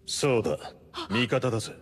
そうだ、味方だぜ。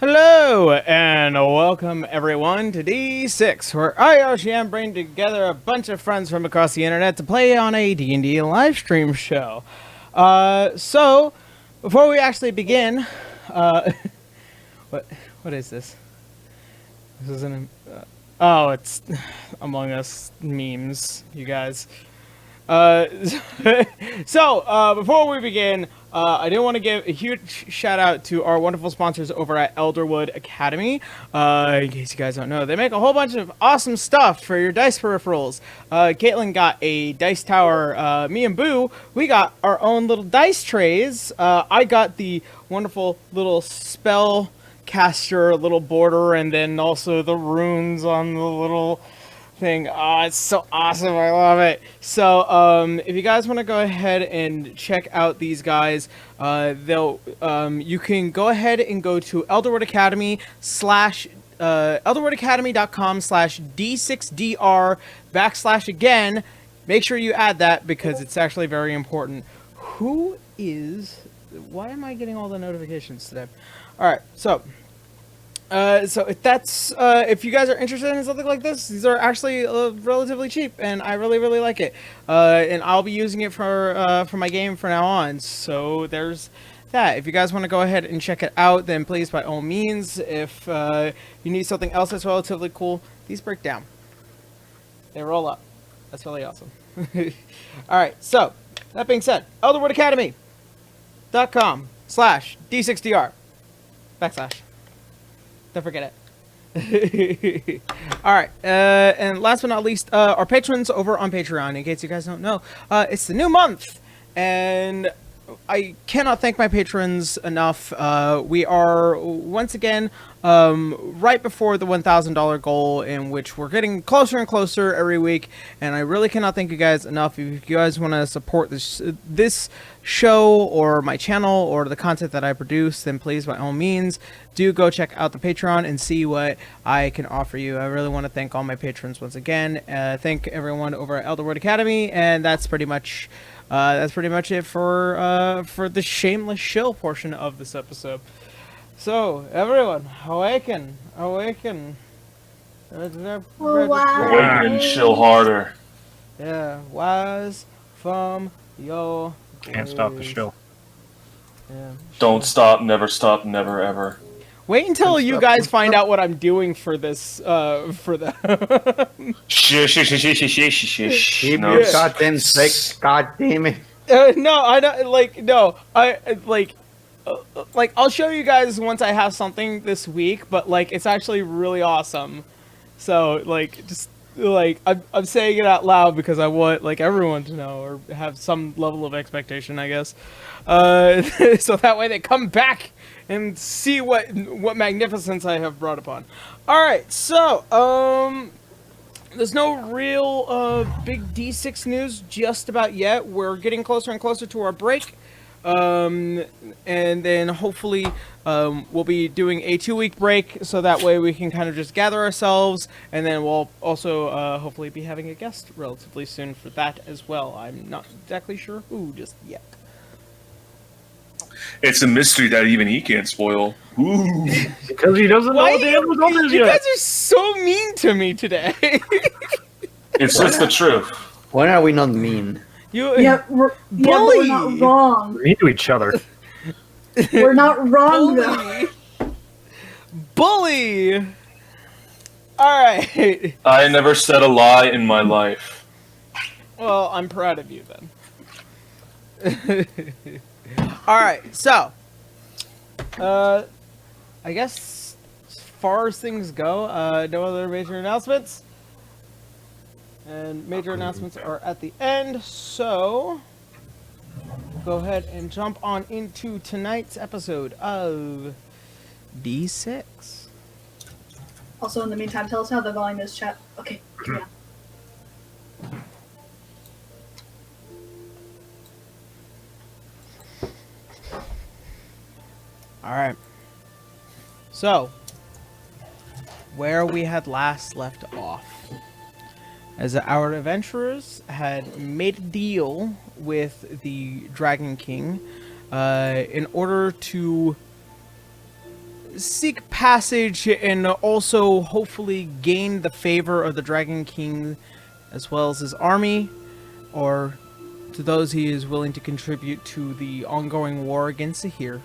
Hello, and welcome everyone to D6, where I, Yoshi, bring together a bunch of friends from across the internet to play on a D&D live stream show. So, before we actually begin, what is this? This isn't oh, it's Among Us memes, you guys. Before we begin, I do want to give a huge shout out to our wonderful sponsors over at Elderwood Academy. In case you guys don't know, they make a whole bunch of awesome stuff for your dice peripherals. Caitlin got a dice tower. Me and Boo, we got our own little dice trays. I got the wonderful little spell caster little border, and then also the runes on the little thing. Oh, it's so awesome. I love it. So, if you guys want to go ahead and check out these guys, you can go ahead and go to Elderwood Academy elderwoodacademy.com/D6DR / Make sure you add that because it's actually very important. Why am I getting all the notifications today? All right, so if you guys are interested in something like this, these are actually relatively cheap, and I really like it. And I'll be using it for my game from now on. So there's that. If you guys want to go ahead and check it out, then please, by all means. If you need something else that's relatively cool, these break down. They roll up. That's really awesome. All right. So that being said, elderwoodacademy.com/D6DR / Don't forget it. All right, and last but not least, our patrons over on Patreon. In case you guys don't know, it's the new month, and I cannot thank my patrons enough. We are once again right before the $1,000 goal, in which we're getting closer and closer every week, and I really cannot thank you guys enough. If you guys want to support this show or my channel or the content that I produce, then please, by all means, do go check out the Patreon and see what I can offer you. I really want to thank all my patrons once again. Thank everyone over at Elderwood Academy, and that's pretty much it for the shameless shill portion of this episode. So, everyone, awaken. Oh, wow. Awaken and chill harder. Yeah, wise from your Can't stop the show. Yeah. Don't stop, never ever. Wait until you guys find out what I'm doing for this, for the... Shh. Keep No. your goddamn sake, god damn it. No, I don't, I'll show you guys once I have something this week, but, it's actually really awesome. So, I'm saying it out loud because I want, everyone to know, or have some level of expectation, I guess. So that way they come back and see what magnificence I have brought upon. Alright, so, there's no real, big D6 news just about yet. We're getting closer and closer to our break. And then hopefully, we'll be doing a 2-week break, so that way we can kind of just gather ourselves, and then we'll also, hopefully be having a guest relatively soon for that as well. I'm not exactly sure who just yet. It's a mystery that even he can't spoil. Ooh. Because he doesn't know the end result is You yet. guys are so mean to me today. It's just the truth. When are we not mean? But we're not wrong. We're into each other. We're not wrong, though. Bully! Alright. I never said a lie in my life. Well, I'm proud of you then. Alright, so. I guess as far as things go, no other major announcements. And major announcements are at the end, so go ahead and jump on into tonight's episode of D6. Also, in the meantime, tell us how the volume is, chat. Okay, yeah. Alright. So, where we had last left off. As our adventurers had made a deal with the Dragon King in order to seek passage and also hopefully gain the favor of the Dragon King as well as his army, or to those he is willing to contribute to the ongoing war against Sahir.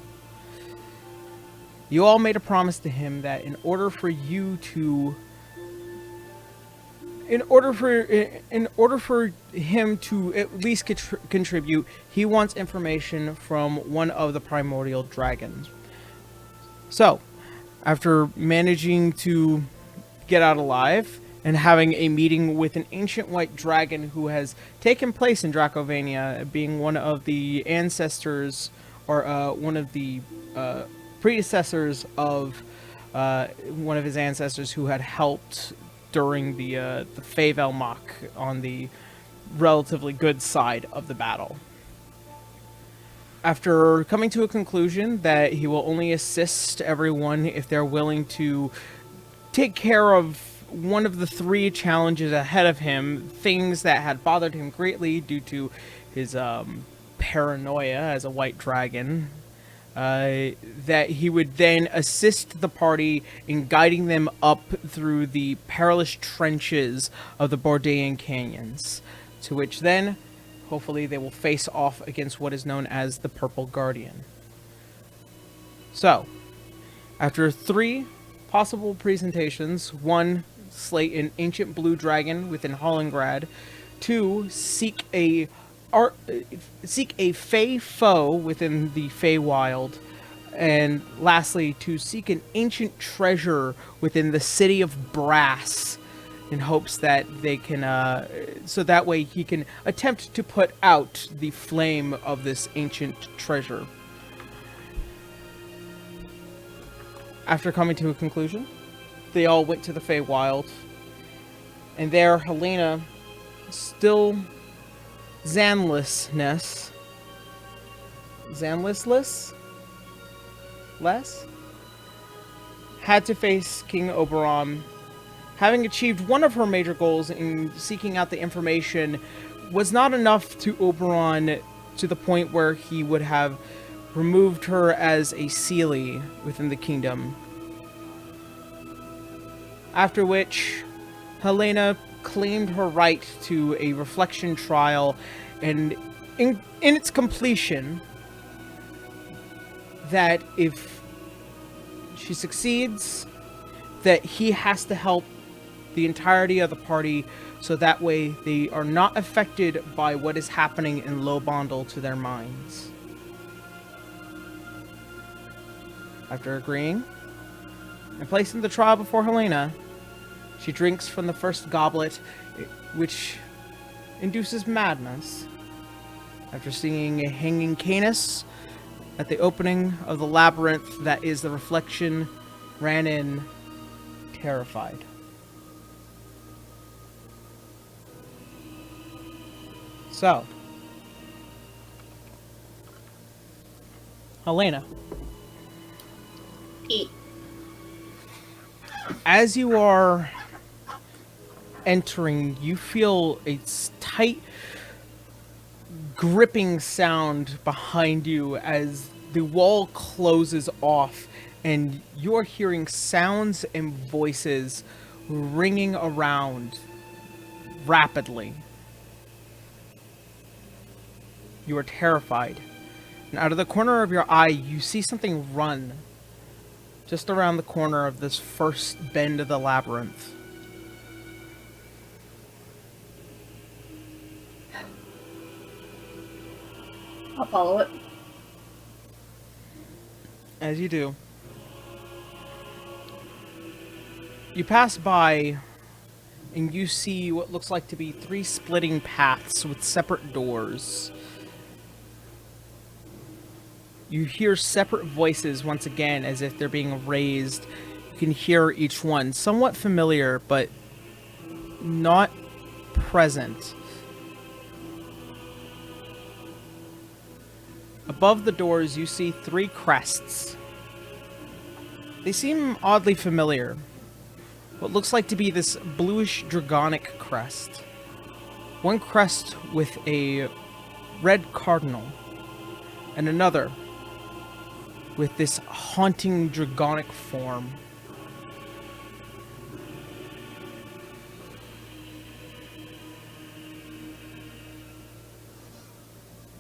You all made a promise to him that in order for him to at least contribute, he wants information from one of the primordial dragons. So, after managing to get out alive and having a meeting with an ancient white dragon who has taken place in Dracovania, being one of the ancestors or one of the predecessors of one of his ancestors who had helped during the Favelmach on the relatively good side of the battle. After coming to a conclusion that he will only assist everyone if they're willing to take care of one of the 3 challenges ahead of him, things that had bothered him greatly due to his paranoia as a white dragon, that he would then assist the party in guiding them up through the perilous trenches of the Bordean canyons, to which then, hopefully, they will face off against what is known as the Purple Guardian. So, after 3 possible presentations, 1, slay an ancient blue dragon within Hollingrad, 2, seek a Fey foe within the Feywild, and lastly, to seek an ancient treasure within the City of Brass, in hopes that they can, so that way he can attempt to put out the flame of this ancient treasure. After coming to a conclusion, they all went to the Feywild, and there Halania, still Zanlissless, had to face King Oberon. Having achieved one of her major goals in seeking out the information was not enough to Oberon to the point where he would have removed her as a Seelie within the kingdom. After which, Halania claimed her right to a reflection trial, and in its completion, that if she succeeds, that he has to help the entirety of the party, so that way they are not affected by what is happening in Lobondel to their minds. After agreeing and placing the trial before Halania, she drinks from the first goblet, which induces madness. After seeing a hanging Canis at the opening of the labyrinth that is the reflection, ran in, terrified. So, Halania, Eat. as you are entering, you feel a tight, gripping sound behind you as the wall closes off, and you're hearing sounds and voices ringing around rapidly. You are terrified, and out of the corner of your eye, you see something run just around the corner of this first bend of the labyrinth. I'll follow it. As you do, you pass by and you see what looks like to be 3 splitting paths with separate doors. You hear separate voices once again as if they're being raised. You can hear each one, somewhat familiar, but not present. Above the doors, you see 3 crests. They seem oddly familiar. What looks like to be this bluish dragonic crest. One crest with a red cardinal, and another with this haunting draconic form.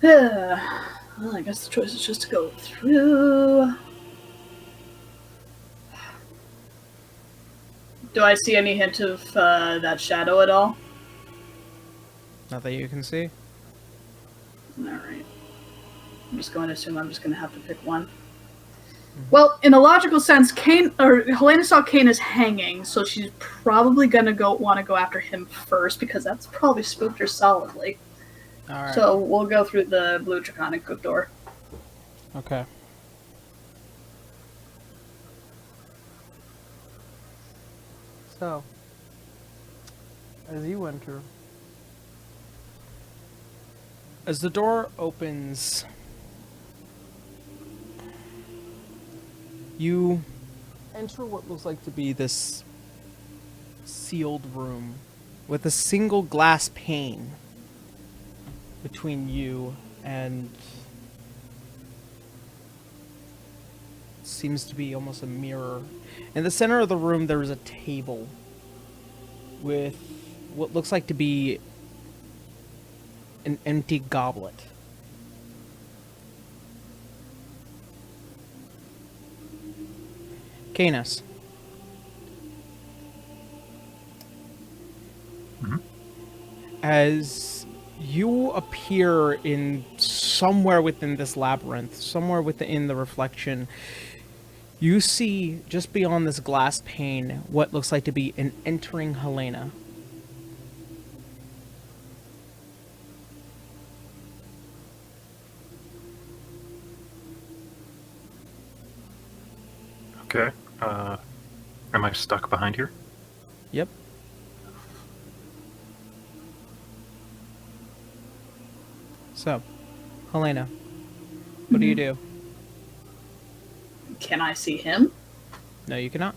Well, I guess the choice is just to go through. Do I see any hint of that shadow at all? Not that you can see. Alright. I'm just going to assume I'm just going to have to pick one. Well, in a logical sense, Halania saw Kane as hanging, so she's probably going to want to go after him first, because that's probably spooked her solidly. Alright. So we'll go through the blue draconic door. Okay. So, as you enter, as the door opens, you enter what looks like to be this sealed room with a single glass pane between you and seems to be almost a mirror. In the center of the room, there is a table with what looks like to be an empty goblet. Canis. As you appear in somewhere within this labyrinth, somewhere within the reflection, you see just beyond this glass pane what looks like to be an entering Helena. Okay. Am I stuck behind here? Yep. So, Helena, what do you do? Can I see him? No, you cannot.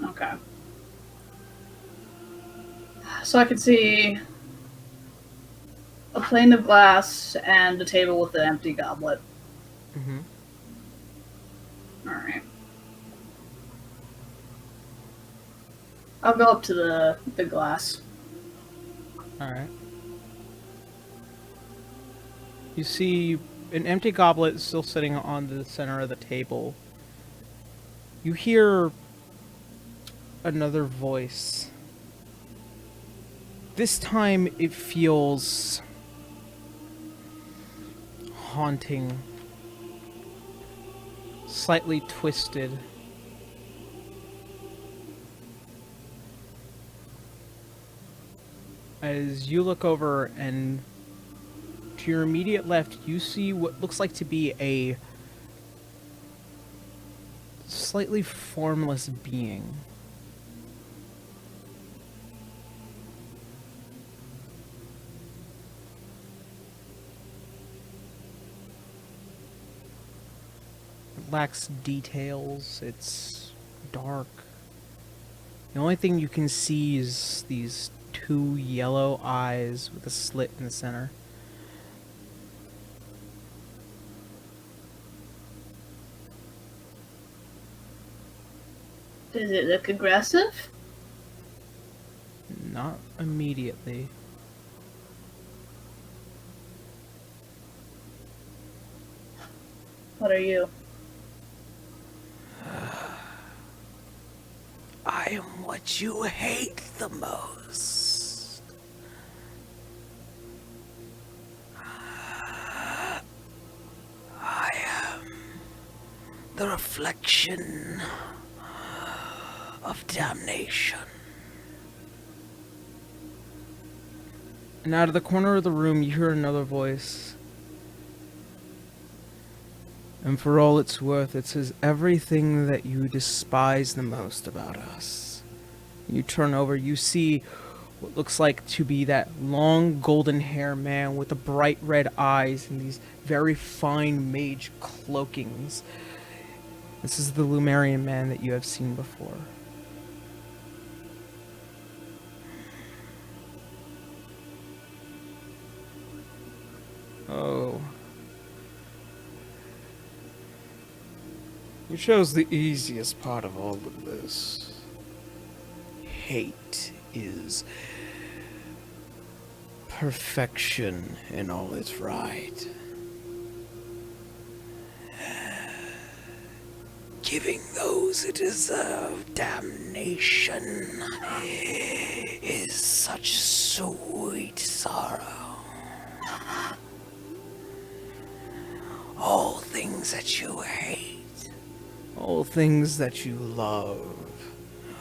Okay. So I can see a plane of glass and a table with an empty goblet. Mm-hmm. Alright. I'll go up to the glass. Alright. You see an empty goblet still sitting on the center of the table. You hear another voice. This time it feels haunting, slightly twisted. As you look over and to your immediate left, you see what looks like to be a slightly formless being. It lacks details, it's dark. The only thing you can see is these two yellow eyes with a slit in the center. Does it look aggressive? Not immediately. What are you? I am what you hate the most. I am the reflection of damnation. And out of the corner of the room, you hear another voice. And for all it's worth, it says everything that you despise the most about us. You turn over, you see what looks like to be that long golden hair man with the bright red eyes and these very fine mage cloakings. This is the Lumerian man that you have seen before. Oh. You chose the easiest part of all of this. Hate is perfection in all its right. Giving those who deserve damnation is such sweet sorrow. All things that you hate, all things that you love,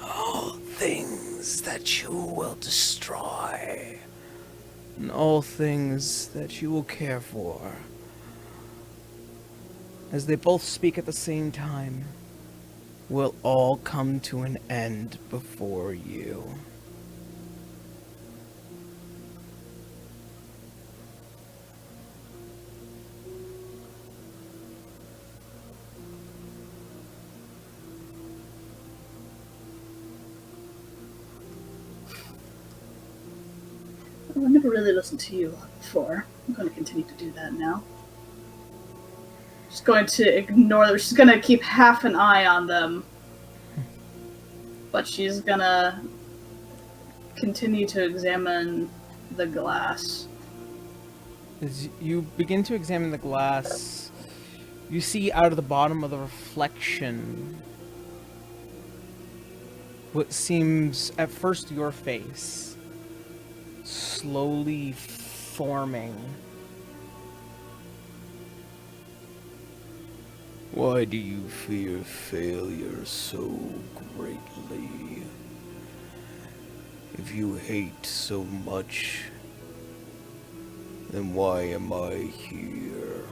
all things that you will destroy, and all things that you will care for. As they both speak at the same time, will all come to an end before you. Well, I never really listened to you before. I'm going to continue to do that now. She's going to ignore them. She's going to keep half an eye on them. But she's going to continue to examine the glass. As you begin to examine the glass, you see out of the bottom of the reflection what seems at first your face, slowly forming. Why do you fear failure so greatly? If you hate so much, then why am I here?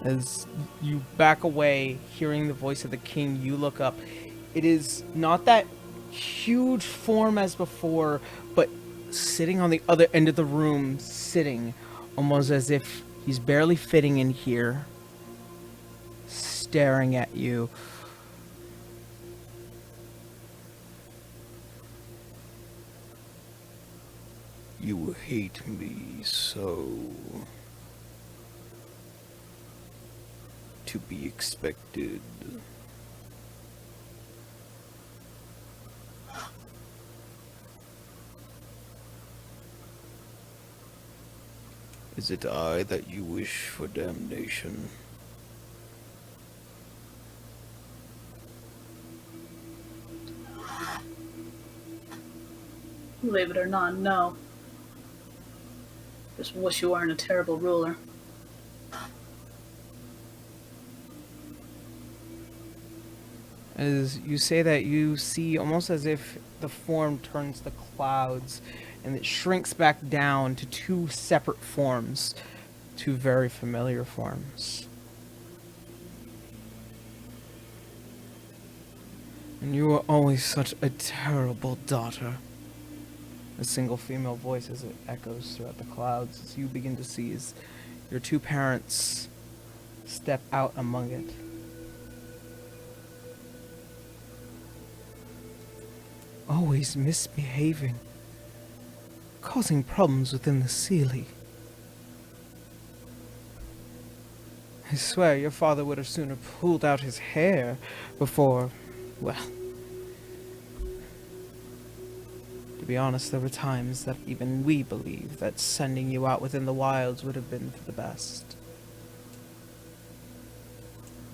As you back away, hearing the voice of the king, you look up. It is not that huge form as before, but sitting on the other end of the room, sitting almost as if he's barely fitting in here, staring at you. You hate me so. To be expected. Is it I that you wish for damnation? Believe it or not, no. Just wish you weren't a terrible ruler. As you say that, you see almost as if the form turns the clouds and it shrinks back down to two separate forms, two very familiar forms. And you were always such a terrible daughter. A single female voice as it echoes throughout the clouds as you begin to see as your two parents step out among it. Always misbehaving, causing problems within the Sealy. I swear your father would have sooner pulled out his hair before, well, to be honest, there were times that even we believed that sending you out within the wilds would have been for the best.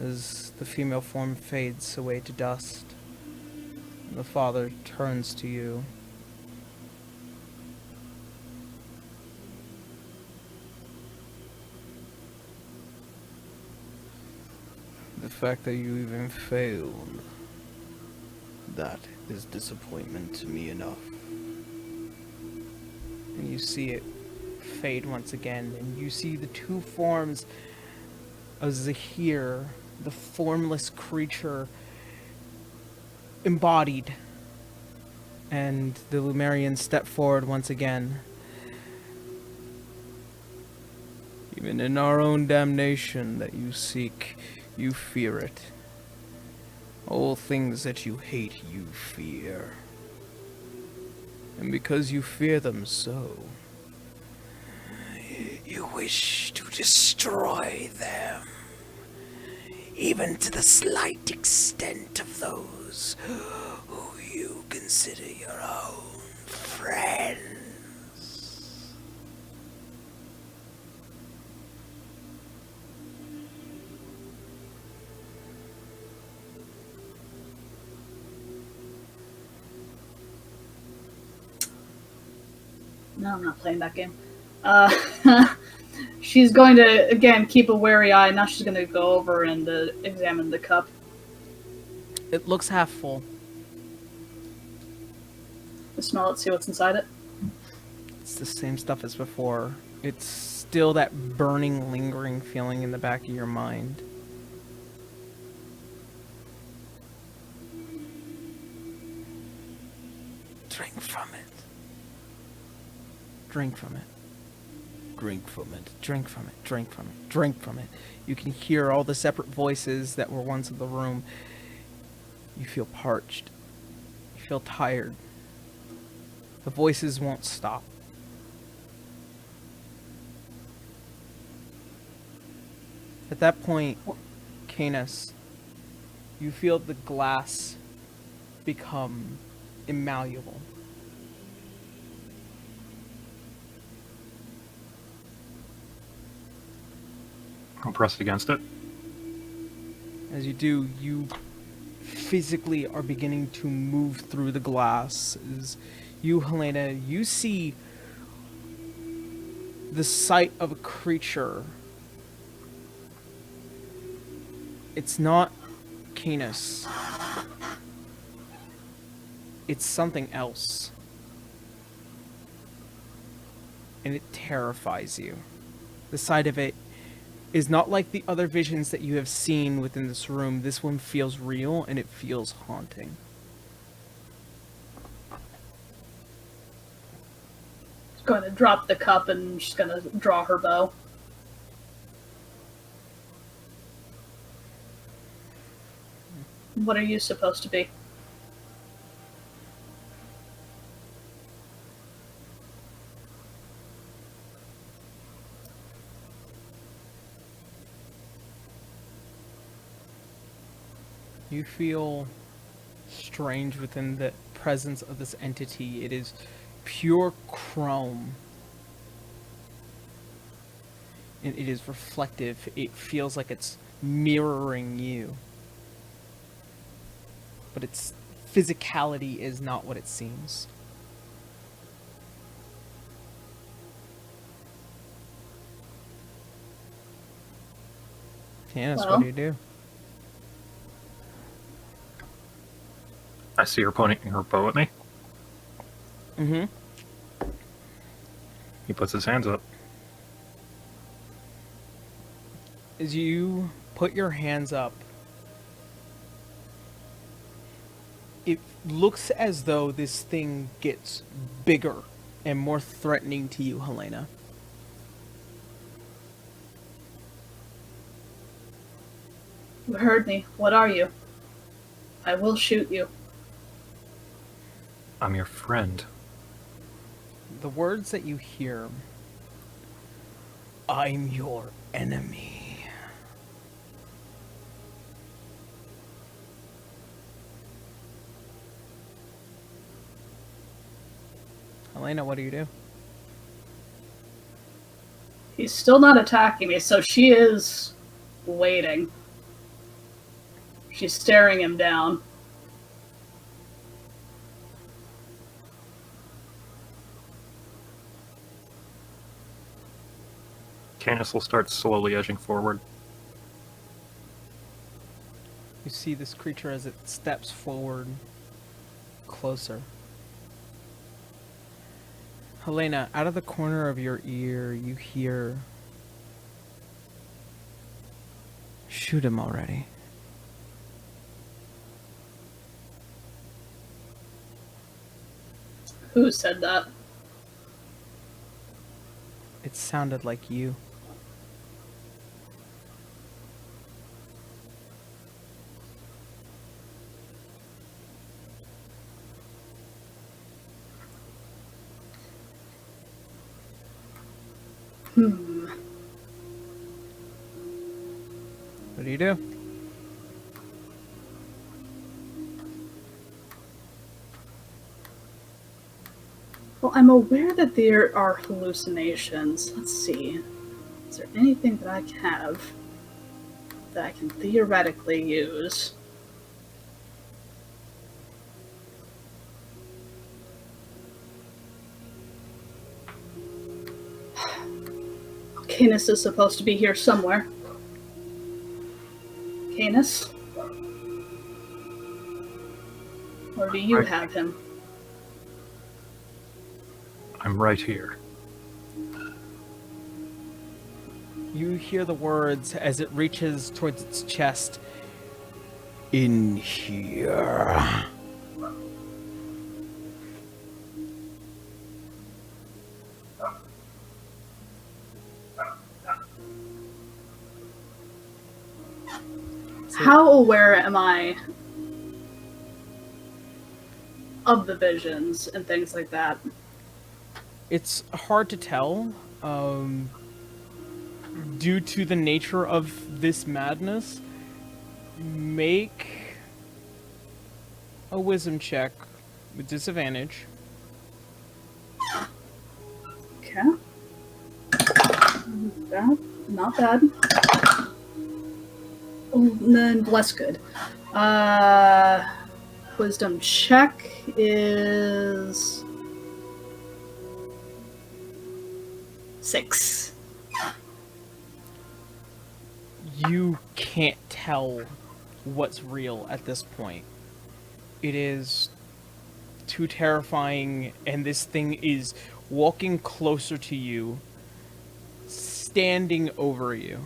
As the female form fades away to dust, the father turns to you. The fact that you even failed, that is disappointment to me enough. And you see it fade once again, and you see the two forms of Zahir, the formless creature, embodied, and the Lumerians step forward once again. Even in our own damnation that you seek, you fear it. All things that you hate, you fear. And because you fear them so, You wish to destroy them, even to the slight extent of those who you consider your own friends. No, I'm not playing that game. She's going to, again, keep a wary eye. Now she's going to go over and examine the cup. It looks half full. Smell it, see what's inside it. It's the same stuff as before. It's still that burning, lingering feeling in the back of your mind. Drink from it. Drink from it. Drink from it. Drink from it. Drink from it. Drink from it. You can hear all the separate voices that were once in the room. You feel parched. You feel tired. The voices won't stop. At that point, Canis, you feel the glass become immalleable. I'm pressed against it. As you do, you physically are beginning to move through the glass. As you, Helena, you see the sight of a creature. It's not Canis. It's something else. And it terrifies you. The sight of it is not like the other visions that you have seen within this room. This one feels real and it feels haunting. She's going to drop the cup and she's going to draw her bow. What are you supposed to be? You feel strange within the presence of this entity. It is pure chrome. And it is reflective. It feels like it's mirroring you. But its physicality is not what it seems. Canis, Well, what do? I see her pointing her bow at me. Mm-hmm. He puts his hands up. As you put your hands up, it looks as though this thing gets bigger and more threatening to you, Helena. You heard me. What are you? I will shoot you. I'm your friend. The words that you hear, I'm your enemy. Helena, what do? He's still not attacking me, so she is waiting. She's staring him down. Canis will start slowly edging forward. You see this creature as it steps forward, closer. Helena, out of the corner of your ear, you hear, shoot him already. Who said that? It sounded like you. Hmm. What do you do? Well, I'm aware that there are hallucinations. Let's see. Is there anything that I have that I can theoretically use? Canis is supposed to be here somewhere. Canis? Or do you have him? I'm right here. You hear the words as it reaches towards its chest. In here. How aware am I of the visions and things like that? It's hard to tell, due to the nature of this madness. Make a wisdom check with disadvantage. Okay. Not bad. Oh, then less good. Wisdom check is 6. You can't tell what's real at this point. It is too terrifying, and this thing is walking closer to you, standing over you.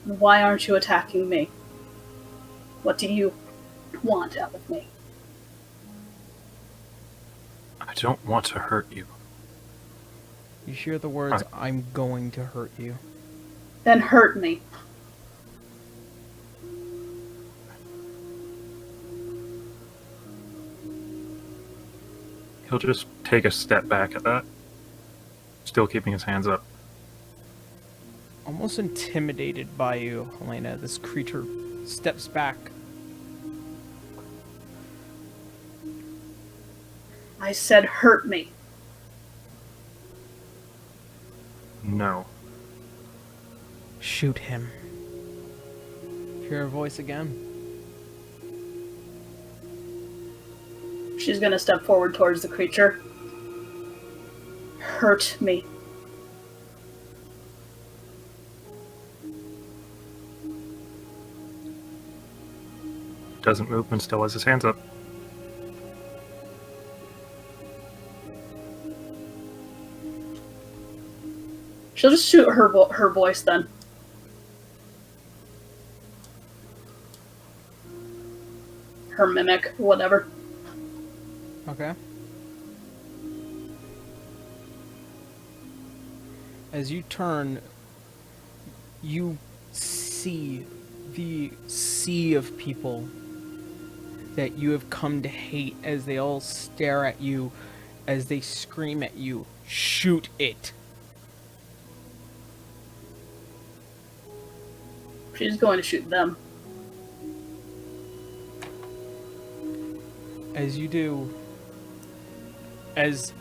Why aren't you attacking me? What do you want out of me? I don't want to hurt you. You hear the words, I'm going to hurt you. Then hurt me. He'll just take a step back at that, still keeping his hands up. Almost intimidated by you, Halania, this creature steps back. I said hurt me. No. Shoot him. Hear her voice again. She's gonna step forward towards the creature. Hurt me. Doesn't move and still has his hands up. She'll just shoot her voice then. Her mimic, whatever. Okay. As you turn, you see the sea of people that you have come to hate as they all stare at you, as they scream at you, shoot it. She's going to shoot them. As you do, as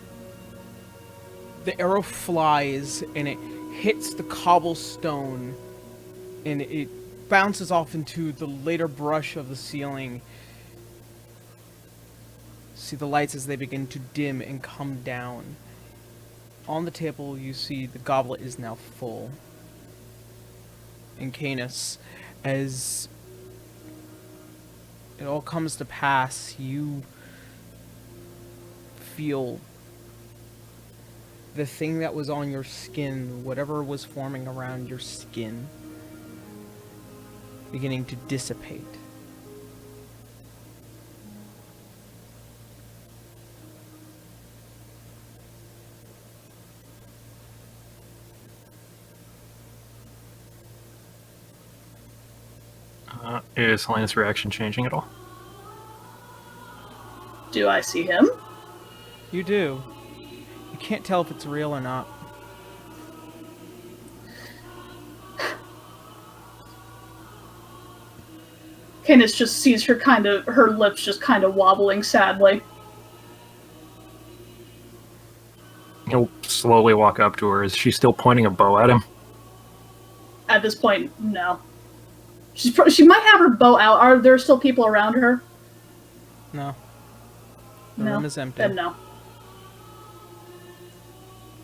the arrow flies and it hits the cobblestone and it bounces off into the later brush of the ceiling, see the lights as they begin to dim and come down. On the table you see the goblet is now full. And Canis, as it all comes to pass, you feel the thing that was on your skin, whatever was forming around your skin, beginning to dissipate. Is Helena's reaction changing at all? Do I see him? You do. You can't tell if it's real or not. Canis just sees her lips just kind of wobbling sadly. He'll slowly walk up to her. Is she still pointing a bow at him? At this point, no. She might have her bow out. Are there still people around her? No. The No. room is empty. Then no.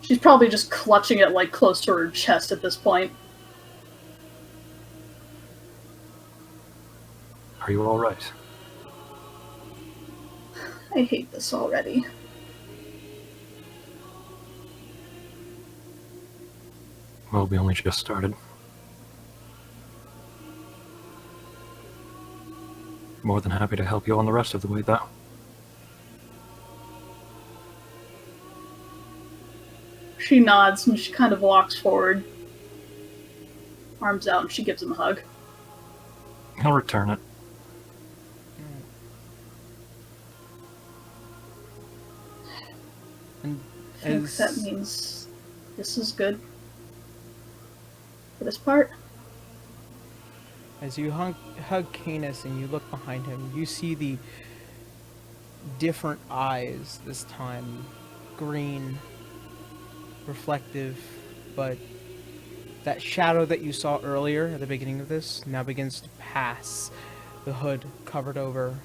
She's probably just clutching it like close to her chest at this point. Are you all right? I hate this already. Well, we only just started. More than happy to help you on the rest of the way, though. She nods and she kind of walks forward. Arms out and she gives him a hug. He'll return it. And I think that means this is good for this part. as you hug Canis and you look behind him, you see the different eyes this time. Green, reflective, but that shadow that you saw earlier at the beginning of this now begins to pass. The hood covered over,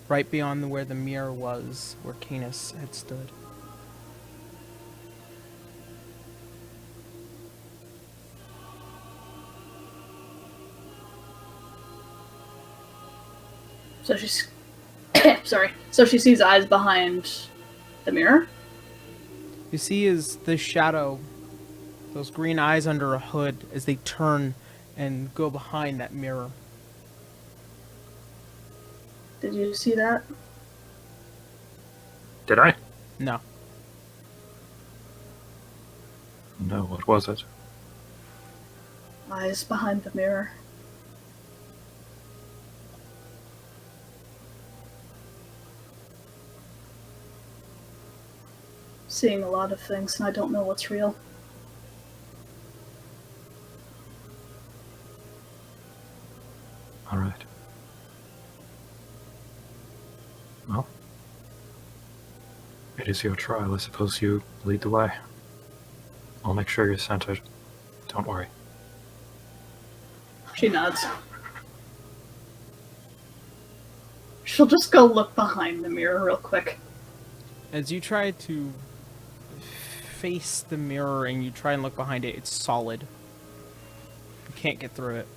right beyond where the mirror was, where Canis had stood. So she's sorry. So she sees eyes behind the mirror. You see is the shadow, those green eyes under a hood as they turn and go behind that mirror. Did you see that? Did I? No. No, what was it? Eyes behind the mirror. Seeing a lot of things, and I don't know what's real. All right. Well, it is your trial. I suppose you lead the way. I'll make sure you're centered. Don't worry. She nods. She'll just go look behind the mirror real quick. As you try to face the mirror and you try and look behind it, it's solid. You can't get through it.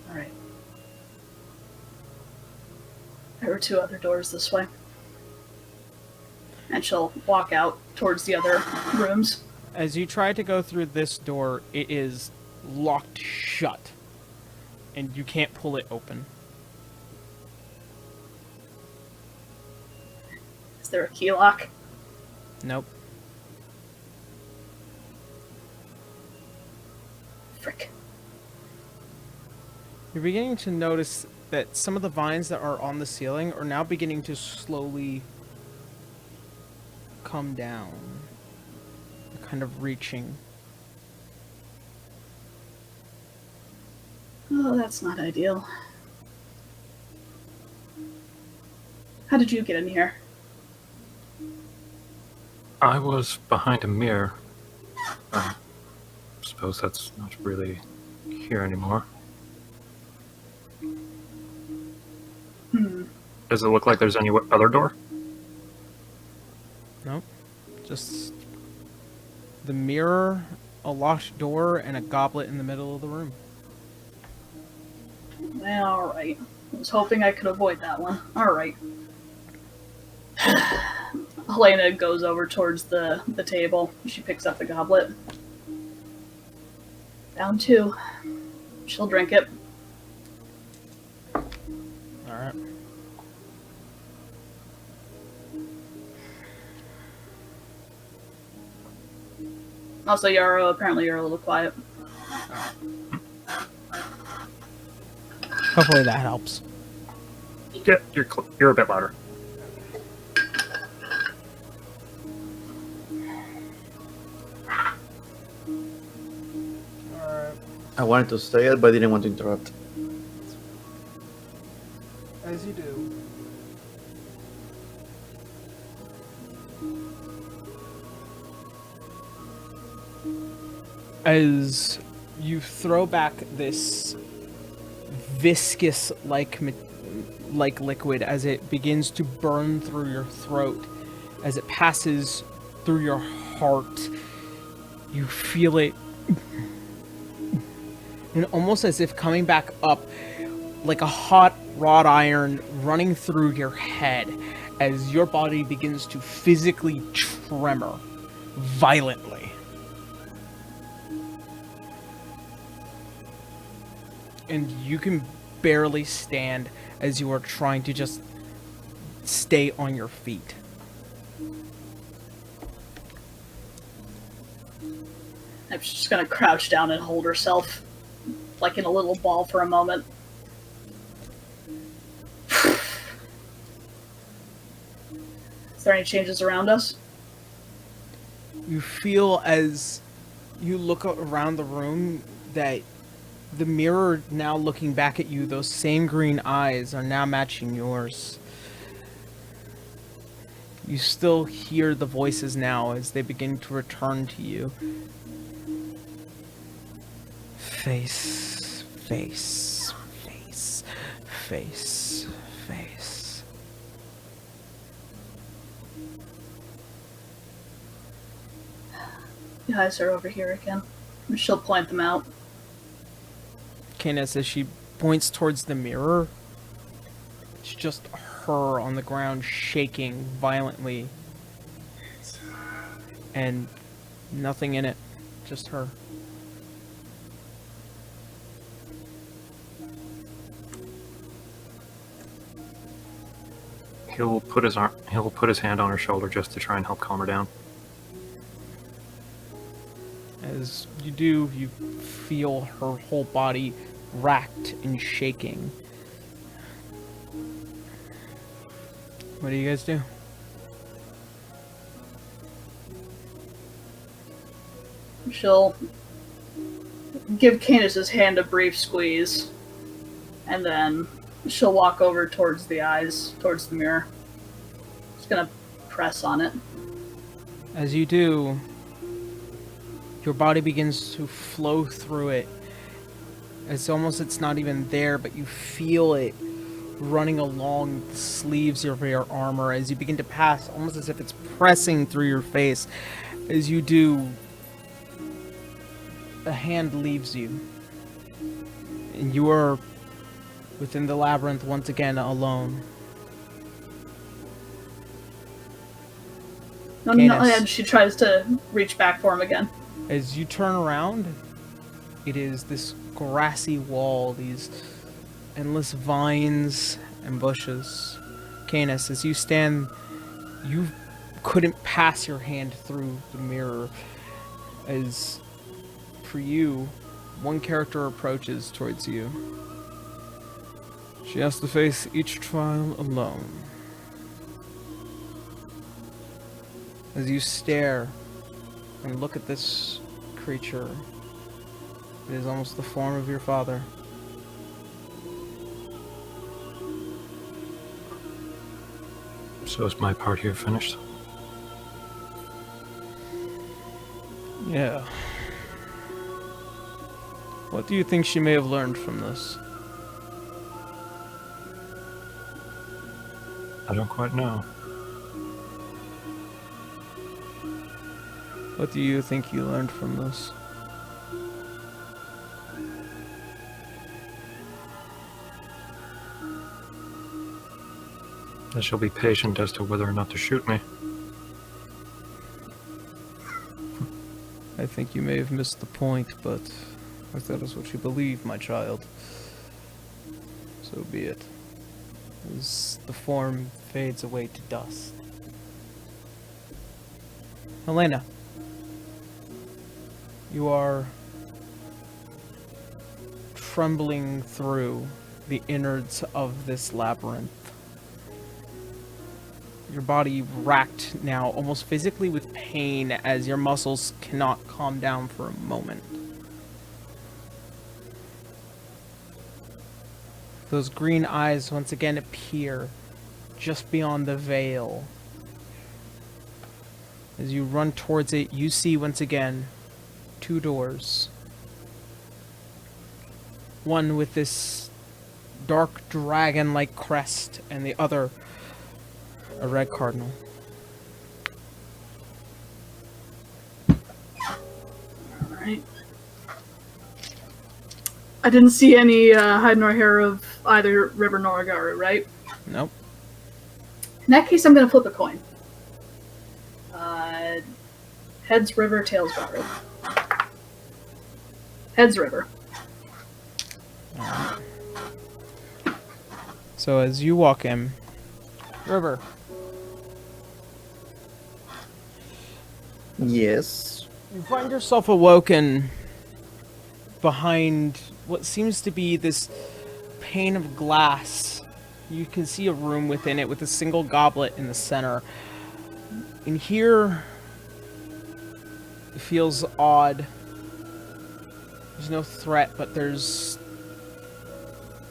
Alright. There were two other doors this way. And she'll walk out towards the other rooms. As you try to go through this door, it is locked shut. And you can't pull it open. Is there a key lock? Nope. Frick. You're beginning to notice that some of the vines that are on the ceiling are now beginning to slowly come down. They're kind of reaching. Oh, that's not ideal. How did you get in here? I was behind a mirror. I suppose that's not really here anymore. Does it look like there's any other door? Nope. Just the mirror, a locked door, and a goblet in the middle of the room. Well, alright. I was hoping I could avoid that one. Alright. Helena goes over towards the table. She picks up the goblet. Down two. She'll drink it. Alright. Also, Yarrow, apparently you're a little quiet. Hopefully that helps. Yeah, you're a bit louder. I wanted to say it, but I didn't want to interrupt. As you do. As you throw back this viscous like liquid as it begins to burn through your throat, as it passes through your heart, you feel it, and almost as if coming back up like a hot wrought iron running through your head as your body begins to physically tremor violently. And you can barely stand as you are trying to just stay on your feet. I'm just gonna crouch down and hold herself, like in a little ball for a moment. Is there any changes around us? You feel as you look around the room that the mirror now looking back at you, those same green eyes are now matching yours. You still hear the voices now as they begin to return to you. Face, face, face, face, face. The eyes are over here again. And she'll point them out. Canis, as she points towards the mirror, it's just her on the ground shaking violently. And nothing in it, just her. He'll put his hand on her shoulder just to try and help calm her down. As you do, you feel her whole body racked and shaking. What do you guys do? She'll give Canis's hand a brief squeeze, and then she'll walk over towards the eyes, towards the mirror. Just gonna press on it. As you do, your body begins to flow through it. It's almost, it's not even there, but you feel it running along the sleeves of your armor as you begin to pass, almost as if it's pressing through your face. As you do, a hand leaves you. And you are within the labyrinth once again, alone. No, Canis. and she tries to reach back for him again. As you turn around, it is this grassy wall, these endless vines and bushes. Canis, as you stand, you couldn't pass your hand through the mirror. As for you, one character approaches towards you. She has to face each trial alone. As you stare and look at this creature, it is almost the form of your father. So is my part here finished? Yeah. What do you think she may have learned from this? I don't quite know. What do you think you learned from this? That she'll be patient as to whether or not to shoot me. I think you may have missed the point, but if that is what you believe, my child, so be it. As the form fades away to dust. Helena, you are trembling through the innards of this labyrinth. Your body racked now almost physically with pain as your muscles cannot calm down for a moment. Those green eyes once again appear just beyond the veil. As you run towards it, you see once again 2 doors. One with this dark dragon-like crest, and the other a red cardinal. Alright. I didn't see any hide nor hair of either River nor Agaru, right? Nope. In that case, I'm going to flip a coin. Heads River, tails Agaru. Heads River. Alright. So as you walk in, River, Yes. you find yourself awoken behind what seems to be this pane of glass. You can see a room within it with a single goblet in the center. And here, it feels odd. There's no threat, but there's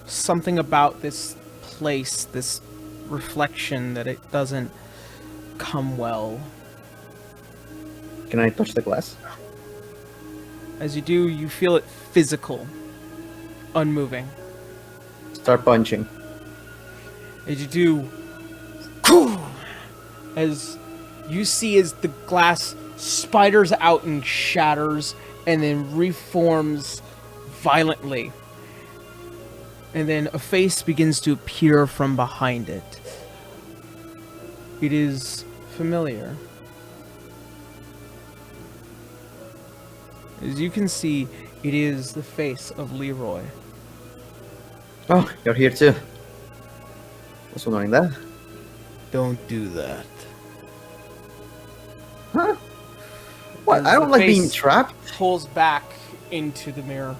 something about this place, this reflection, that it doesn't come well. Can I touch the glass? As you do, you feel it physical, unmoving. Start punching. As you do, as you see as the glass spiders out and shatters and then reforms violently. And then a face begins to appear from behind it. It is familiar. As you can see, it is the face of Leroy. Oh, you're here too. Was wondering that. Don't do that. Huh? What? As I don't the like being face trapped. Pulls back into the mirror.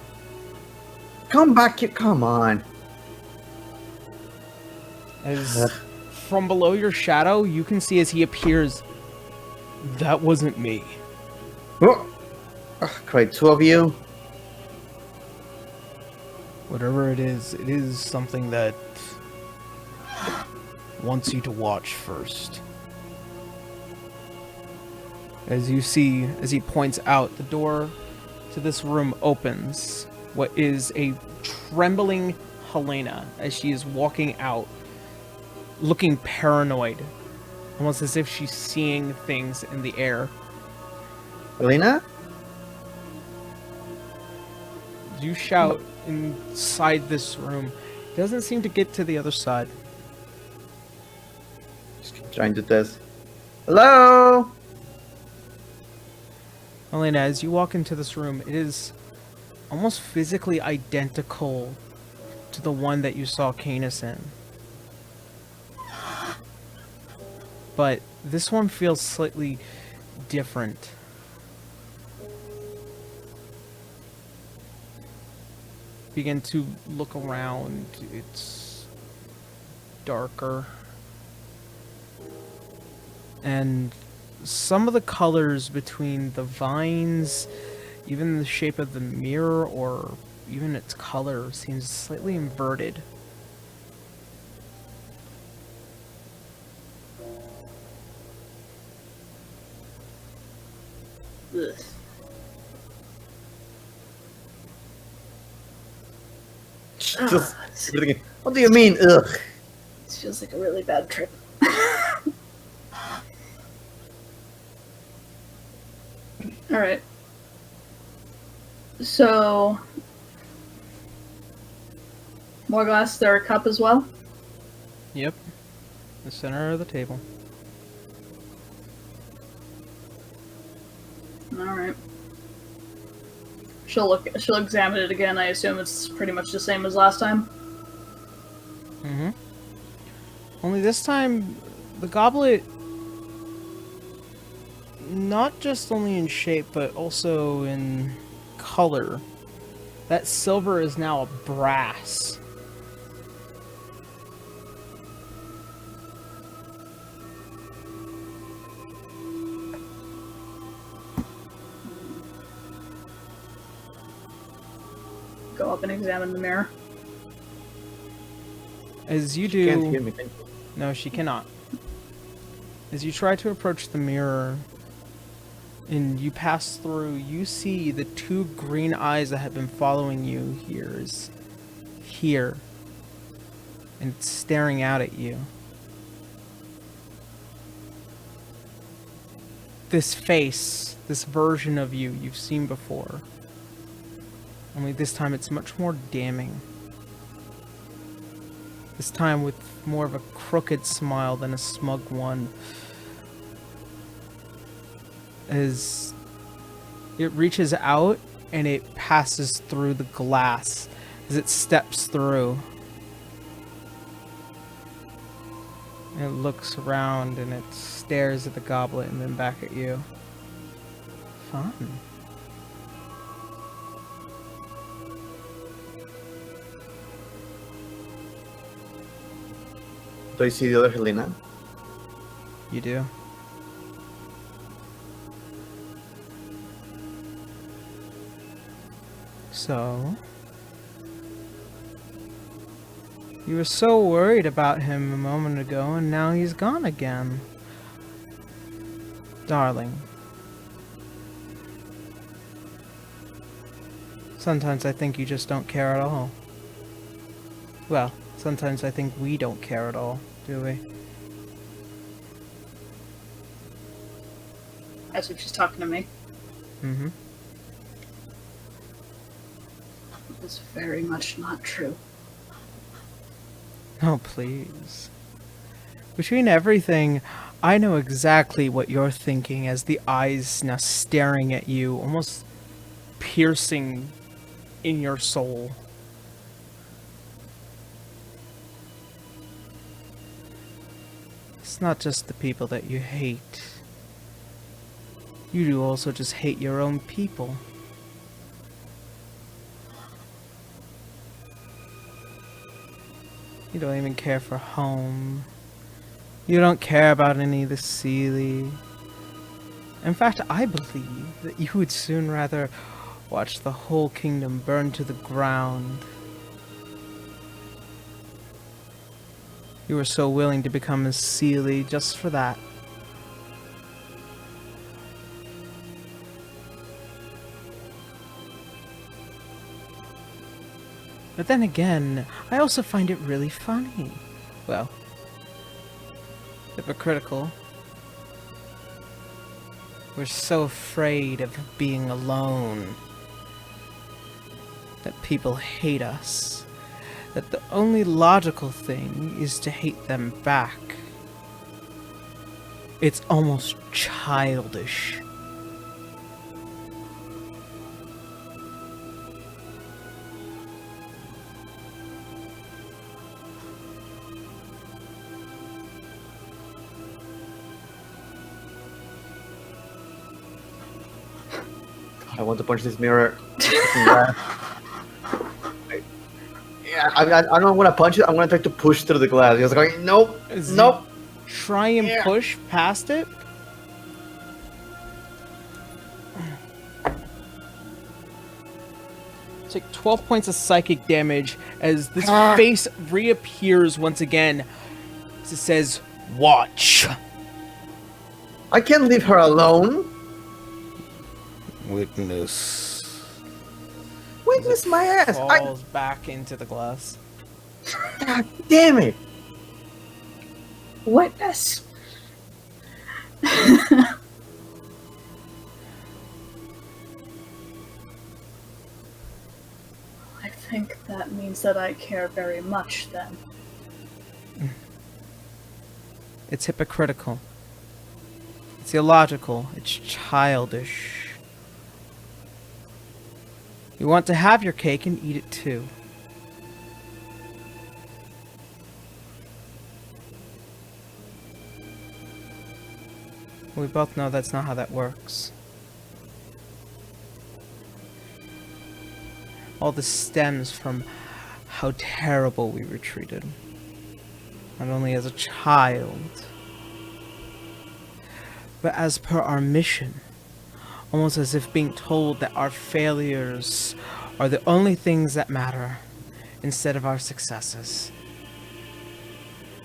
Come back here. Come on. As from below your shadow, you can see as he appears, that wasn't me. Oh. Cried 2 of you. Whatever it is something that wants you to watch first. As you see, as he points out, the door to this room opens. What is a trembling Halania as she is walking out, looking paranoid, almost as if she's seeing things in the air. Elena? You shout inside this room. It doesn't seem to get to the other side. Just keep trying to test. Hello? Elena, as you walk into this room, it is almost physically identical to the one that you saw Canis in. But this one feels slightly different. Begin to look around. It's darker. And some of the colors between the vines, even the shape of the mirror, or even its color, seems slightly inverted. Ugh. Just everything. What do you mean, ugh? This feels like a really bad trip. Alright. So... more glass, there a cup as well? Yep. The center of the table. Alright. She'll examine it again. I assume it's pretty much the same as last time. Mm-hmm. Only this time, the goblet, not just only in shape, but also in color. That silver is now a brass. go up and examine the mirror. As you You can't do, hear me, can you? no, she cannot. As you try to approach the mirror and you pass through, you see the two green eyes that have been following you here, and it's staring out at you. This face, this version of you you've seen before. Only this time it's much more damning. This time with more of a crooked smile than a smug one. As it reaches out and it passes through the glass as it steps through. And it looks around and it stares at the goblet and then back at you. Fun. Do I see the other Helena? You do. So, you were so worried about him a moment ago, and now he's gone again. Darling. Sometimes I think you just don't care at all. Well, sometimes I think we don't care at all, do we? As if she's talking to me. Mm-hmm. It's very much not true. Oh, please. Between everything, I know exactly what you're thinking as the eyes now staring at you, almost piercing in your soul. It's not just the people that you hate. You do also just hate your own people. You don't even care for home. You don't care about any of the Seelie. In fact, I believe that you would soon rather watch the whole kingdom burn to the ground. You were so willing to become a Seelie just for that. But then again, I also find it really funny. Well, hypocritical. We're so afraid of being alone that people hate us, that the only logical thing is to hate them back. It's almost childish. I want to punch this mirror. Yeah, I don't want to punch it. I'm going to try to push through the glass. He was going, nope, As nope. you try and push past it. Take 12 points of psychic damage as this face reappears once again. As it says, "Watch." I can't leave her alone. Witness. Witness my ass. Falls back into the glass. God damn it. Witness. I think that means that I care very much then. It's hypocritical. It's illogical. It's childish. You want to have your cake and eat it too. We both know that's not how that works. All this stems from how terrible we were treated. Not only as a child, but as per our mission. Almost as if being told that our failures are the only things that matter instead of our successes.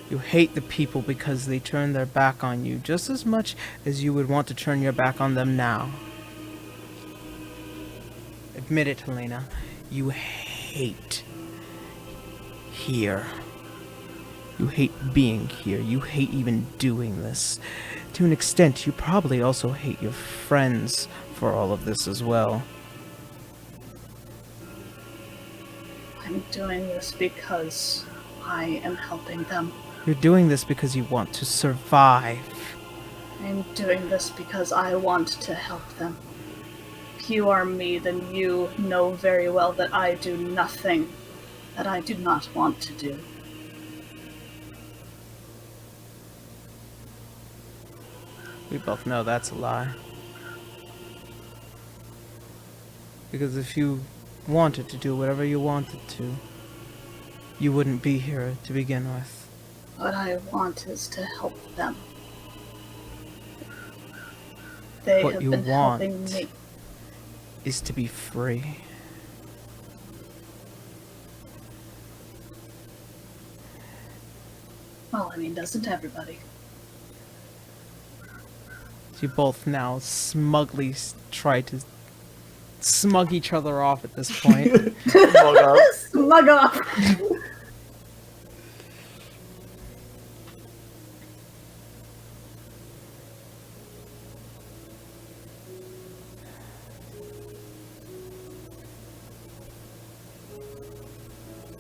You hate the people because they turn their back on you just as much as you would want to turn your back on them now. Admit it, Halania. You hate here. You hate being here. You hate even doing this. To an extent, you probably also hate your friends for all of this as well. I'm doing this because I am helping them. You're doing this because you want to survive. I'm doing this because I want to help them. If you are me, then you know very well that I do nothing that I do not want to do. We both know that's a lie. Because if you wanted to do whatever you wanted to, you wouldn't be here to begin with. What I want is to help them. They What have you been helping want me. is to be free. Well, I mean, doesn't everybody? You both now smugly try to smug each other off at this point. Smug up. Smug off!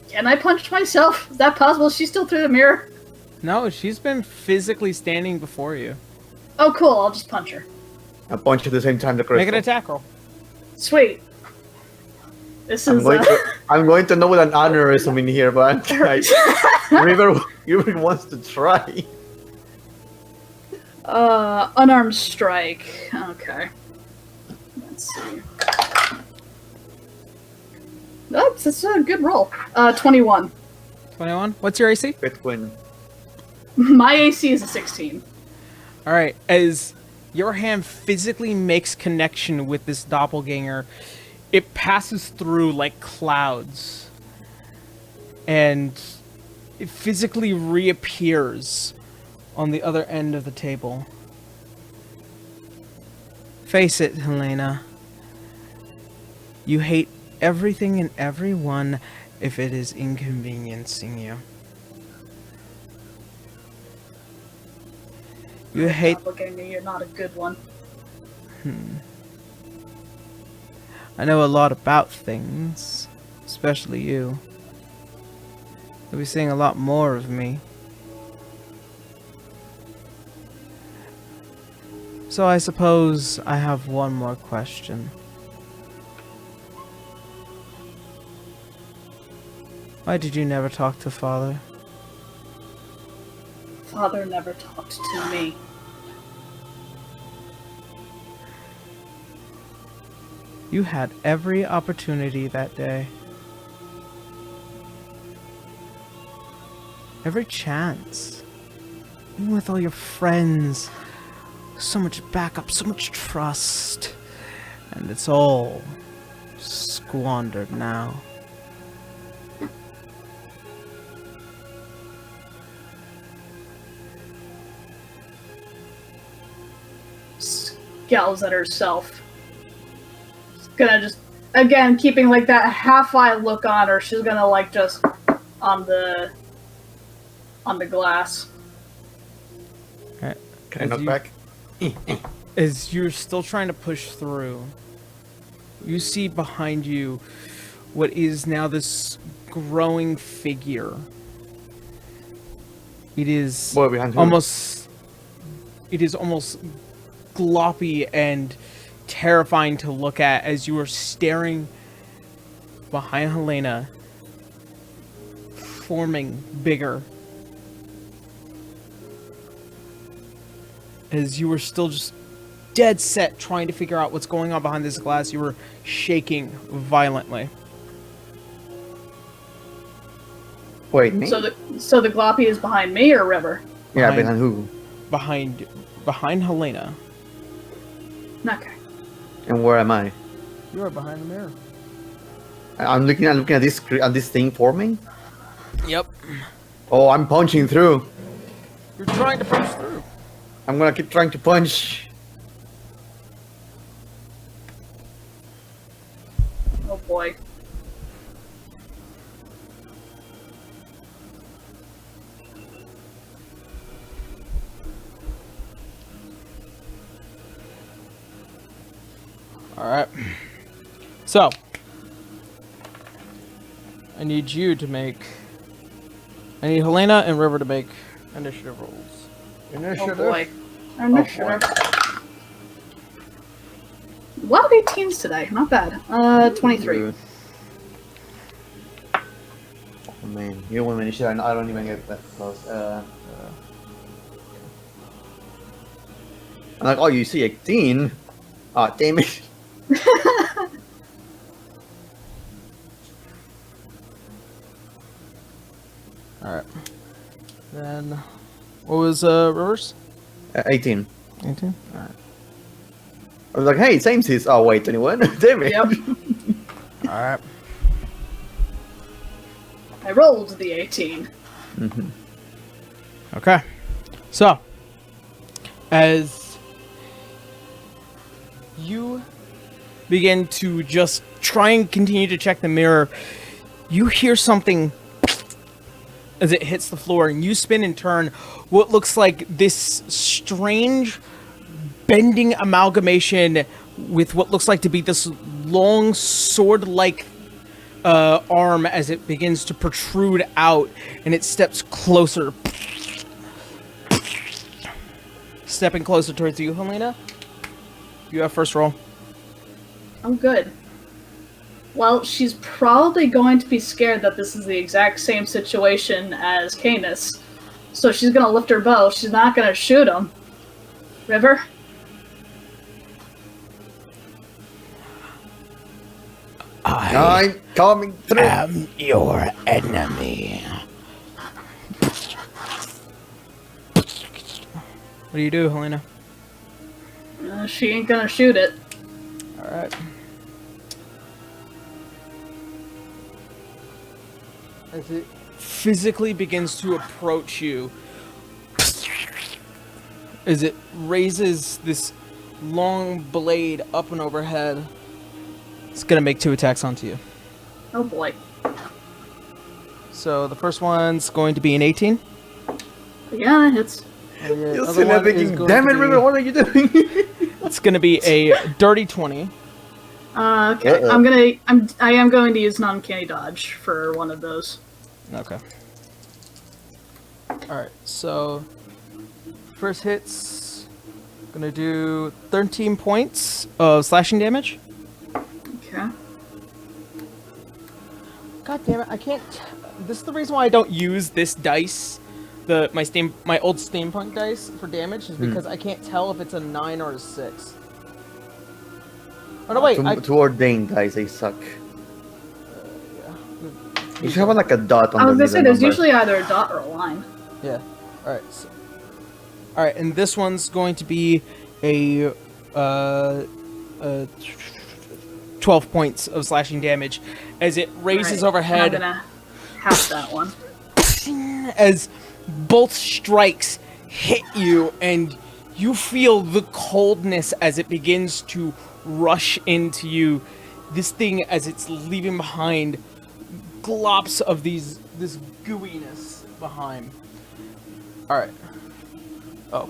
Can I punch myself? Is that possible? She's still through the mirror? No, she's been physically standing before you. Oh, cool. I'll just punch her. A bunch at the same time. The crystal. Make an attack roll. Sweet. This I'm is, going to know what an aneurysm in here, but River wants to try. unarmed strike. Okay. Let's see. That's a good roll. 21. 21. What's your AC? Crit win. My AC is a 16. Alright, as your hand physically makes connection with this doppelganger, it passes through like clouds. And it physically reappears on the other end of the table. Face it, Halania. You hate everything and everyone if it is inconveniencing you. You hate... Doppelganger, you're not a good one. I know a lot about things, especially you. You'll be seeing a lot more of me. So I suppose I have one more question. Why did you never talk to Father? Father never talked to me. You had every opportunity that day. Every chance. Even with all your friends. So much backup, so much trust. And it's all squandered now. Scowls at herself. She's gonna just, again, keeping like that half-eye look on her, she's gonna like just on the glass. Alright. Can I knock back? As you're still trying to push through, you see behind you what is now this growing figure. It is Boy, behind who? almost gloppy and terrifying to look at as you are staring behind Halania, forming bigger. As you were still just dead set trying to figure out what's going on behind this glass, you were shaking violently. Wait, me? So the gloppy is behind me or River? Yeah, behind- behind who? Behind Halania. Okay. And where am I? You are behind the mirror. I'm looking at this thing forming. Yep. Oh, I'm punching through. You're trying to punch through. I'm gonna keep trying to punch. Oh boy. Alright. So, I need you to make... I need Helena and River to make initiative rolls. Oh boy. Initiative. A lot of 18s today. Not bad. 23. Good. Oh man, you win initiative. I don't even get that close. I'm like, oh, you see 18? Oh, damn it. Alright. Then, what was River's? 18. 18? Alright. I was like, hey, same sis. Oh, wait, 21? Damn it. Yep. Alright. I rolled the 18. Okay. So, as you begin to just try and continue to check the mirror, you hear something as it hits the floor, and you spin and turn what looks like this strange bending amalgamation with what looks like to be this long sword-like arm as it begins to protrude out, and it steps closer. Stepping closer towards you, Helena. You have first roll. I'm good. Well, she's probably going to be scared that this is the exact same situation as Canis. So she's going to lift her bow. She's not going to shoot him. River? I'm coming through. am your enemy. What do you do, Helena? She ain't going to shoot it. Alright. As it physically begins to approach you, as it raises this long blade up and overhead, it's gonna make 2 attacks onto you. Oh boy. So the first one's going to be an 18. Yeah, it's... And the You're other still one is thinking, going damn to it, be- River, what are you doing? It's gonna be a dirty 20. Okay, Uh-oh. I am going to use non-uncanny dodge for one of those. Okay. Alright, so first hit's gonna do 13 points of slashing damage. Okay. God damn it, I can't. This is the reason why I don't use this dice, my old steampunk dice for damage, is because I can't tell if it's a 9 or a 6. Oh no, wait. To ordained guys, they suck. Yeah. You should have like a dot on I was the gonna say, there's usually either a dot or a line. Yeah. Alright, so. Alright, and this one's going to be a 12 points of slashing damage as it raises Right, overhead. I'm gonna half that one. As both strikes hit you, and you feel the coldness as it begins to rush into you. This thing, as it's leaving behind glops of this gooiness behind. Alright. Oh.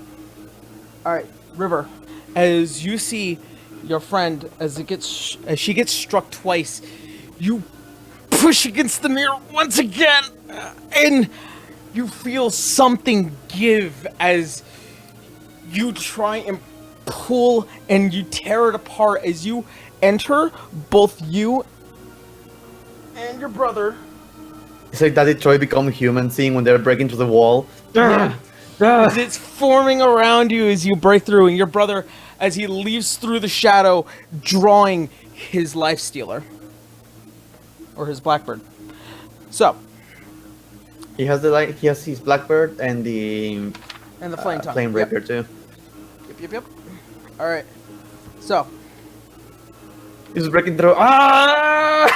Alright, River. As you see your friend, as she gets struck twice, you push against the mirror once again, and you feel something give as you try and pull and you tear it apart as you enter, both you and your brother. It's like that Detroit Become Human scene when they're breaking through the wall. As it's forming around you as you break through, and your brother, as he leaves through the shadow, drawing his life stealer. Or his blackbird. So, He has his blackbird and the and the flame tongue. flame Yep. rapier too. Yep. Alright. So, He's breaking through. Ah!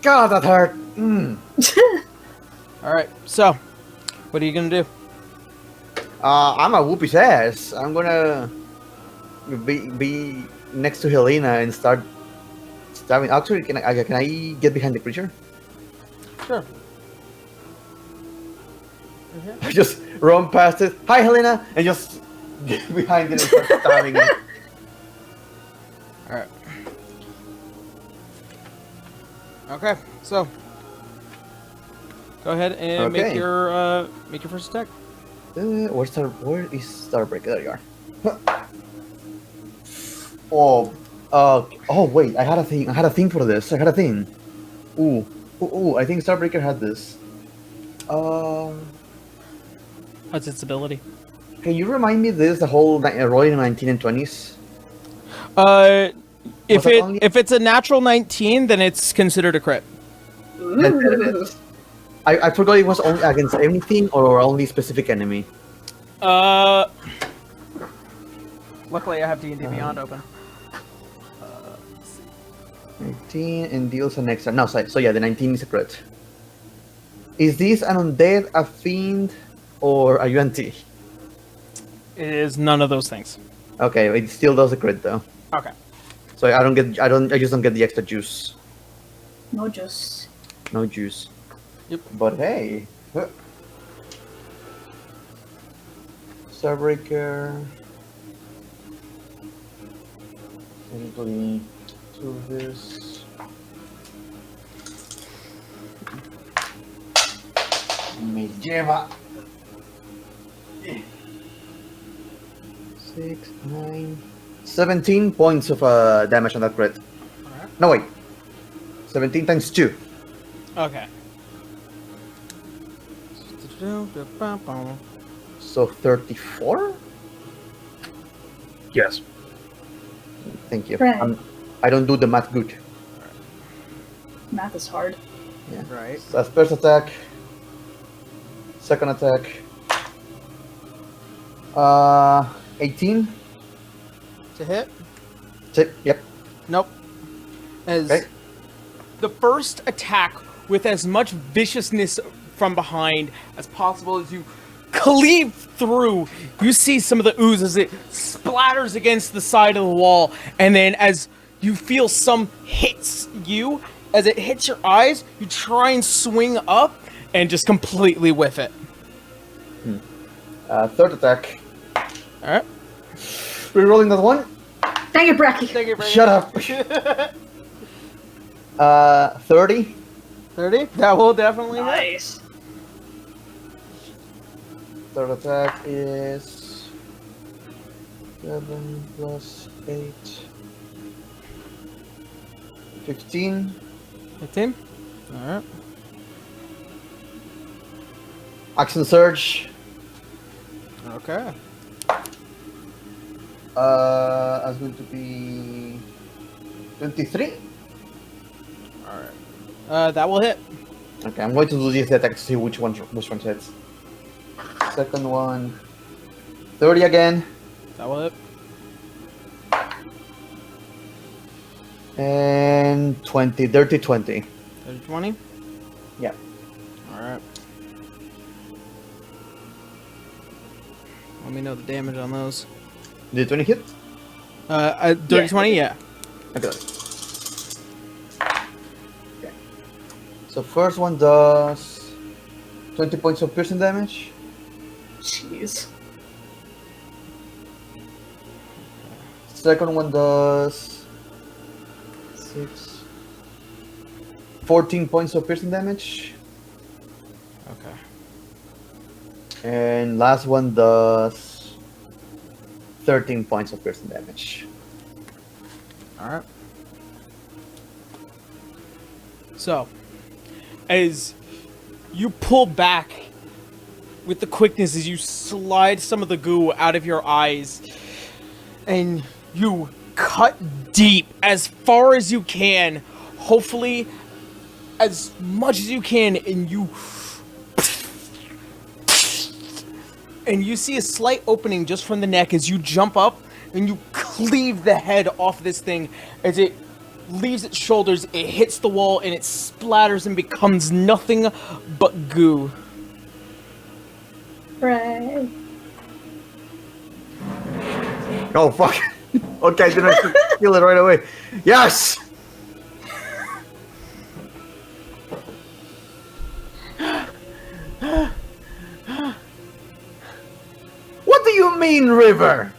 God, that hurt. Mm. All right. So, what are you gonna do? I'm a whoopie's ass. I'm gonna be next to Helena and start stabbing. Actually, can I get behind the creature? Sure. I just run past it. Hi, Helena, and just get behind it and start stabbing it. All right. Okay. So, go ahead and make Okay. your first attack. Where is Starbreaker? There you are. Oh, wait, I had a thing for this. I had a thing. Ooh, I think Starbreaker had this. What's its ability? Can you remind me this, the whole rolling 19 and 20s? If it only- if it's a natural 19, then it's considered a crit. Ooh. I forgot it was only against anything or only specific enemy. Luckily, I have D&D Beyond open. 19 and deals an extra. No, so yeah, the 19 is a crit. Is this an undead, a fiend, or a UNT? It is none of those things. Okay, it still does a crit though. Okay. So I just don't get the extra juice. No juice. No juice. Yep. But hey. Starbreaker. Simply do this. Me lleva. 6, 9, 17 points of damage on that crit. Alright. No, wait. 17 times 2. Okay. So 34? Yes. Thank you. Right. I don't do the math good. Math is hard. Yeah. Right. So that's first attack. Second attack. 18. To hit? Yep. Nope. As Okay. the first attack with as much viciousness from behind as possible as you cleave through, you see some of the ooze as it splatters against the side of the wall, and then as you feel some hits you, as it hits your eyes, you try and swing up and just completely whiff it. Third attack. Alright. Rerolling that one. Dang it, Bracky. Shut up. 30. 30? That will definitely hit. Nice. Third attack is 7 plus 8. 15. 15? Alright. Action surge. Okay. That's going to be 23. Alright. That will hit. Okay, I'm going to do this attack to see which one hits. Second one, 30 again, That will hit. and 20, dirty 20. 20? Yeah. Alright. Let me know the damage on those. Did 20 hit? Dirty Yeah. 20? Yeah. Okay. Okay. So first one does 20 points of piercing damage. Jeez. Second one does 14 points of piercing damage. Okay. And last one does 13 points of piercing damage. Alright. So, as you pull back with the quickness as you slide some of the goo out of your eyes, and you cut deep as far as you can, hopefully as much as you can, and you see a slight opening just from the neck as you jump up and you cleave the head off this thing as it leaves its shoulders, it hits the wall, and it splatters and becomes nothing but goo. Hooray. Oh fuck! Okay, I didn't kill it right away. Yes. What do you mean, River?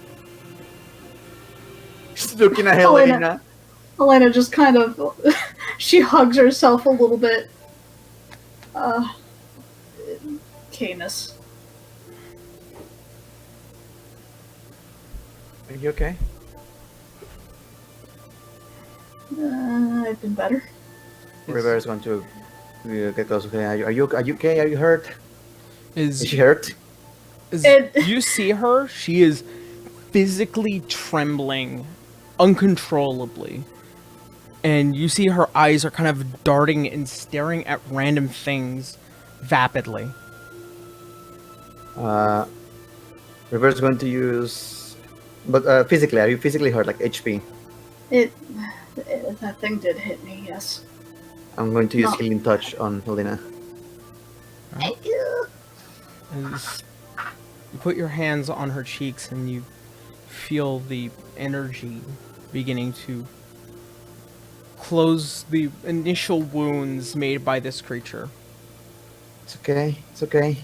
She's looking at Helena. Helena just kind of she hugs herself a little bit. Canis. Are you okay? I've been better. River is going to get close to Helena. Are you okay? Are you hurt? Is she hurt? You see her, she is physically trembling uncontrollably. And you see her eyes are kind of darting and staring at random things vapidly. River's going to use... But physically, are you physically hurt, like HP? That thing did hit me, yes. I'm going to use Healing Touch on Helena. Thank you. You put your hands on her cheeks and you feel the energy beginning to close the initial wounds made by this creature. It's okay. It's okay.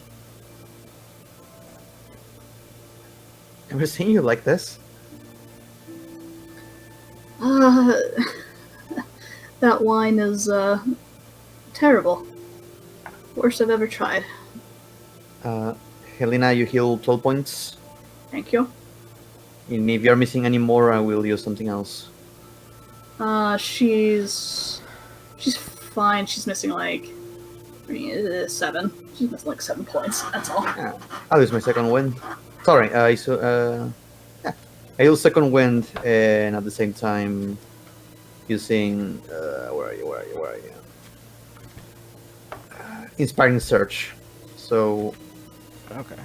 I've never seen you like this. That wine is terrible. Worst I've ever tried. Helena, you heal 12 points. Thank you. And if you're missing any more, I will use something else. She's fine. She's missing like 7. She's missing like 7 points. That's all. I'll use my second wind. Sorry, I use second wind, and at the same time using where are you? Inspiring Search. So Okay.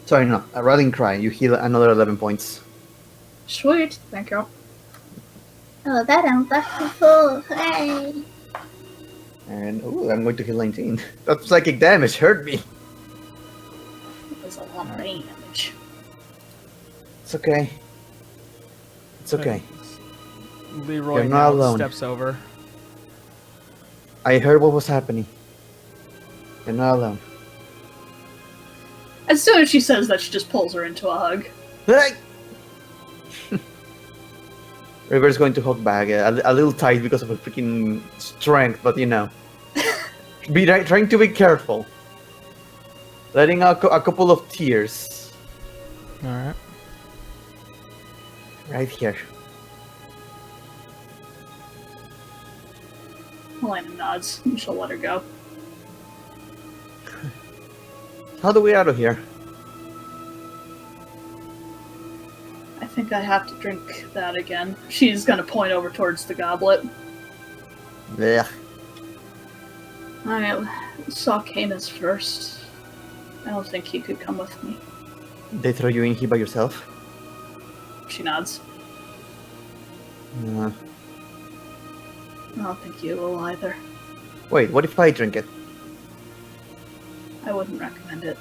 sorry, no, a Rallying Cry. You heal another 11 points. Sweet. Thank you. Oh, that I'm full. Hooray! And I'm going to heal 19. That psychic damage hurt me. It was a lot of rain damage. It's okay. It's okay. Leroy You're not now alone. steps over. I heard what was happening. You're not alone. As soon as she says that, she just pulls her into a hug. Hey! River's going to hug back a little tight because of her freaking strength, but you know. Trying to be careful. Letting out a couple of tears. Alright. Right here. Helena nods, and she'll let her go. How do we get out of here? I think I have to drink that again. She's gonna point over towards the goblet. Blech. I saw Canis first. I don't think he could come with me. They throw you in here by yourself? She nods. I don't think you will either. Wait, what if I drink it? I wouldn't recommend it.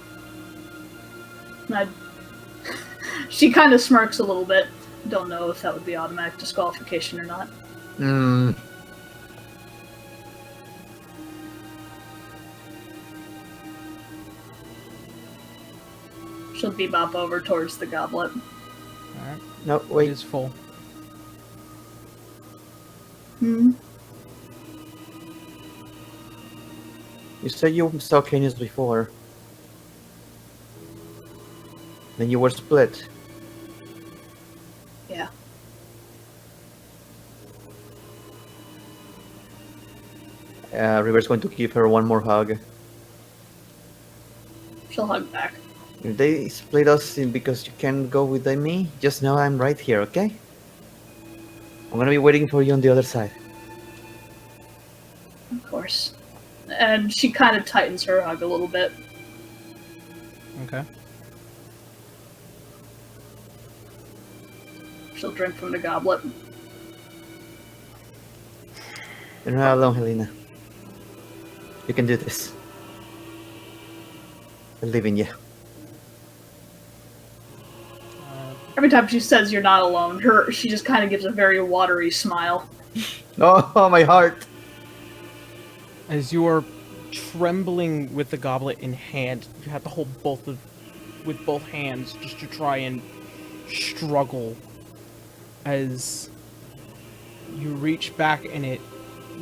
She kind of smirks a little bit. Don't know if that would be automatic disqualification or not. She'll bebop over towards the goblet. Alright. No, It wait. is full. You said you saw Canis before. Then you were split. Yeah. River's going to give her one more hug. She'll hug back. If they split us because you can't go with me, just know I'm right here, okay? I'm gonna be waiting for you on the other side. Of course. And she kind of tightens her hug a little bit. Okay. She'll drink from the goblet. You're not alone, Helena. You can do this. I believe in you. Every time she says you're not alone, she just kind of gives a very watery smile. Oh, my heart! As you are trembling with the goblet in hand, you have to hold with both hands just to try and struggle. As you reach back and it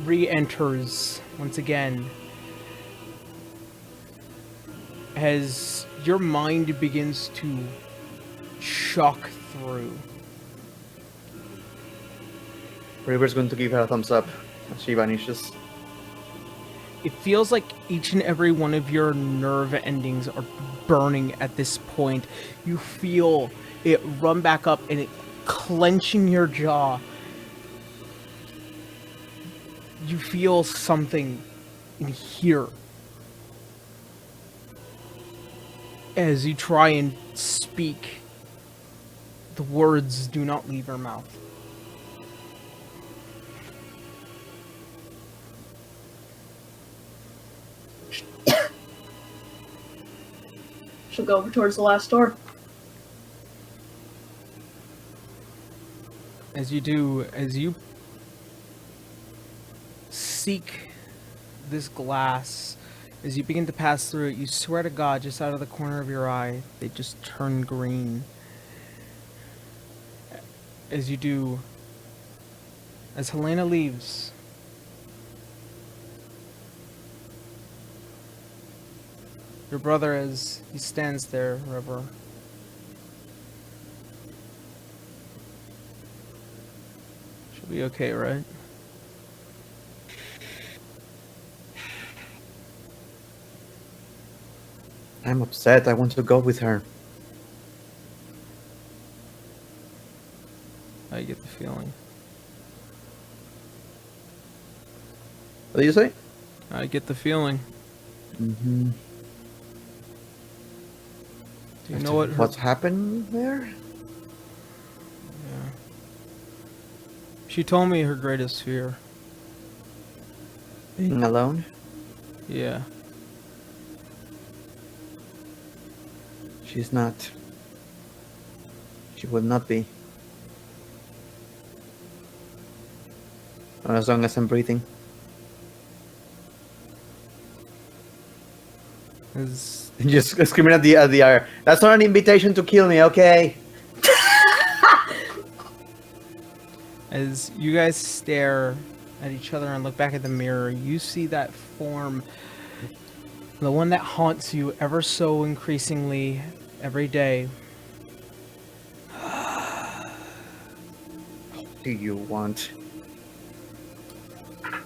re-enters once again. As your mind begins to shock through. River's going to give her a thumbs up as she vanishes. It feels like each and every one of your nerve endings are burning at this point. You feel it run back up and it clenching your jaw. You feel something in here. As you try and speak, the words do not leave your mouth. She'll go over towards the last door. As you do, as you seek this glass, as you begin to pass through it, you swear to God, just out of the corner of your eye, they just turn green. As you do, as Helena leaves, your brother, as he stands there, River, she'll be okay, right? I'm upset. I want to go with her. I get the feeling. What do you say? I get the feeling. Mm-hmm. Do you know what What's happened there? Yeah. She told me her greatest fear. Being alone? Yeah. She's not. She will not be. Not as long as I'm breathing. As Just screaming at the air. That's not an invitation to kill me, okay? As you guys stare at each other and look back at the mirror, you see that form, the one that haunts you ever so increasingly every day. What do you want?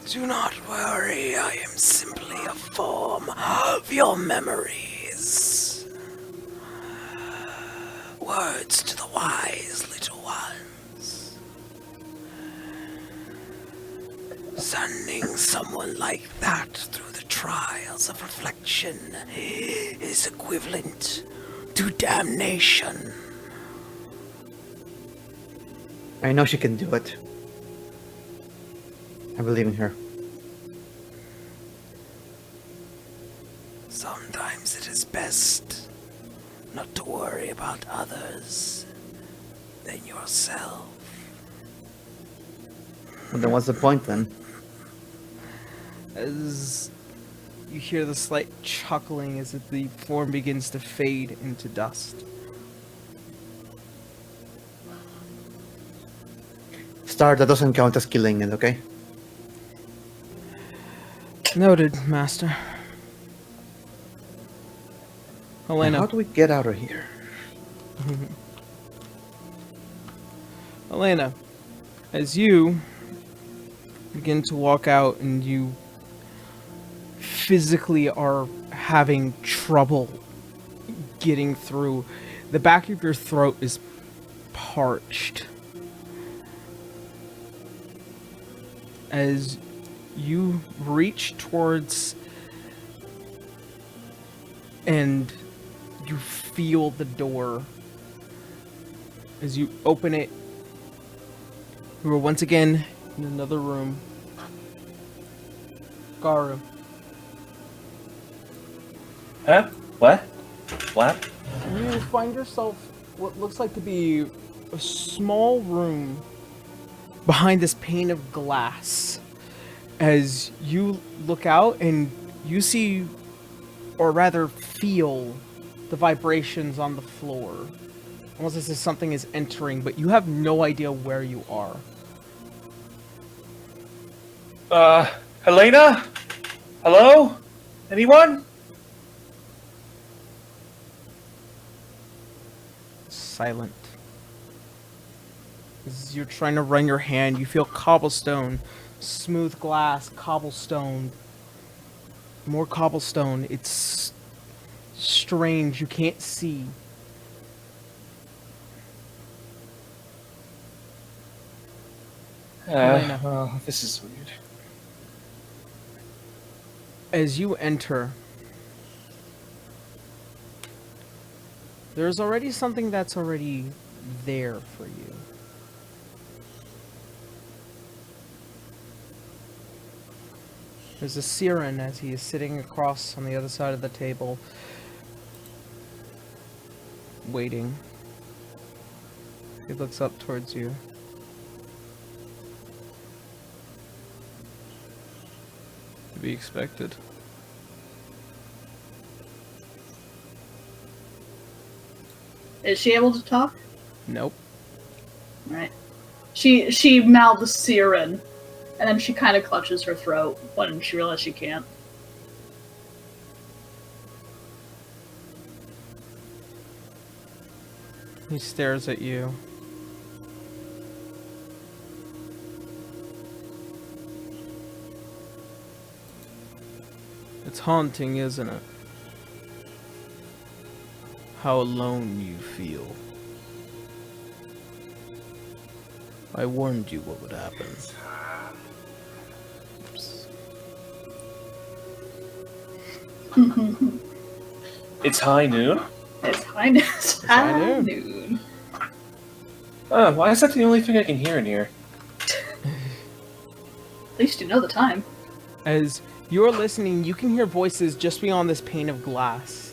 Do not worry, I am simply a form of your memories. Words to the wise, little ones. Sending someone like that through the trials of reflection is equivalent to damnation. I know she can do it. I believe in her. Sometimes it is best not to worry about others than yourself. Well, then what's the point then? As you hear the slight chuckling as the form begins to fade into dust. Star, that doesn't count as killing it, okay? Noted, Master. Now, Helena. how do we get out of here? Helena, as you begin to walk out and you physically are having trouble getting through, the back of your throat is parched. As you reach towards and you feel the door. As you open it, You are once again in another room. Garu. Huh? What? What? You find yourself what looks like to be a small room behind this pane of glass. As you look out and you see, or rather feel, the vibrations on the floor. Almost as if something is entering, but you have no idea where you are. Helena? Hello? Anyone? Silent. As you're trying to run your hand, you feel cobblestone, smooth glass, cobblestone, more cobblestone. It's strange. You can't see. Helena. Oh, this is weird. As you enter, there's already something that's already there for you. There's a Siren as he is sitting across on the other side of the table, waiting. He looks up towards you. To be expected. Is she able to talk? Nope. Right. She mouths Siren, and then she kind of clutches her throat when she realizes she can't. He stares at you. It's haunting, isn't it? How alone you feel. I warned you what would happen. Oops. It's high noon? It's highness. high noon. Noon. Oh, why is that the only thing I can hear in here? At least you know the time. As you're listening, you can hear voices just beyond this pane of glass.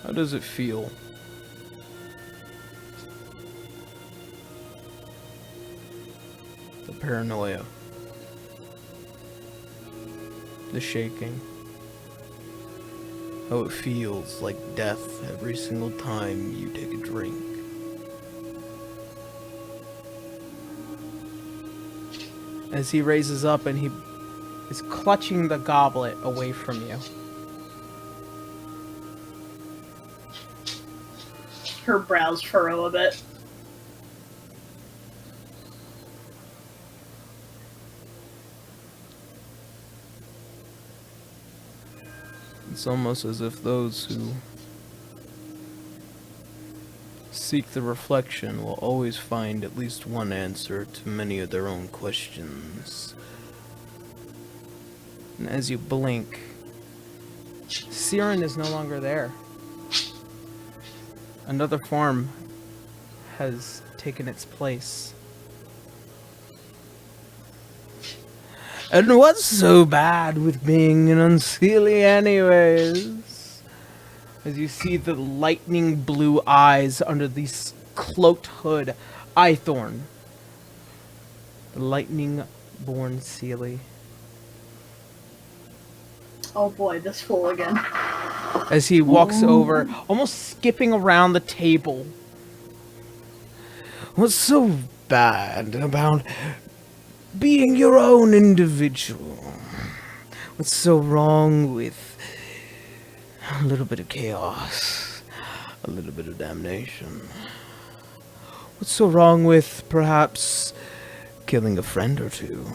How does it feel? The paranoia. The shaking. How it feels like death every single time you take a drink. As he raises up and he is clutching the goblet away from you. Her brows furrow a bit. It's almost as if those who seek the reflection will always find at least one answer to many of their own questions. And as you blink, Siren is no longer there. Another form has taken its place. And what's so bad with being an unseelie anyways? As you see the lightning blue eyes under this cloaked hood, Eyethorn. The lightning-born Seelie. Oh boy, this fool again. As he walks over, almost skipping around the table. What's so bad about being your own individual? What's so wrong with a little bit of chaos, a little bit of damnation? What's so wrong with perhaps killing a friend or two?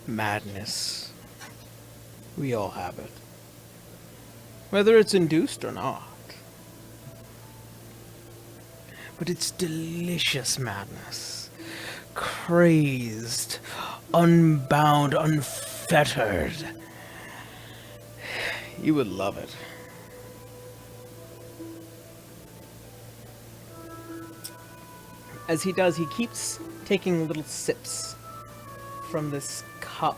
Madness. We all have it. Whether it's induced or not. but it's delicious madness. Crazed, unbound, unfettered. You would love it. As he does, he keeps taking little sips from this cup.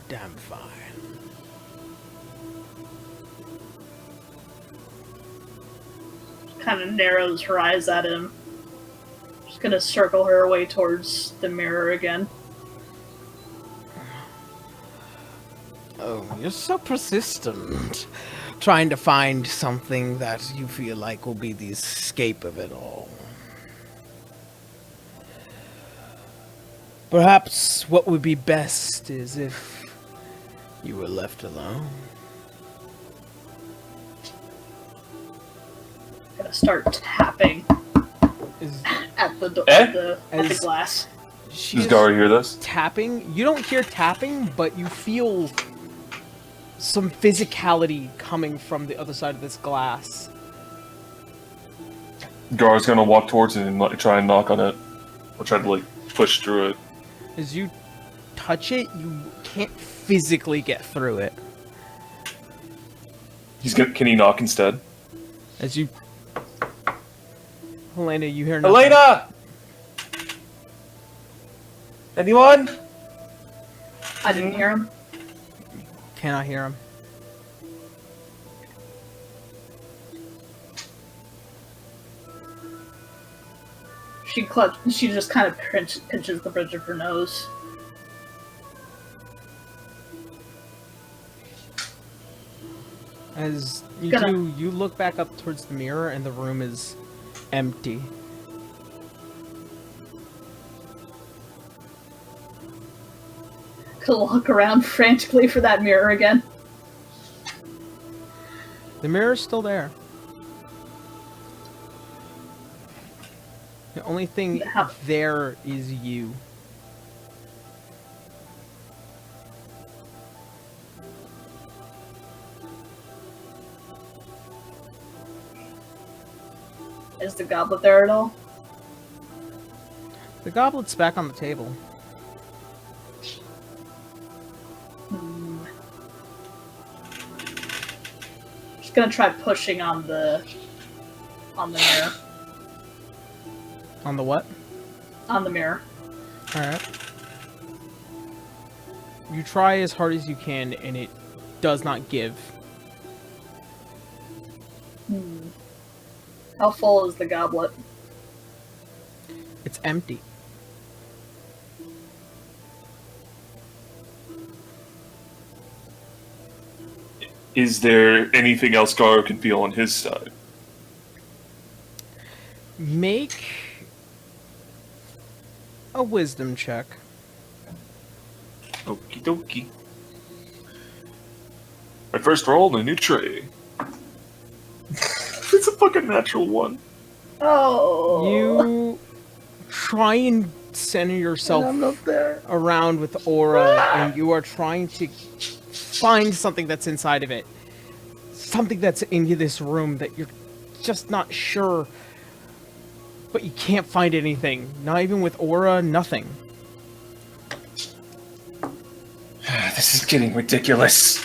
Damn fine. Kind of narrows her eyes at him. Just gonna circle her away towards the mirror again. Oh, you're so persistent. Trying to find something that you feel like will be the escape of it all. Perhaps what would be best is if you were left alone. Gonna start tapping Is at the Eh? at the glass. she Does is Gara hear this? tapping? You don't hear tapping, but you feel some physicality coming from the other side of this glass. Gara's gonna walk towards it and like, try and knock on it. Or try to like push through it. As you touch it, you can't physically get through it. Can he knock instead? As you... Helena, you hear nothing. Elena! Anyone? I didn't hear him. Cannot hear him. She just kind of pinches the bridge of her nose. As you Gonna- do, you look back up towards the mirror and the room is empty. Gonna look around frantically for that mirror again. The mirror's still there. The only thing How- there is you. Is the goblet there at all? The goblet's back on the table. Just gonna try pushing on the mirror. On the what? On the mirror. Alright. You try as hard as you can and it does not give. How full is the goblet? It's empty. Is there anything else Gara can feel on his side? Make a wisdom check. Okie dokie. My first roll, a new tray. It's a fucking natural one. Oh. You try and center yourself around with aura, and you are trying to find something that's inside of it. Something that's in this room that you're just not sure, but you can't find anything. Not even with aura, nothing. This is getting ridiculous.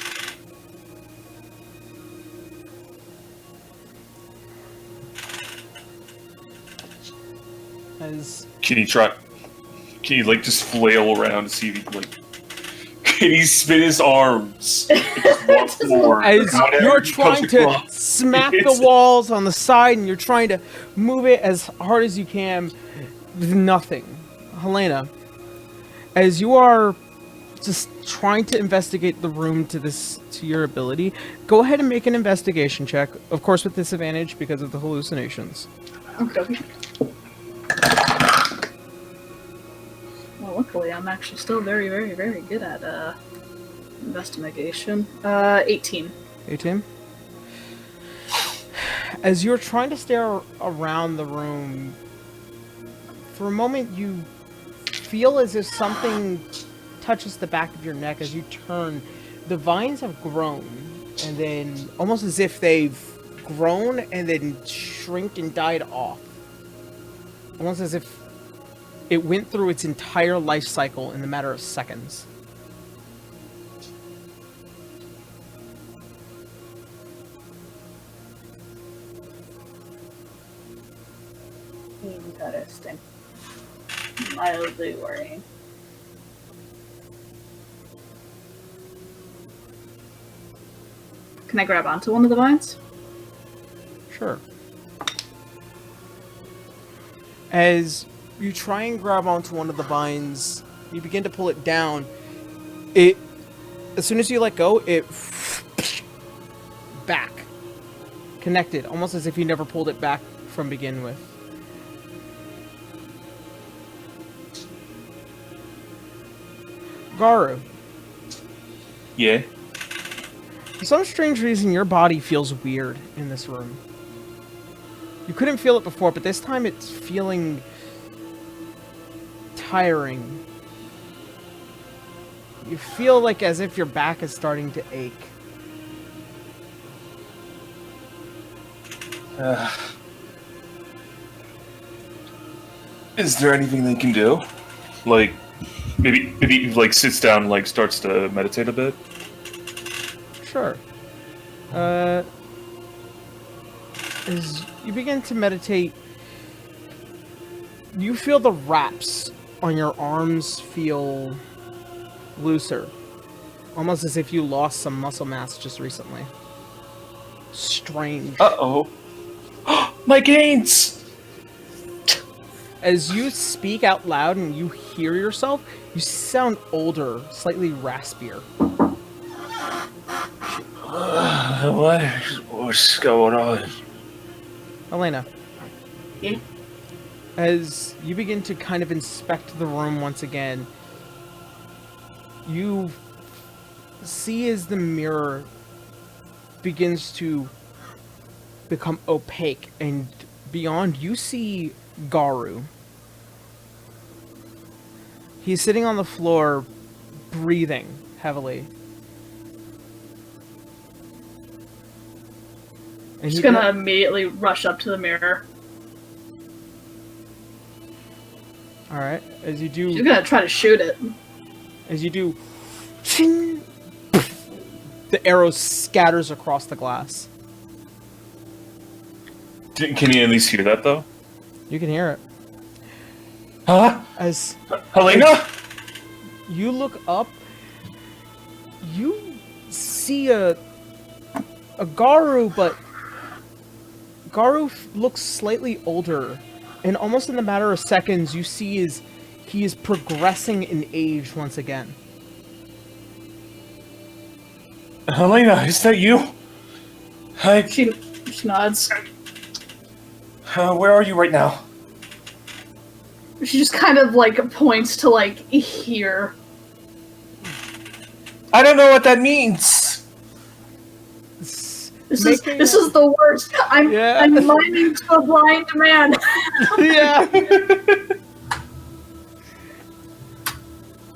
As Can you like just flail around to see if he can like can he spin his arms? And just walk forward? as Whenever you're he comes trying to across. smack the walls on the side and you're trying to move it as hard as you can, with nothing. Helena, as you are just trying to investigate the room to your ability, go ahead and make an investigation check, of course with disadvantage because of the hallucinations. Okay. Well, luckily, I'm actually still very, very, very good at investigation. 18. 18. As you're trying to stare around the room, for a moment you feel as if something touches the back of your neck. As you turn, the vines have grown, and then almost as if they've grown and then shrink and died off. Almost as if it went through its entire life cycle in the matter of seconds. Interesting. Mildly worrying. Can I grab onto one of the vines? Sure. As you try and grab onto one of the vines, you begin to pull it down. As soon as you let go, it back. Connected, almost as if you never pulled it back from begin with. Garu. Yeah. For some strange reason, your body feels weird in this room. You couldn't feel it before, but this time it's feeling tiring. You feel like as if your back is starting to ache. Is there anything they can do? Like, maybe he, like, sits down and, like, starts to meditate a bit? Sure. As you begin to meditate, you feel the wraps on your arms feel looser. Almost as if you lost some muscle mass just recently. Strange. Uh-oh. My gains! As you speak out loud and you hear yourself, you sound older, slightly raspier. What's going on? Elena. Yeah. As you begin to kind of inspect the room once again, you see as the mirror begins to become opaque, and beyond you see Garu. He's sitting on the floor, breathing heavily. And Just gonna immediately rush up to the mirror. Alright, as you do... She's gonna try to shoot it. As you do... Ching, the arrow scatters across the glass. Can you at least hear that, though? You can hear it. Huh? As Helena? you look up, you see a Garu, but Garu looks slightly older, and almost in the matter of seconds, you see he is progressing in age once again. Helena, is that you? Hi. She nods. Where are you right now? She just kind of like points to like here. I don't know what that means. This is the worst. I'm miming to a blind man. Yeah.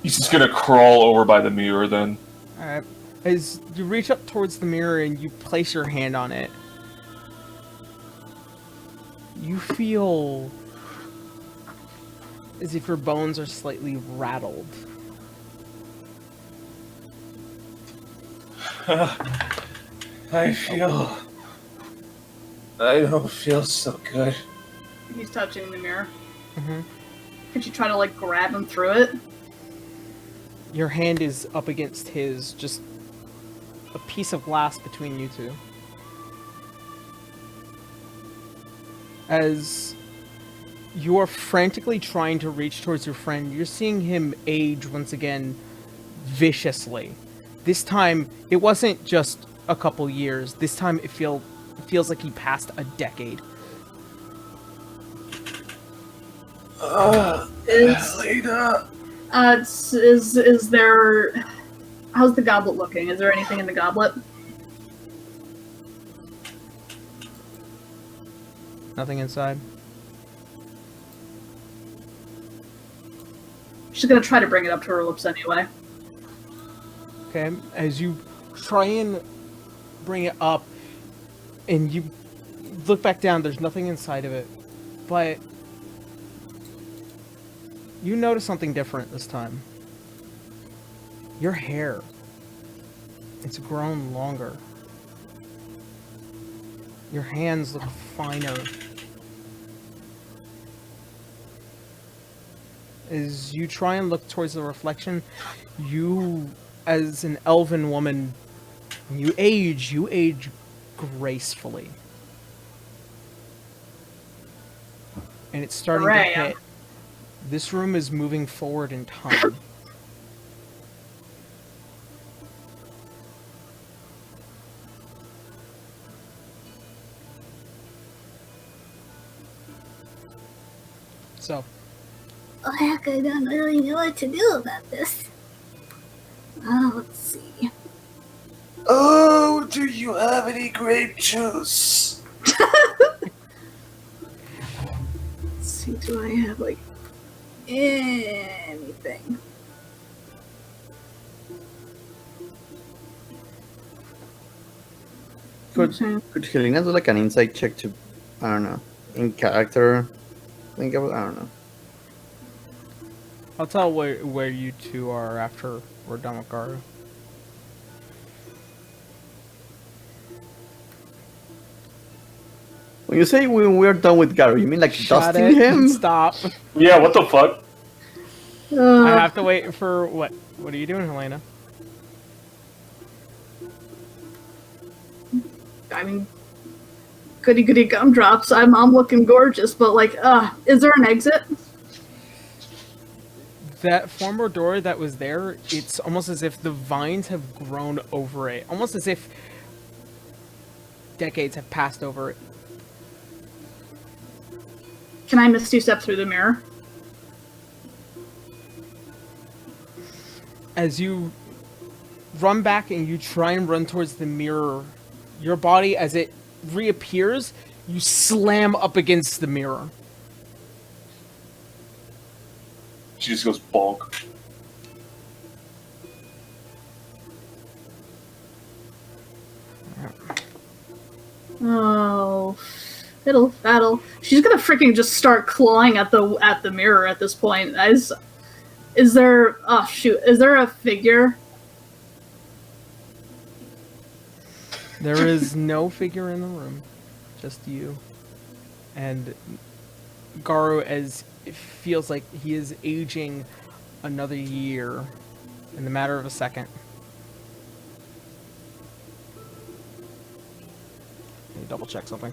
He's just gonna crawl over by the mirror then. Alright. As you reach up towards the mirror and you place your hand on it, you feel as if your bones are slightly rattled. I don't feel so good. He's touching the mirror. Mm-hmm. Could you try to like grab him through it? Your hand is up against his, just a piece of glass between you two. As you are frantically trying to reach towards your friend, you're seeing him age once again viciously. This time, it wasn't just a couple years. This time, it feels like he passed a decade. Is there... How's the goblet looking? Is there anything in the goblet? Nothing inside. She's gonna try to bring it up to her lips anyway. Okay, as you try and bring it up, and you look back down. There's nothing inside of it, but you notice something different this time. Your hair. It's grown longer. Your hands look finer. As you try and look towards the reflection, you, as an elven woman, you age gracefully. And it's starting to Hooray. hit. This room is moving forward in time. So, Oh heck, I don't really know what to do about this. Let's see. Oh, do you have any grape juice? Let's see, do I have like anything? Could Helena do like an insight check to, I don't know, in character? I don't know. I'll tell where you two are after we're done with Garu. When you say when we're done with Gary, you mean like Shut dusting it him? and stop. Yeah, what the fuck? I have to wait for what? What are you doing, Helena? I mean, goody goody gumdrops. I'm looking gorgeous, but like, is there an exit? That former door that was there, it's almost as if the vines have grown over it. Almost as if decades have passed over it. Can I misty step through the mirror? As you run back and you try and run towards the mirror, your body, as it reappears, you slam up against the mirror. She just goes bonk. Oh, fiddle faddle. She's gonna freaking just start clawing at the mirror at this point. Is there? Oh shoot! Is there a figure? There is no figure in the room, just you. And Garu, as it feels like he is aging another year in the matter of a second. Let me double check something.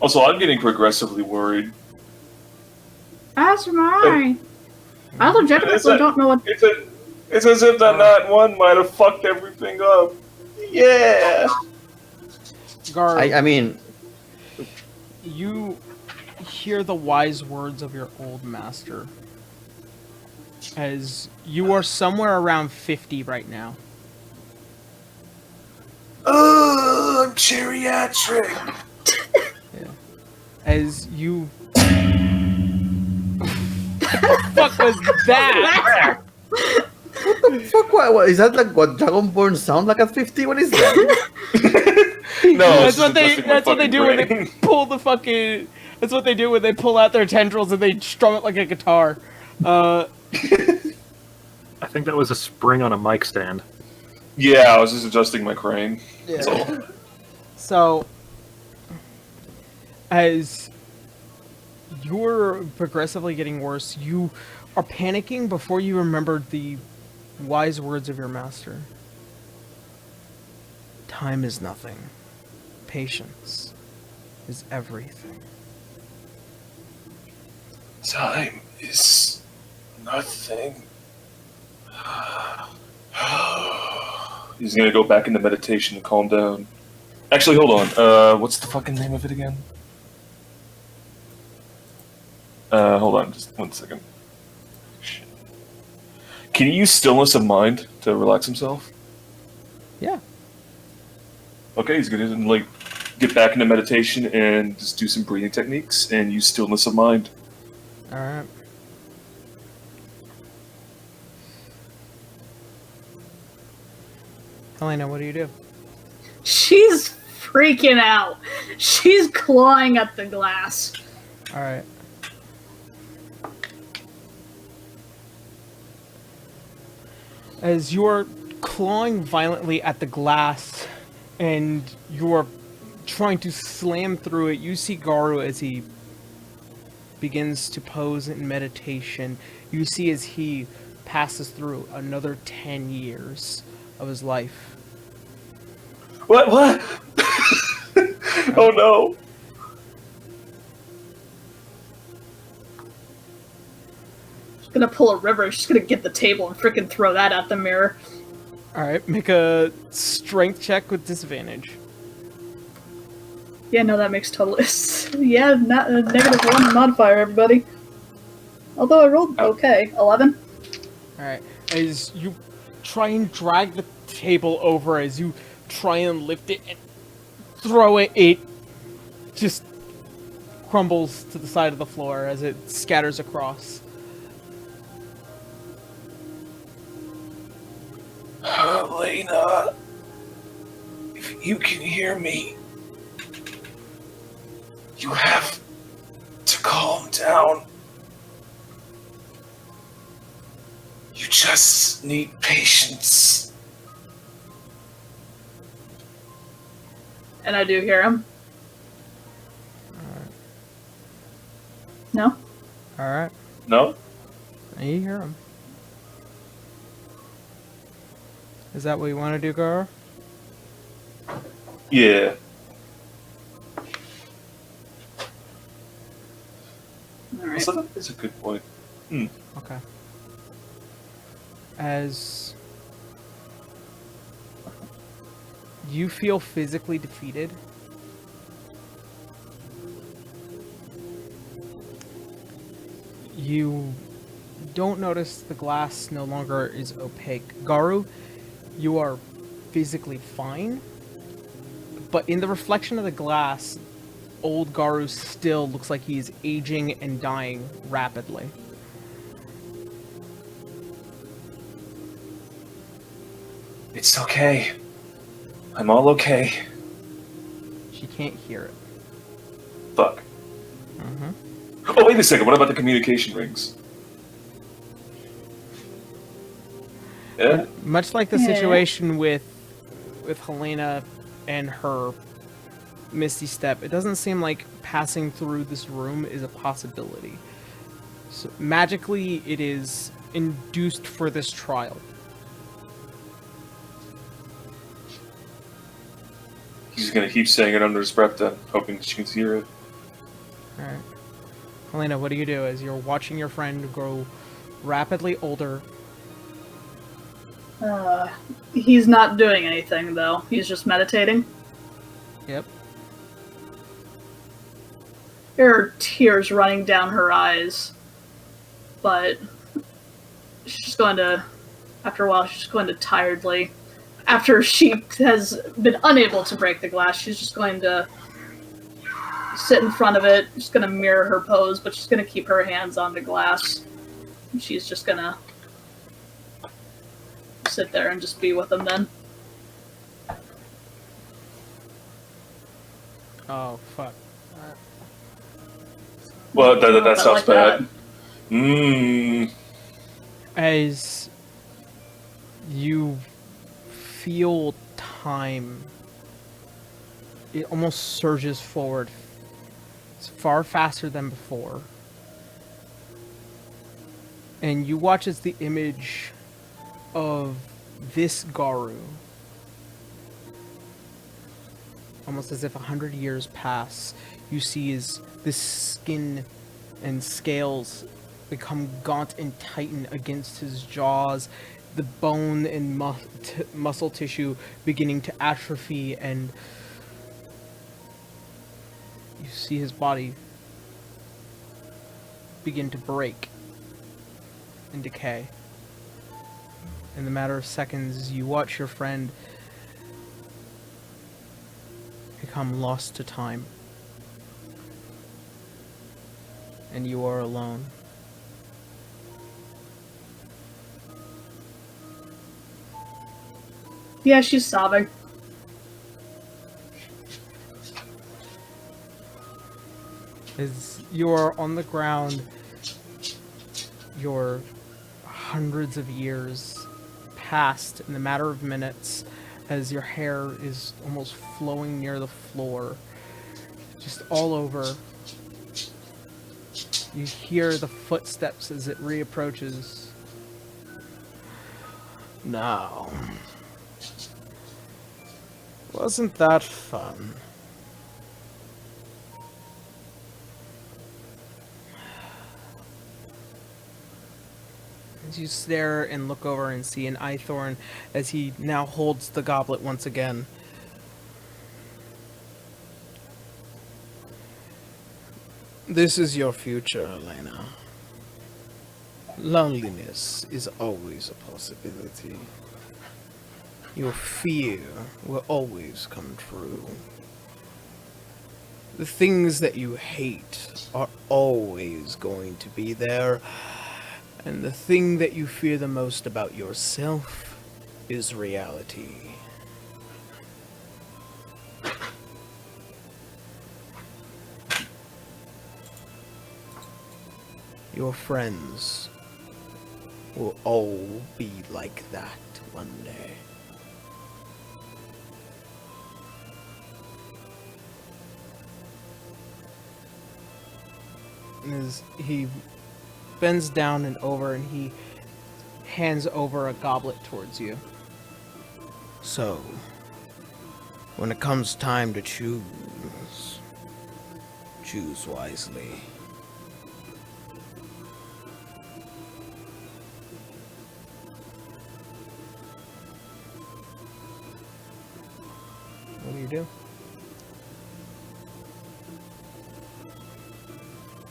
Also, I'm getting progressively worried. As am I. I legitimately don't know what. It's as if that Nat 1 might have fucked everything up. Yeah! Garu, I mean, you hear the wise words of your old master. As you are somewhere around 50 right now. Oh, I'm geriatric! As you... What the fuck was that? fuck, what is that like what Dragonborn sound like at 50? What is that? No, That's what they do when they pull the fucking... That's what they do when they pull out their tendrils and they strum it like a guitar. I think that was a spring on a mic stand. Yeah, I was just adjusting my crane. That's all. So, as you're progressively getting worse, you are panicking before you remembered the wise words of your master. Time is nothing. Patience is everything. Time is nothing. He's gonna go back into meditation and calm down. Actually, hold on. What's the fucking name of it again? Hold on, just 1 second. Shit. Can you use stillness of mind to relax himself? Yeah. Okay, he's gonna like get back into meditation and just do some breathing techniques and use stillness of mind. All right. Helena, what do you do? She's freaking out. She's clawing at the glass. All right. As you're clawing violently at the glass and you're trying to slam through it, you see Garu as he begins to pose in meditation. You see as he passes through another 10 years of his life. What? Oh no! She's gonna pull a river. She's gonna get the table and freaking throw that at the mirror. Alright, make a strength check with disadvantage. Yeah, no, that makes total. Yeah, not a -1 modifier, everybody. Although I rolled okay, 11. Alright, as you try and drag the table over, as you try and lift it and throw it, it just crumbles to the side of the floor as it scatters across. Helena, if you can hear me, you have to calm down. You just need patience. And I do hear him. No? Alright, No? you hear him. Is that what you want to do, Gar? Yeah. Alright. So that is a good point. Okay. As you feel physically defeated, you don't notice the glass no longer is opaque. Garu, you are physically fine, but in the reflection of the glass, old Garu still looks like he is aging and dying rapidly. It's okay. I'm all okay. She can't hear it. Fuck. Mm-hmm. Oh, wait a second. What about the communication rings? Yeah? Much like the Yeah. situation with Helena and her Misty Step, it doesn't seem like passing through this room is a possibility. So magically, it is induced for this trial. He's gonna keep saying it under his breath then, hoping she can hear it. Alright. Helena, what do you do as you're watching your friend grow rapidly older? He's not doing anything, though. He's just meditating. Yep. There are tears running down her eyes. But she's just going to, after a while, she's just going to tiredly, after she has been unable to break the glass, she's just going to sit in front of it, just going to mirror her pose, but she's going to keep her hands on the glass. And she's just going to sit there and just be with him then. Oh, fuck. Well, that I sounds like bad. that. As you feel time, it almost surges forward. It's far faster than before. And you watch as the image of this Garu, almost as if 100 years pass, you see this skin and scales become gaunt and tighten against his jaws, the bone and muscle tissue beginning to atrophy, and you see his body begin to break and decay. In the matter of seconds, you watch your friend become lost to time. And you are alone. Yeah, she's sobbing. As you are on the ground, your hundreds of years passed in a matter of minutes as your hair is almost flowing near the floor, just all over. You hear the footsteps as it reapproaches. Now, wasn't that fun? As you stare and look over and see an Eyethorn as he now holds the goblet once again. This is your future, Halania. Loneliness is always a possibility. Your fear will always come true. The things that you hate are always going to be there, and the thing that you fear the most about yourself is reality. Your friends will all be like that one day. As he bends down and over and he hands over a goblet towards you. So, when it comes time to choose wisely. What do you do?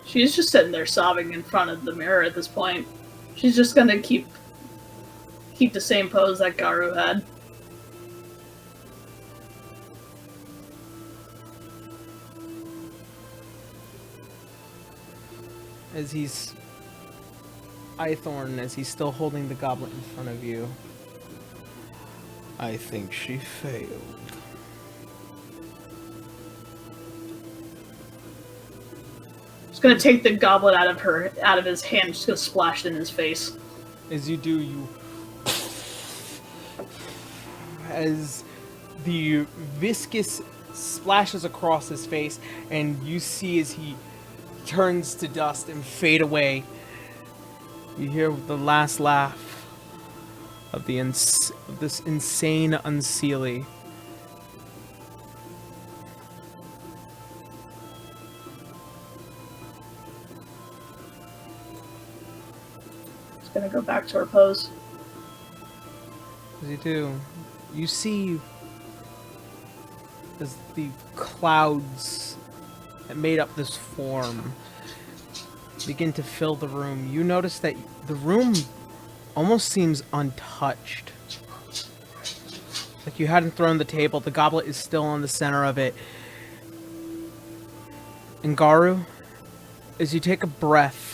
She's just sitting there sobbing in front of the mirror at this point. She's just gonna keep the same pose that Garu had. As he's Eyethorn, as he's still holding the goblet in front of you. I think she failed. Just gonna take the goblet out of his hand, just gonna splash it in his face. As you do, as the viscous splashes across his face, and you see as he turns to dust and fade away, you hear the last laugh of this insane Unseelie. Gonna go back to her pose. As you do, you see as the clouds that made up this form begin to fill the room. You notice that the room almost seems untouched. Like you hadn't thrown the table. The goblet is still in the center of it. And Garu, as you take a breath,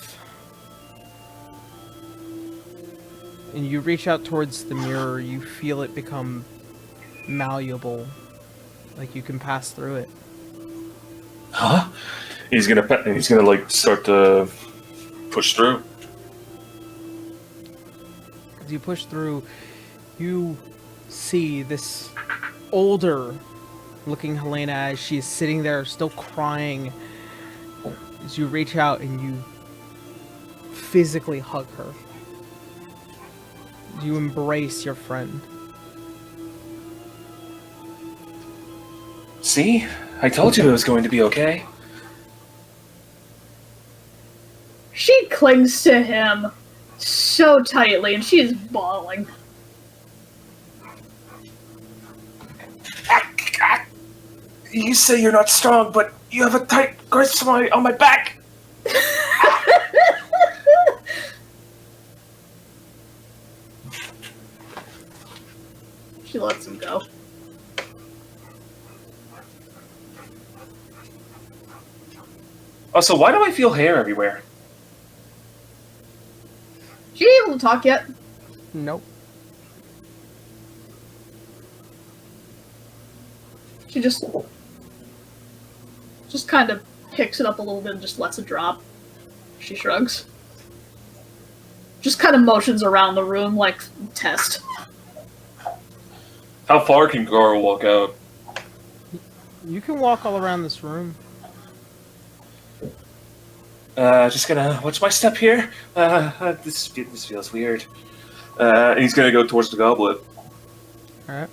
and you reach out towards the mirror, you feel it become malleable. Like you can pass through it. Huh? He's gonna like start to push through. As you push through, you see this older looking Halania as she is sitting there still crying. As you reach out and you physically hug her. You embrace your friend. See? I told you it was going to be okay. She clings to him so tightly, and she is bawling. You say you're not strong, but you have a tight grasp on my back. She lets him go. Also, why do I feel hair everywhere? She ain't able to talk yet. Nope. She just kind of picks it up a little bit and just lets it drop. She shrugs. Just kind of motions around the room like test. How far can Garo walk out? You can walk all around this room. Just gonna watch my step here. This feels weird. And he's gonna go towards the goblet. Alright.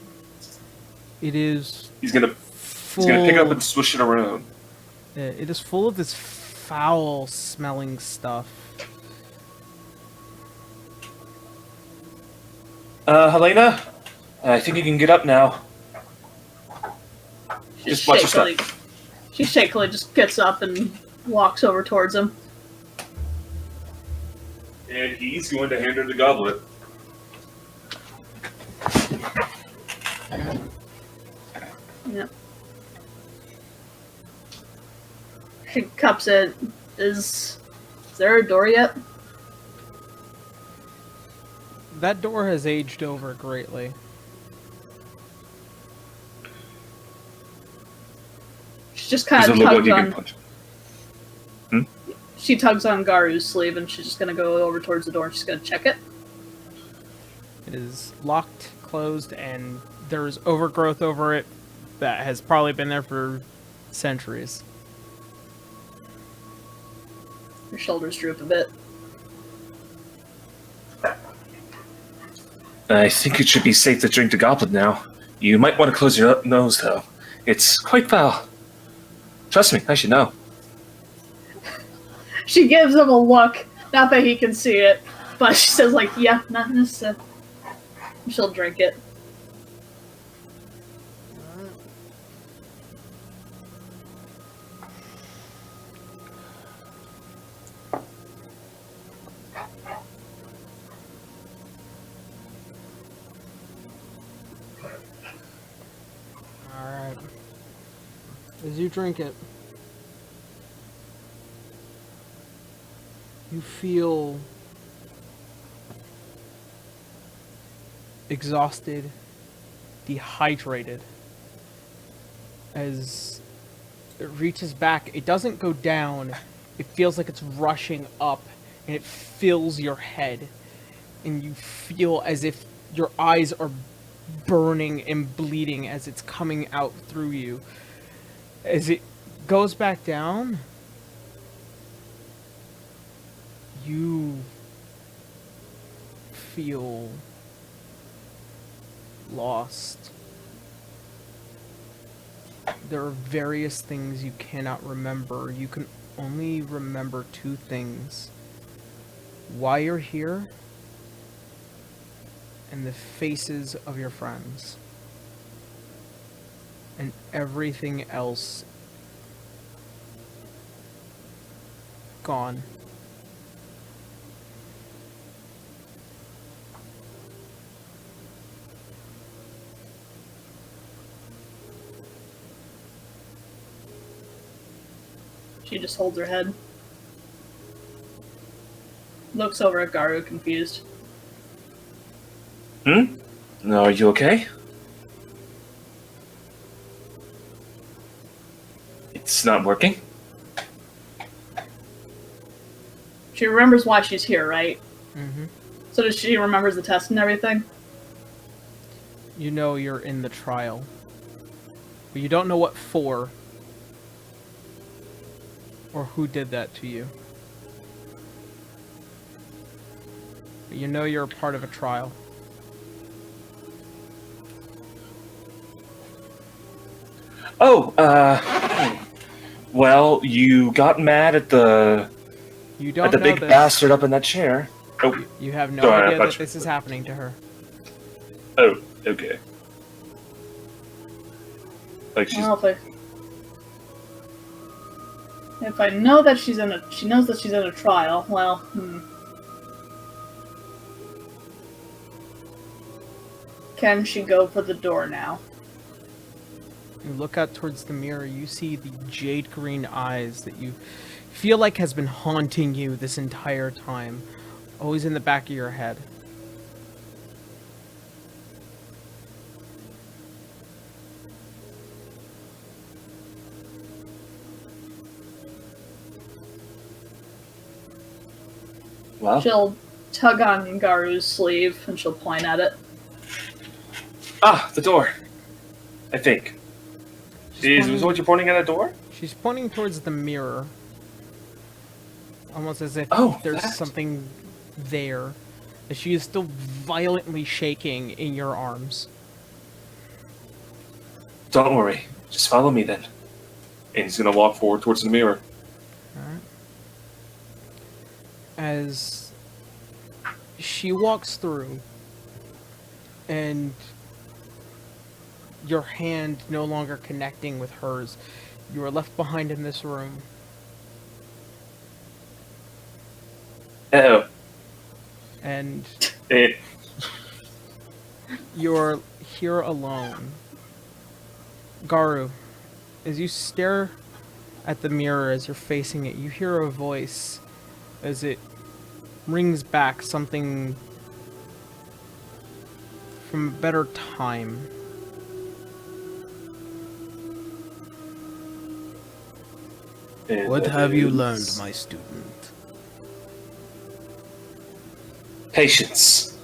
It is He's gonna pick it up and swish it around. It is full of this foul-smelling stuff. Helena, I think you can get up now. Just watch your step. She shakily just gets up and walks over towards him. And he's going to hand her the goblet. Yep. She cups it. Is there a door yet? That door has aged over greatly. She just kind Does of it look like tugs you can on. punch? She tugs on Garu's sleeve, and she's just gonna go over towards the door. And she's gonna check it. It is locked, closed, and there's overgrowth over it that has probably been there for centuries. Her shoulders droop a bit. I think it should be safe to drink the goblet now. You might want to close your nose, though. It's quite foul. Trust me, I should know. She gives him a look. Not that he can see it, but she says, like, yeah, not necessarily. She'll drink it. Alright. As you drink it, you feel exhausted, dehydrated. As it reaches back, it doesn't go down. It feels like it's rushing up, and it fills your head. And you feel as if your eyes are burning and bleeding as it's coming out through you. As it goes back down, you feel lost. There are various things you cannot remember. You can only remember two things: why you're here and the faces of your friends. And everything else gone. She just holds her head. Looks over at Garu, confused. No, are you okay? It's not working? She remembers why she's here, right? Mm-hmm. So does she remembers the test and everything? You know you're in the trial. But you don't know what for. Or who did that to you. But you know you're a part of a trial. Oh, well, you got mad at the You don't know big this. bastard up in that chair. Oh, You have no Sorry, I idea thought that you- this is happening to her. oh, okay. Like she's Well, if I know that she knows that she's in a trial, well, Can she go for the door now? You look out towards the mirror, you see the jade green eyes that you feel like has been haunting you this entire time. Always in the back of your head. Well, She'll tug on Garu's sleeve and she'll point at it. the door. I think. Is what you're pointing at a door? She's pointing towards the mirror. Almost as if there's that. something there. She is still violently shaking in your arms. Don't worry. Just follow me then. And he's gonna walk forward towards the mirror. Alright. As she walks through, and your hand no longer connecting with hers, you are left behind in this room. Uh-oh. And Eh. you're here alone. Garu, as you stare at the mirror as you're facing it, you hear a voice as it rings back something from a better time. And What that have you is learned, my student? Patience.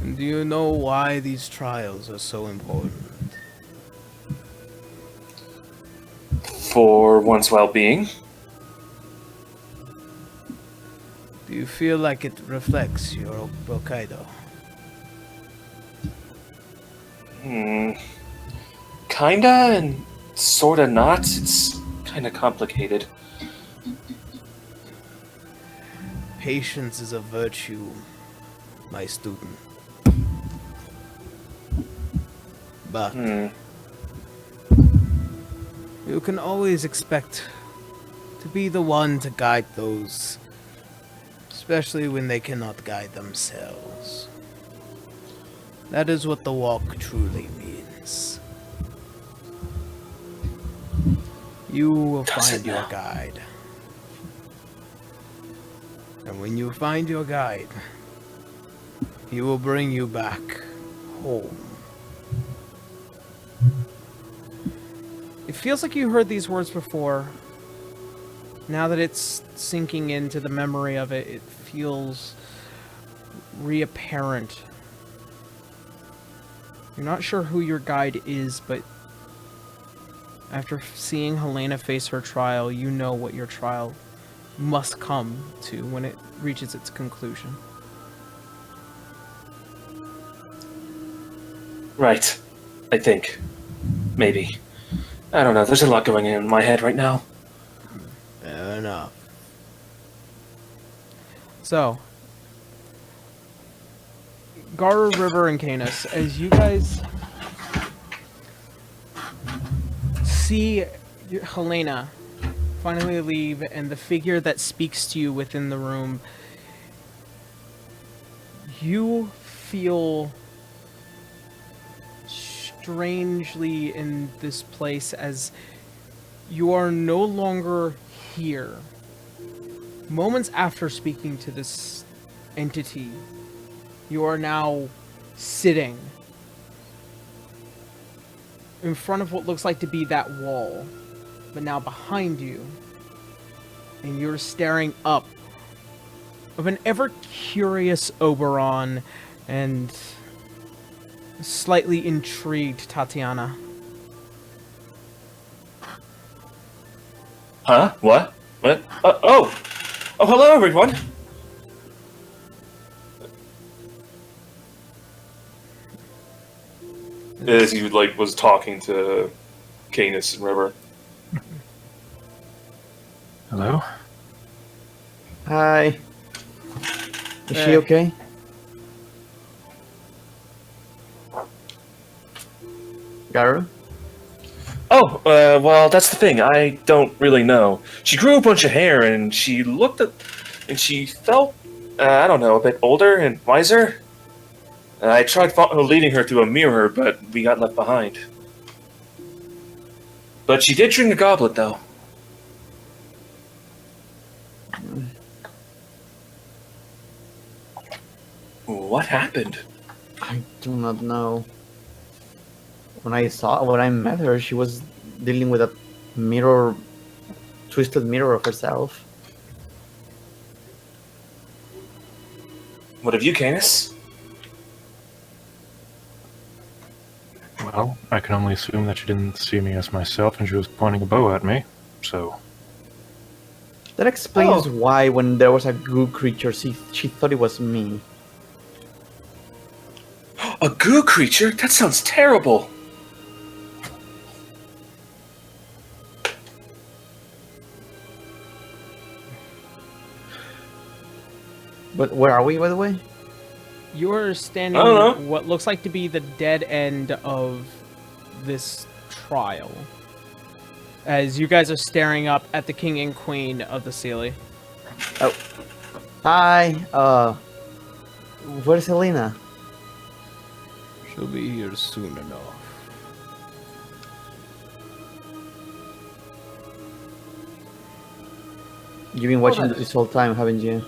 And do you know why these trials are so important? For one's well-being. Do you feel like it reflects your Hokkaido? Kinda and sorta not. It's kinda complicated. Patience is a virtue, my student. But you can always expect to be the one to guide those, especially when they cannot guide themselves. That is what the walk truly means. You will find your guide. And when you find your guide, he will bring you back home. It feels like you heard these words before. Now that it's sinking into the memory of it, it feels reapparent. You're not sure who your guide is, but after seeing Halania face her trial, you know what your trial must come to when it reaches its conclusion. Right. I think. Maybe. I don't know. There's a lot going on in my head right now. Fair enough. So, Garu, River, and Canis, as you guys see Halania finally leave and the figure that speaks to you within the room, you feel strangely in this place as you are no longer here. Moments after speaking to this entity, you are now sitting in front of what looks like to be that wall, but now behind you, and you're staring up of an ever-curious Oberon and slightly intrigued Tatiana. Huh? What? What? Oh, hello, everyone. As he was talking to Canis and River. Hello? Hi. Is Hey. she okay? Garu? Oh, well, that's the thing. I don't really know. She grew a bunch of hair, and she looked at, and she felt, I don't know, a bit older and wiser. I tried leading her to a mirror, but we got left behind. But she did drink a goblet, though. What happened? I do not know. When I met her, she was dealing with a mirror, twisted mirror of herself. What have you, Canis? Well, I can only assume that she didn't see me as myself and she was pointing a bow at me, so... That explains why, when there was a goo creature, she thought it was me. A goo creature? That sounds terrible. But where are we, by the way? You're standing I don't know. what looks like to be the dead end of this trial. As you guys are staring up at the king and queen of the Sealy. Oh. Hi, where's Helena? She'll be here soon enough. You've been watching this whole time, haven't you?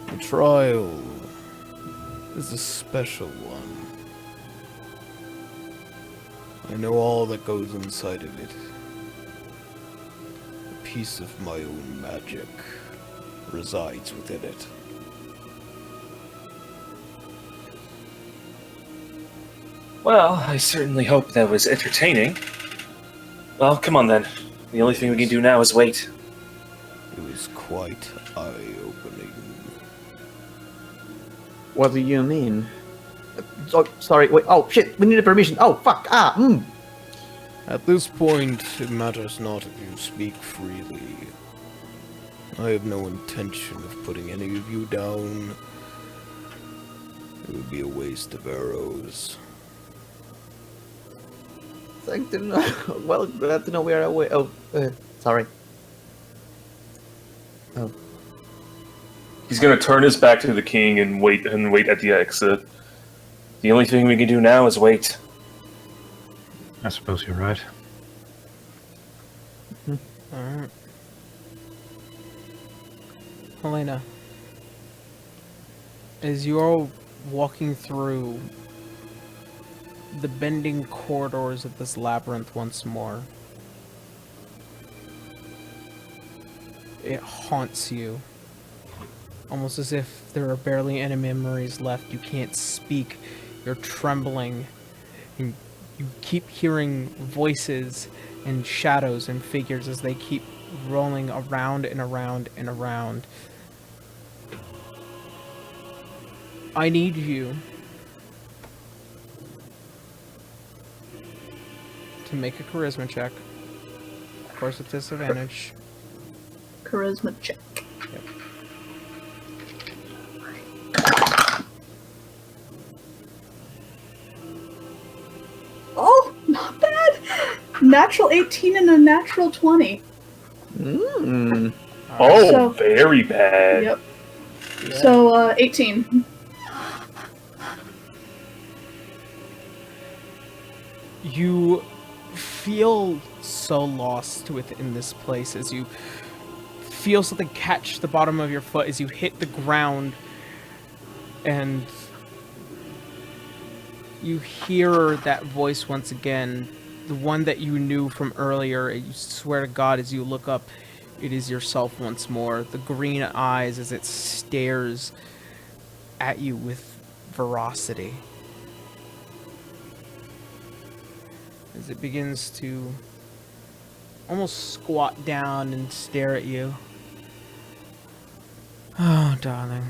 The trial is a special one. I know all that goes inside of it. A piece of my own magic resides within it. Well, I certainly hope that was entertaining. Well, come on then. The only thing we can do now is wait. It was quite eye-opening. What do you mean? Oh, sorry, wait, oh shit, we need a permission. Oh, fuck, At this point, it matters not if you speak freely. I have no intention of putting any of you down. It would be a waste of arrows. Thank to know. Well, glad to know we are away. Oh, sorry. Oh. He's gonna turn his back to the king and wait at the exit. The only thing we can do now is wait. I suppose you're right. Alright. Helena, as you're walking through the bending corridors of this labyrinth once more, it haunts you. Almost as if there are barely any memories left. You can't speak. You're trembling. And you keep hearing voices and shadows and figures as they keep rolling around and around and around. I need you to make a charisma check. Of course, with disadvantage. Charisma check. Yep. Oh, not bad. Natural 18 and a natural 20. Mm. Oh, So- very bad. Yep. So, 18. You feel so lost within this place as you feel something catch the bottom of your foot as you hit the ground, and you hear that voice once again, the one that you knew from earlier. You swear to God, as you look up, it is yourself once more. The green eyes as it stares at you with ferocity. As it begins to almost squat down and stare at you. Oh, darling.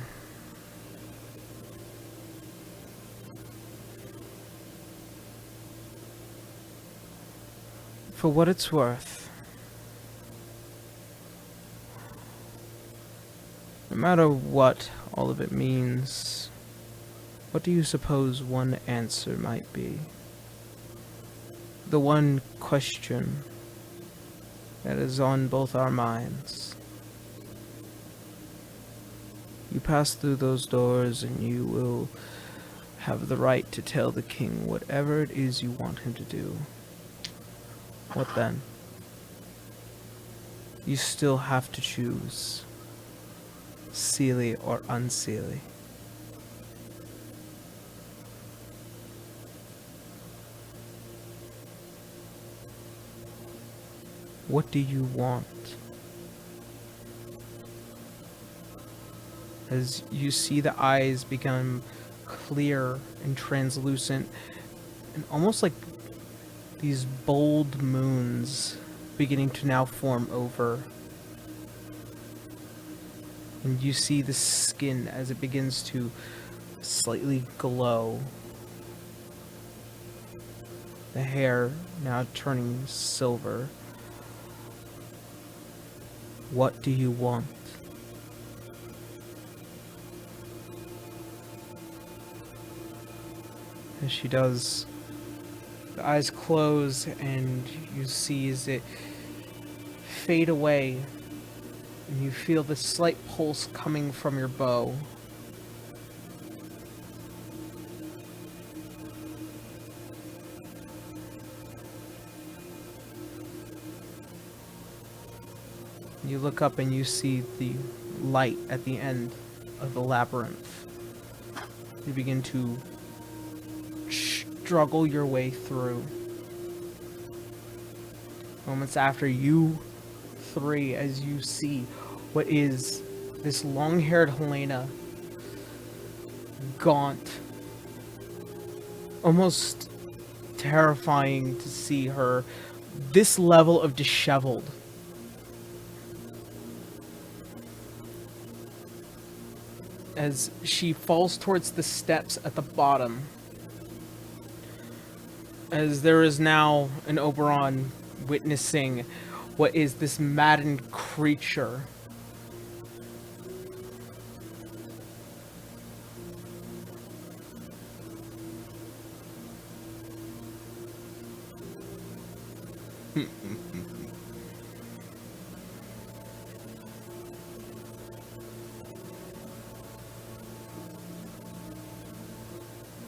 For what it's worth, no matter what all of it means, what do you suppose one answer might be? The one question that is on both our minds. You pass through those doors and you will have the right to tell the king whatever it is you want him to do. What then? You still have to choose. Seelie or unseelie. What do you want? As you see the eyes become clear and translucent, and almost like these bold moons beginning to now form over. And you see the skin as it begins to slightly glow. The hair now turning silver. What do you want? As she does, the eyes close and you see as it fade away, and you feel the slight pulse coming from your bow. You look up and you see the light at the end of the labyrinth. You begin to struggle your way through. Moments after, you three, as you see what is this long-haired Halania, gaunt, almost terrifying to see her this level of disheveled. As she falls towards the steps at the bottom, as there is now an Oberon witnessing what is this maddened creature.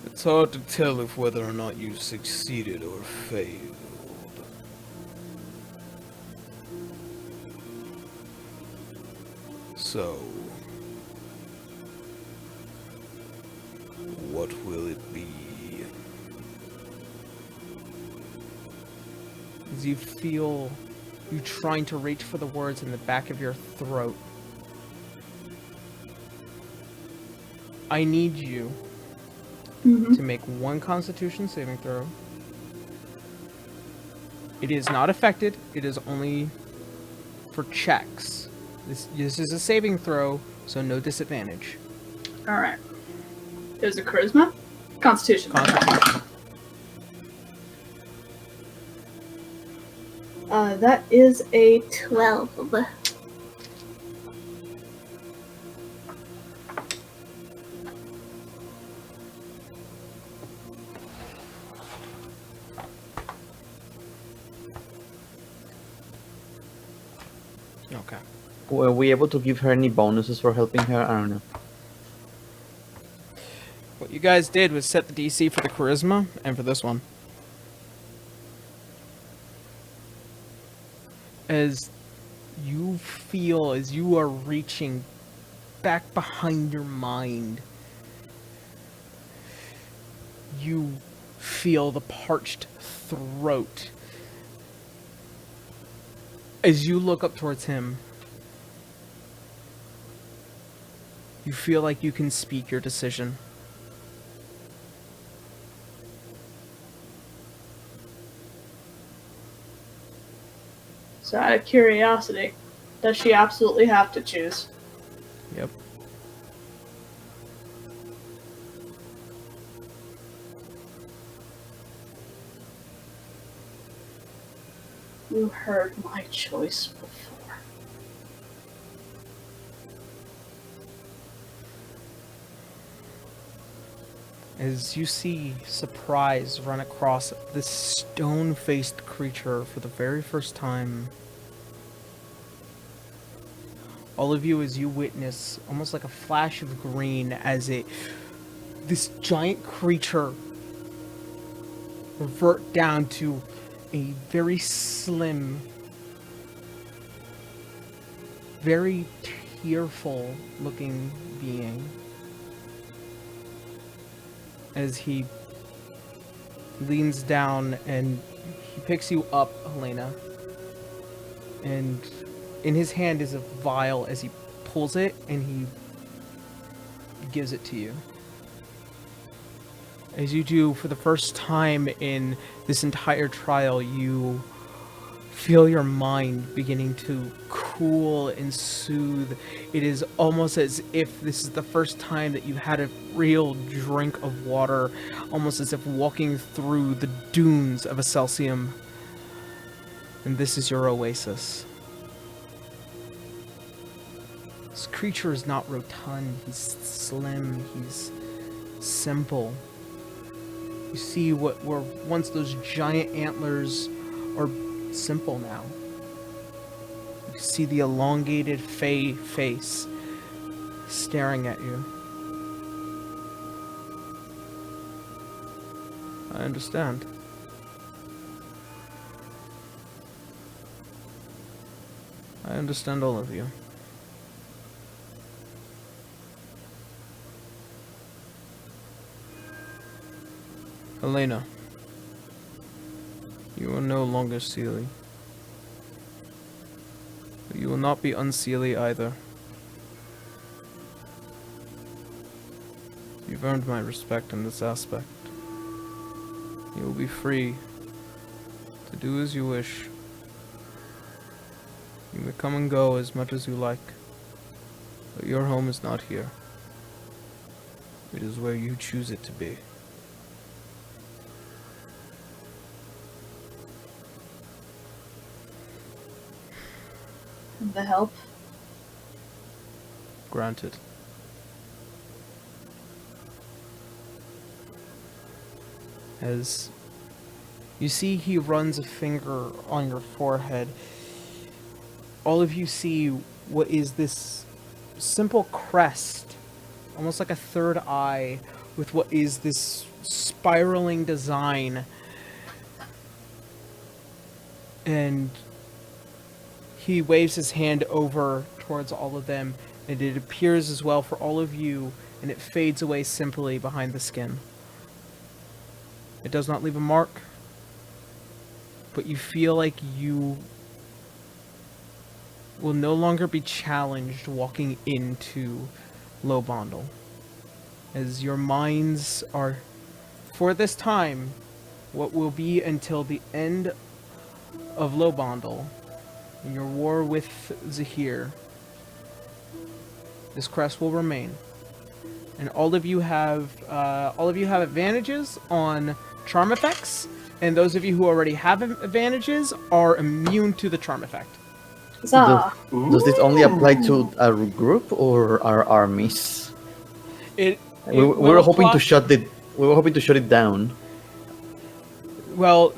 It's hard to tell if whether or not you succeeded or failed. So, what will it be? As you feel you trying to reach for the words in the back of your throat, I need you to make one Constitution saving throw. It is not affected. It is only for checks. This is a saving throw, so no disadvantage. Alright. There's a charisma? Constitution. Constitution. That is a 12. Okay. Were we able to give her any bonuses for helping her? I don't know. What you guys did was set the DC for the charisma and for this one. As you feel, as you are reaching back behind your mind, you feel the parched throat. As you look up towards him, you feel like you can speak your decision. So out of curiosity, does she absolutely have to choose? Yep. You heard my choice before. As you see surprise run across this stone-faced creature for the very first time, all of you, as you witness almost like a flash of green as this giant creature revert down to a very slim, very tearful looking being as he leans down and he picks you up, Helena, and in his hand is a vial as he pulls it and he gives it to you. As you do for the first time in this entire trial, you feel your mind beginning to cool and soothe. It is almost as if this is the first time that you've had a real drink of water, almost as if walking through the dunes of a Celsium. And this is your oasis. This creature is not rotund, he's slim, he's simple. You see what were once those giant antlers are simple now. You see the elongated face staring at you. I understand. I understand all of you. Helena, you are no longer Seelie. But you will not be unseelie either. You've earned my respect in this aspect. You will be free to do as you wish. You may come and go as much as you like, but your home is not here. It is where you choose it to be. The help. Granted. As you see, he runs a finger on your forehead. All of you see what is this simple crest, almost like a third eye, with what is this spiraling design. And he waves his hand over towards all of them, and it appears as well for all of you, and it fades away simply behind the skin. It does not leave a mark, but you feel like you will no longer be challenged walking into Lobondel, as your minds are, for this time, what will be until the end of Lobondel, in your war with Zahir. This crest will remain, and all of you have advantages on charm effects, and those of you who already have advantages are immune to the charm effect. Huzzah. Does this only apply to our group or our armies? We were hoping to shut it down. Well,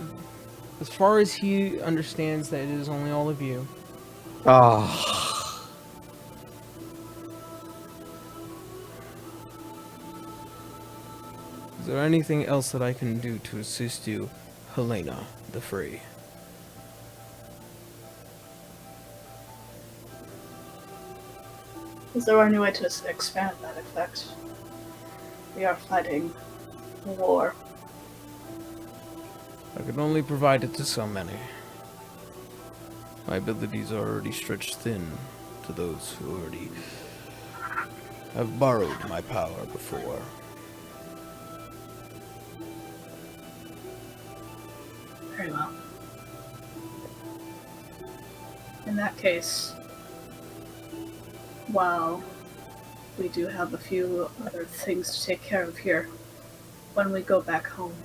as far as he understands, that it is only all of you. Ah. Is there anything else that I can do to assist you, Helena the Free? Is there any way to expand that effect? We are fighting a war. I can only provide it to so many. My abilities are already stretched thin to those who already have borrowed my power before. Very well. In that case, while we do have a few other things to take care of here, when we go back home,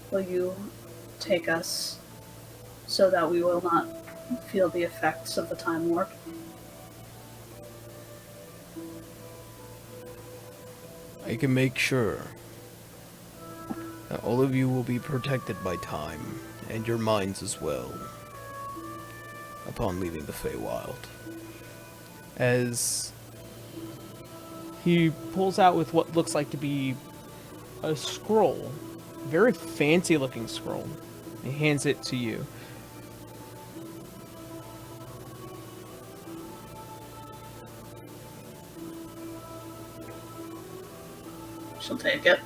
will you take us so that we will not feel the effects of the time warp? I can make sure that all of you will be protected by time, and your minds as well, upon leaving the Feywild. as he pulls out with what looks like to be a scroll, a very fancy looking scroll. He hands it to you. She'll take it.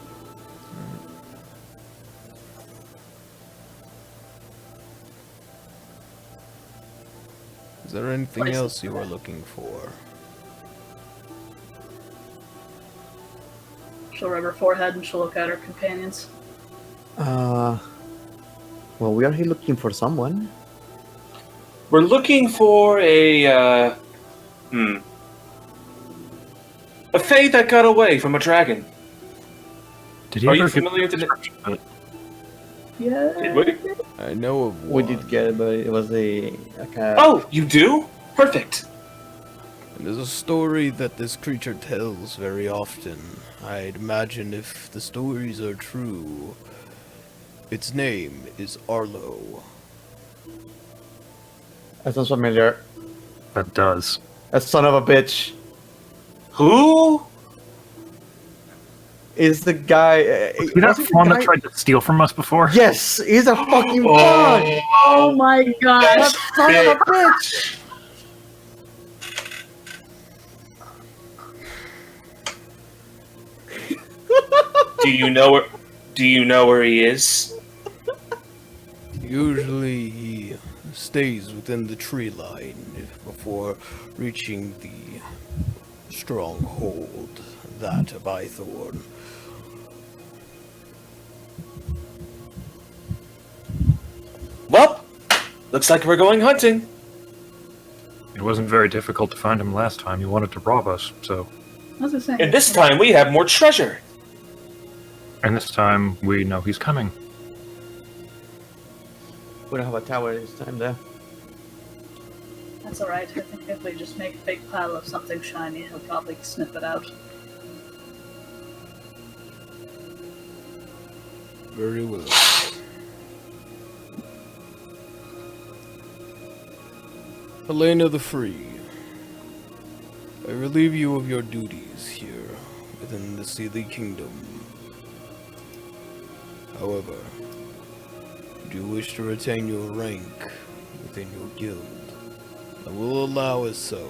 Is there anything Place it. else you are looking for? She'll rub her forehead and she'll look at her companions. Well, we are here looking for someone. We're looking for a fae that got away from a dragon. Did he Are ever you get familiar with the? description of it? Yeah. Did we? I know of one. We did get it, but it was like a... Oh, you do? Perfect. It is a story that this creature tells very often. I'd imagine if the stories are true, its name is Arlo. That sounds familiar. That does. That son of a bitch Who? is the guy. Was he that was it the fawn that guy- tried to steal from us before? Yes, he's a fucking bug. Oh my god. That son of a bitch. Do you know where? Do you know where he is? Usually he stays within the tree line before reaching the stronghold, that of Ithorn. Well, looks like we're going hunting. It wasn't very difficult to find him last time. He wanted to rob us, so. What's it saying? And this time we have more treasure. And this time we know he's coming. We don't have a tower this time, though. That's alright. I think if we just make a big pile of something shiny, he'll probably snip it out. Very well. Helena the Free, I relieve you of your duties here within the Sealy Kingdom. However, if you wish to retain your rank within your guild, I will allow it so.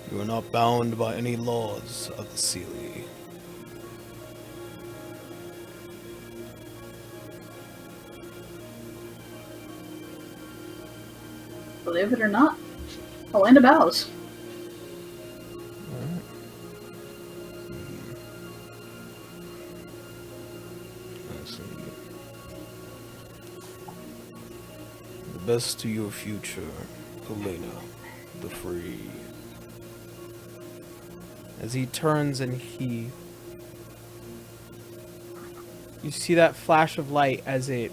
You are not bound by any laws of the Sealy. Believe it or not, Helena bows. The best to your future, Helena the Free. As he turns and you see that flash of light as it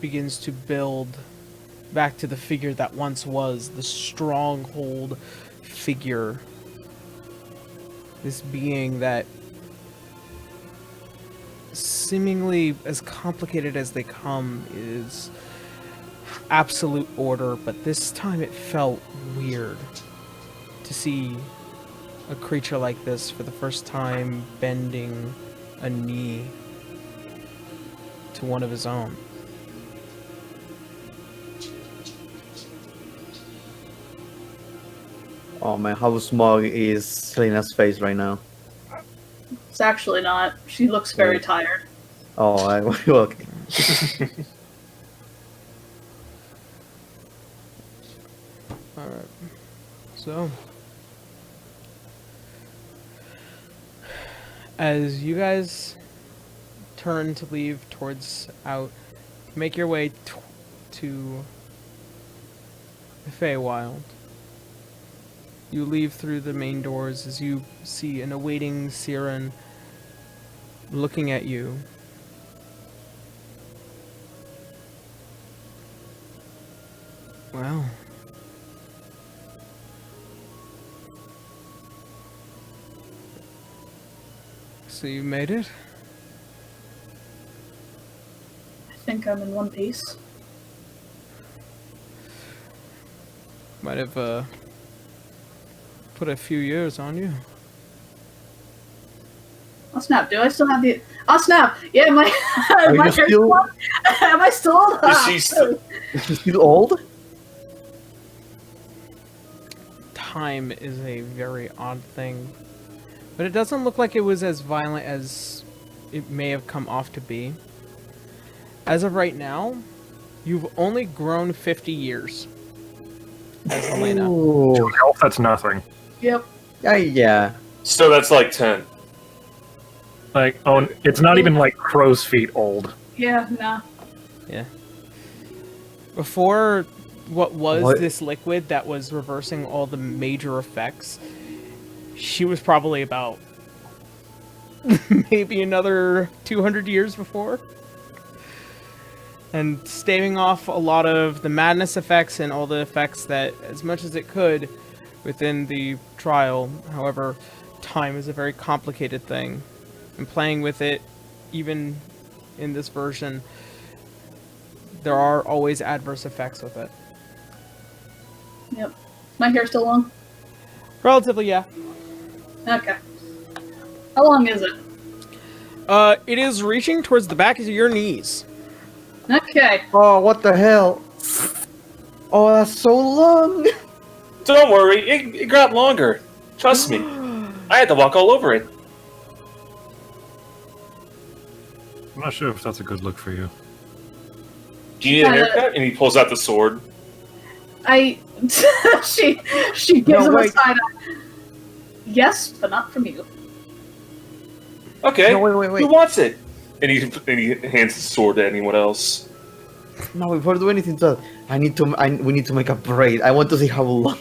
begins to build back to the figure that once was, the stronghold figure. This being that, seemingly as complicated as they come, is absolute order, but this time it felt weird to see a creature like this for the first time bending a knee to one of his own. Oh man, how smug is Selena's face right now? It's actually not. She looks very tired. Oh, okay. Alright. So, as you guys turn to leave towards out, make your way to the Feywild. You leave through the main doors as you see an awaiting Siren looking at you. Well, so you made it? I think I'm in one piece. Might have Put a few years on you. Oh snap! Do I still have the? Oh snap! Yeah, am I? Are Am I you still? Am I still old? Is she still? Is she still old? Time is a very odd thing. But it doesn't look like it was as violent as it may have come off to be. As of right now, you've only grown 50 years. As Helena. Ooh. Health, that's nothing. Yep. Yeah. So that's like 10. Like, oh, it's not even like crow's feet old. Yeah. Nah. Yeah. Before what was What? this liquid that was reversing all the major effects, she was probably about maybe another 200 years before. And staving off a lot of the madness effects and all the effects that, as much as it could, within the trial. However, time is a very complicated thing. And playing with it, even in this version, there are always adverse effects with it. Yep. Is my hair still long? Relatively, yeah. Okay. How long is it? It is reaching towards the back of your knees. Okay. Oh, what the hell? Oh, that's so long. Don't worry, it got longer. Trust me. I had to walk all over it. I'm not sure if that's a good look for you. Do you need a haircut? And he pulls out the sword. she gives No, him a wait. side eye. Yes, but not from you. Okay. No, wait. Who wants it? And he hands the sword to anyone else. No, before I do anything, we need to make a braid. I want to see how long.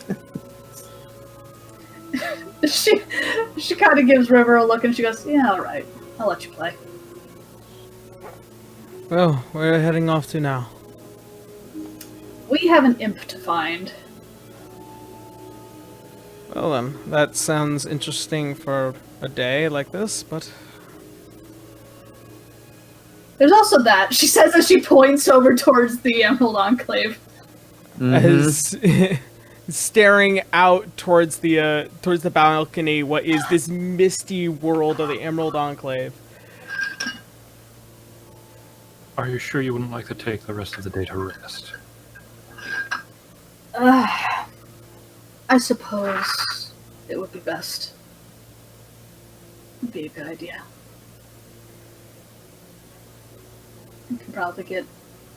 She kind of gives River a look and she goes, "Yeah, all right. I'll let you play." Well, where are we heading off to now? We have an imp to find. Well then, that sounds interesting for a day like this, but... There's also that, she says as she points over towards the Emerald Enclave. As staring out towards the balcony, what is this misty world of the Emerald Enclave. Are you sure you wouldn't like to take the rest of the day to rest? I suppose it would be best. Would be a good idea. We can probably get...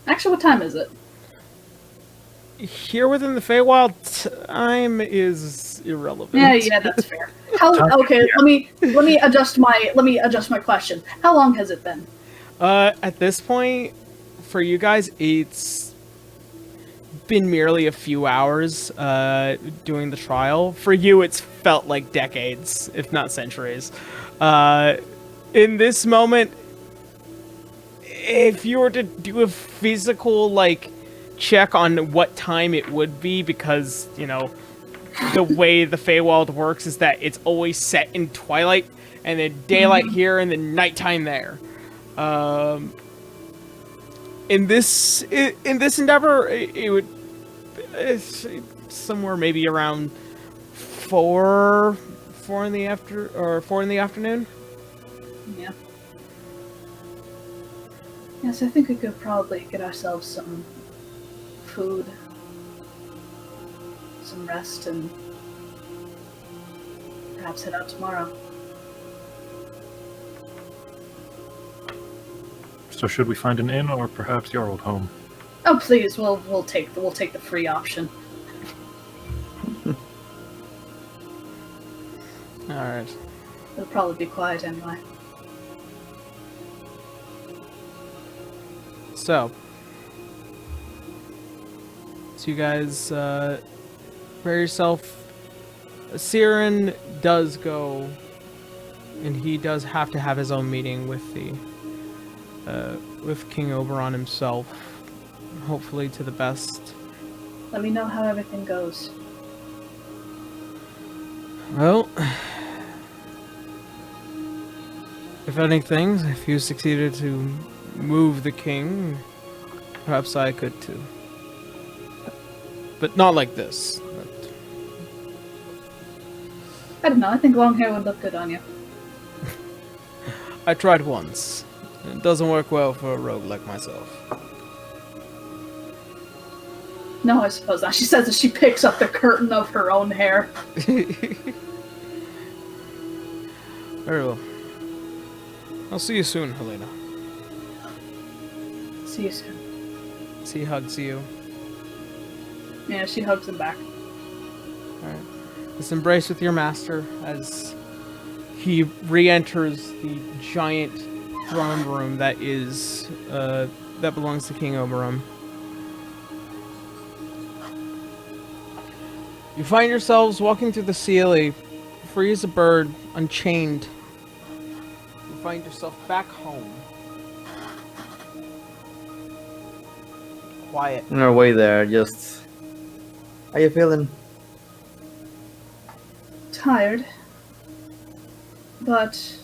Actually, what time is it? Here within the Feywild, time is irrelevant. Yeah, that's fair. Okay, let me adjust my question. How long has it been? At this point, for you guys, it's been merely a few hours doing the trial. For you, it's felt like decades, if not centuries. In this moment, if you were to do a physical, check on what time it would be, because, the way the Feywild works is that it's always set in twilight, and then daylight here, and then nighttime there. In this endeavor, it would somewhere maybe around 4 in the afternoon. Yeah. Yes, I think we could probably get ourselves some food, some rest, and perhaps head out tomorrow. So should we find an inn or perhaps your old home? Oh, please, we'll take the free option. All right. It'll probably be quiet anyway. So you guys prepare yourself. Siren does go, and he does have to have his own meeting with with King Oberon himself. Hopefully to the best. Let me know how everything goes. Well, if anything, if you succeeded to move the king, perhaps I could too. But not like this. I don't know. I think long hair would look good on you. I tried once. It doesn't work well for a rogue like myself. No, I suppose not. She says that she picks up the curtain of her own hair. Very well. I'll see you soon, Helena. See you soon. He hugs you. Yeah, she hugs him back. Alright. This embrace with your master as he re-enters the giant throne room that is that belongs to King Oberon. You find yourselves walking through the ceiling, free as a bird, unchained. You find yourself back home. Quiet. On our way there, just... How you feeling? Tired. But...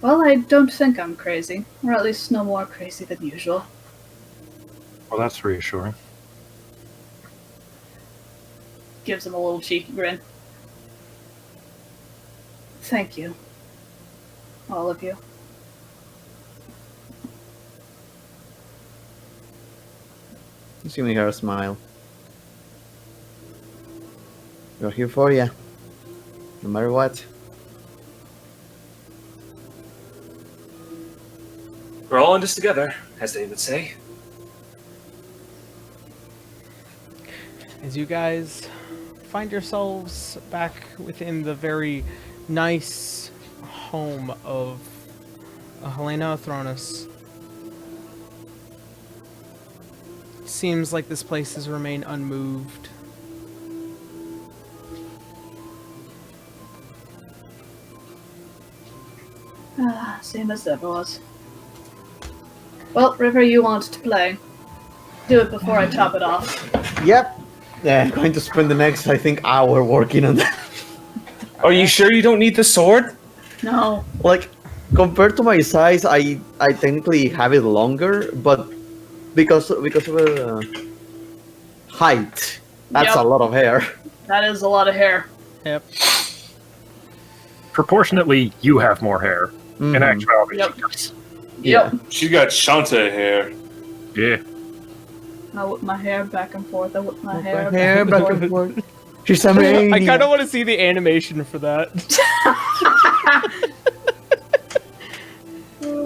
Well, I don't think I'm crazy. Or at least no more crazy than usual. Well, that's reassuring. Gives him a little cheeky grin. Thank you. All of you. You see me her smile. We're here for you. No matter what. We're all in this together, as they would say. As you guys find yourselves back within the very nice home of Helena Thronus. Seems like this place has remained unmoved. Same as ever was. Well, River, you want to play. Do it before I chop it off. Yep. Yeah, I'm going to spend the next, I think, hour working on that. Are you sure you don't need the sword? No. Like, compared to my size, I technically have it longer, but because of height, that's a lot of hair. That is a lot of hair. Yep. Proportionately, you have more hair. Mhm. In actuality, Yep. she does. Yep. She got Shanta hair. Yeah. I whip my hair back and forth. I whip my hair Hair back back and and forth. forth. She's a maniac. I kind of want to see the animation for that.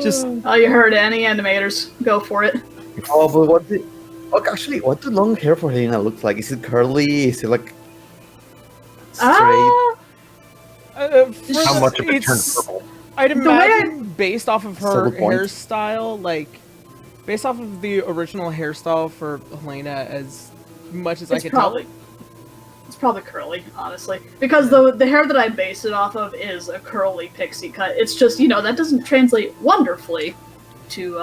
Just Oh, you heard it. Any animators, go for it. Oh, but what the... Okay, actually, what do long hair for Helena look like? Is it curly? Is it like... straight? How much of it turned it's- purple? I'd The way imagine based off of her Subtle point. hairstyle, like based off of the original hairstyle for Helena, as much as I It's could probably curly, honestly, because the hair that I base it off of is a curly pixie cut. It's just, you know, that doesn't translate wonderfully to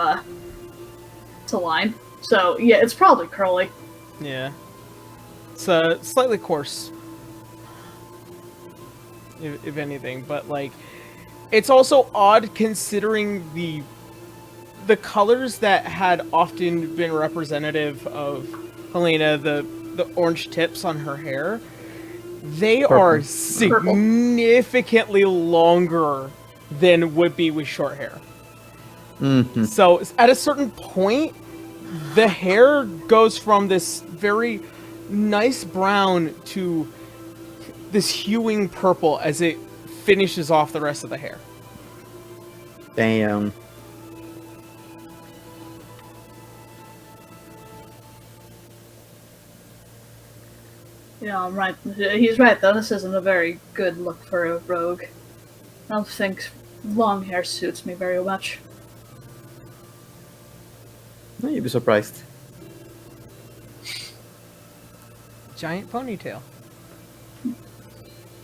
line. So yeah, it's probably curly. tell. Yeah, it's slightly coarse, if anything, but like it's also odd considering the colors that had often been representative of Helena, the orange tips on her hair, they are significantly longer than would be with short hair. Mm-hmm. So at a certain point, the hair goes from this very nice brown to this hewing purple as it finishes off the rest of the hair. Damn. Yeah, I'm right. He's right though. This isn't a very good look for a rogue. I don't think long hair suits me very much. No, you'd be surprised. Giant ponytail.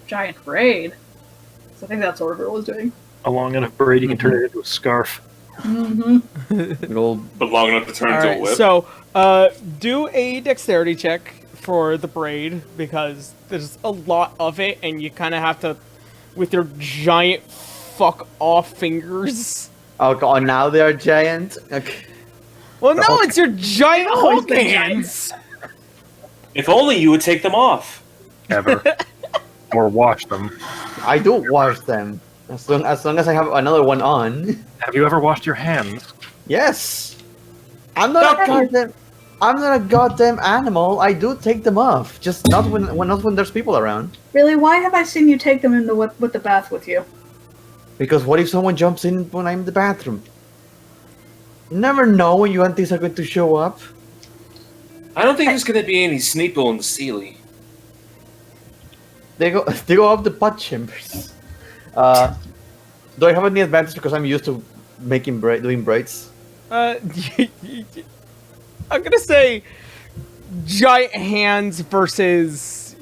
Giant braid. So I think that's what River was doing. A long enough braid, you can turn it into a scarf. Mm-hmm. Good old... But long enough to turn into a Alright, whip. so do a dexterity check for the braid, because there's a lot of it, and you kind of have to, with your giant fuck off fingers. Oh, God, now they are giant? Okay. Well, no, it's your giant Oh, Hulk the giant. hands. If only you would take them off. ever, or wash them. I do wash them as long as I have another one on. Have you ever washed your hands? Yes, I'm not a goddamn. I'm not a goddamn animal. I do take them off, just not when there's people around. Really, why have I seen you take them in with the bath with you? Because what if someone jumps in when I'm in the bathroom? You never know when your aunties are going to show up. I don't think there's gonna be any Sneeple in the ceiling. They go up the butt chambers. Do I have any advantage because I'm used to doing braids? I'm gonna say giant hands versus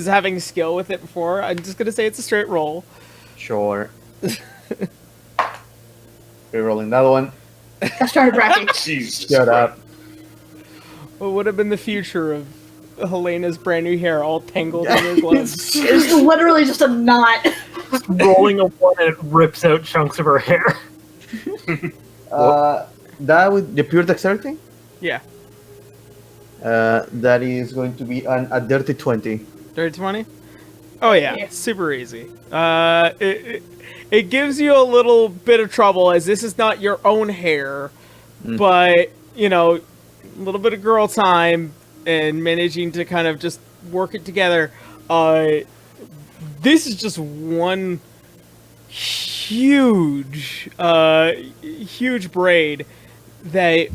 having skill with it before. I'm just gonna say it's a straight roll. Sure. Rerolling that one. I started bracking. Jesus. Shut up. What would have been the future of Helena's brand new hair all tangled in your gloves? It's literally just a knot. Rolling a one and it rips out chunks of her hair. That with the pure dexterity? Yeah. That is going to be a dirty 20. Dirty 20? Oh yeah, Yeah. super easy. It gives you a little bit of trouble as this is not your own hair, but you know, a little bit of girl time and managing to kind of just work it together. This is just one huge braid that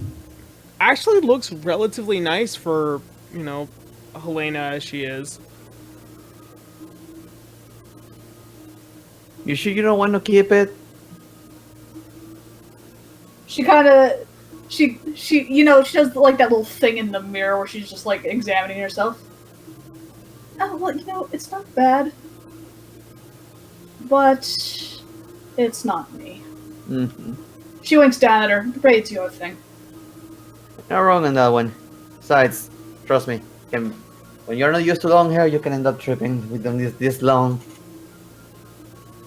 actually looks relatively nice for, you know, Halania as she is. You sure you don't want to keep it? She kind of, she does like that little thing in the mirror where she's just like examining herself. Oh, well, it's not bad. But it's not me. Mm-hmm. She winks down at her. The braid's your thing. Not wrong on that one. Besides, trust me, when you're not used to long hair, you can end up tripping with them this long.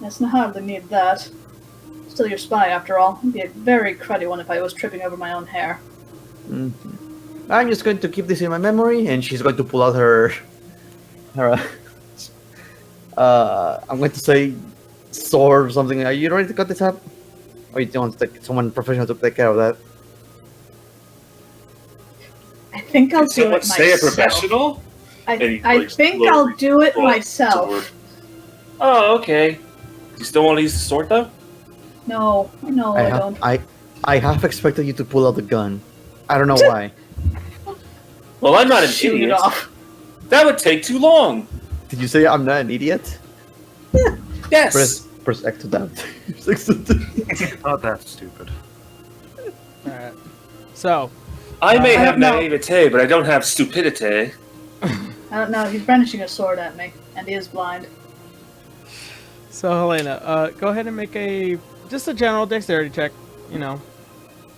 It's not hardly need that. Still your spy, after all. It'd be a very cruddy one if I was tripping over my own hair. Mm-hmm. I'm just going to keep this in my memory, and she's going to pull out her I'm going to say sword or something. Are you ready to cut this up? Or you want to take someone professional to take care of that? I think I'll Can do someone it say a myself. professional? And he, I like, think slowly I'll do it pulls the myself. sword. Oh, okay. You still want to use the sword, though? No, I don't. I half expected you to pull out the gun. I don't know why. Well, I'm not an Shoot it idiot. off. That would take too long. Did you say I'm not an idiot? Yes. Press X to doubt. Not that stupid. Alright. So, I may I have don't know. naivete, but I don't have stupidity. I don't know. He's brandishing a sword at me, and he is blind. Helena, go ahead and make just a general dexterity check, you know,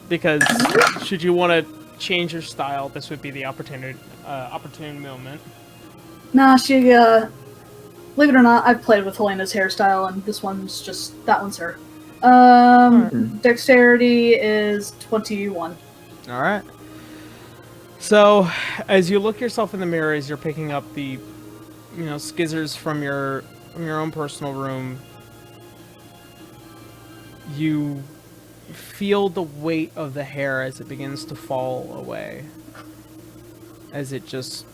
because should you want to change your style, this would be the opportune moment. Nah, she, believe it or not, I've played with Helena's hairstyle, and that one's her. Dexterity is 21. Alright. So, as you look yourself in the mirror, as you're picking up the, skizzers from your own personal room, you feel the weight of the hair as it begins to fall away. As it just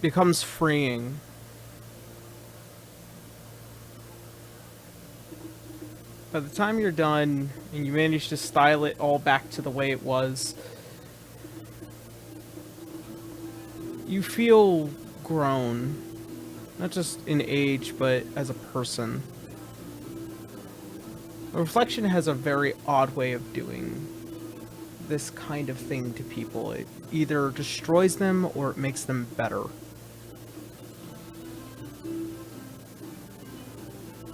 becomes freeing. By the time you're done and you manage to style it all back to the way it was, you feel grown. Not just in age, but as a person. Reflection has a very odd way of doing this kind of thing to people. It either destroys them or it makes them better.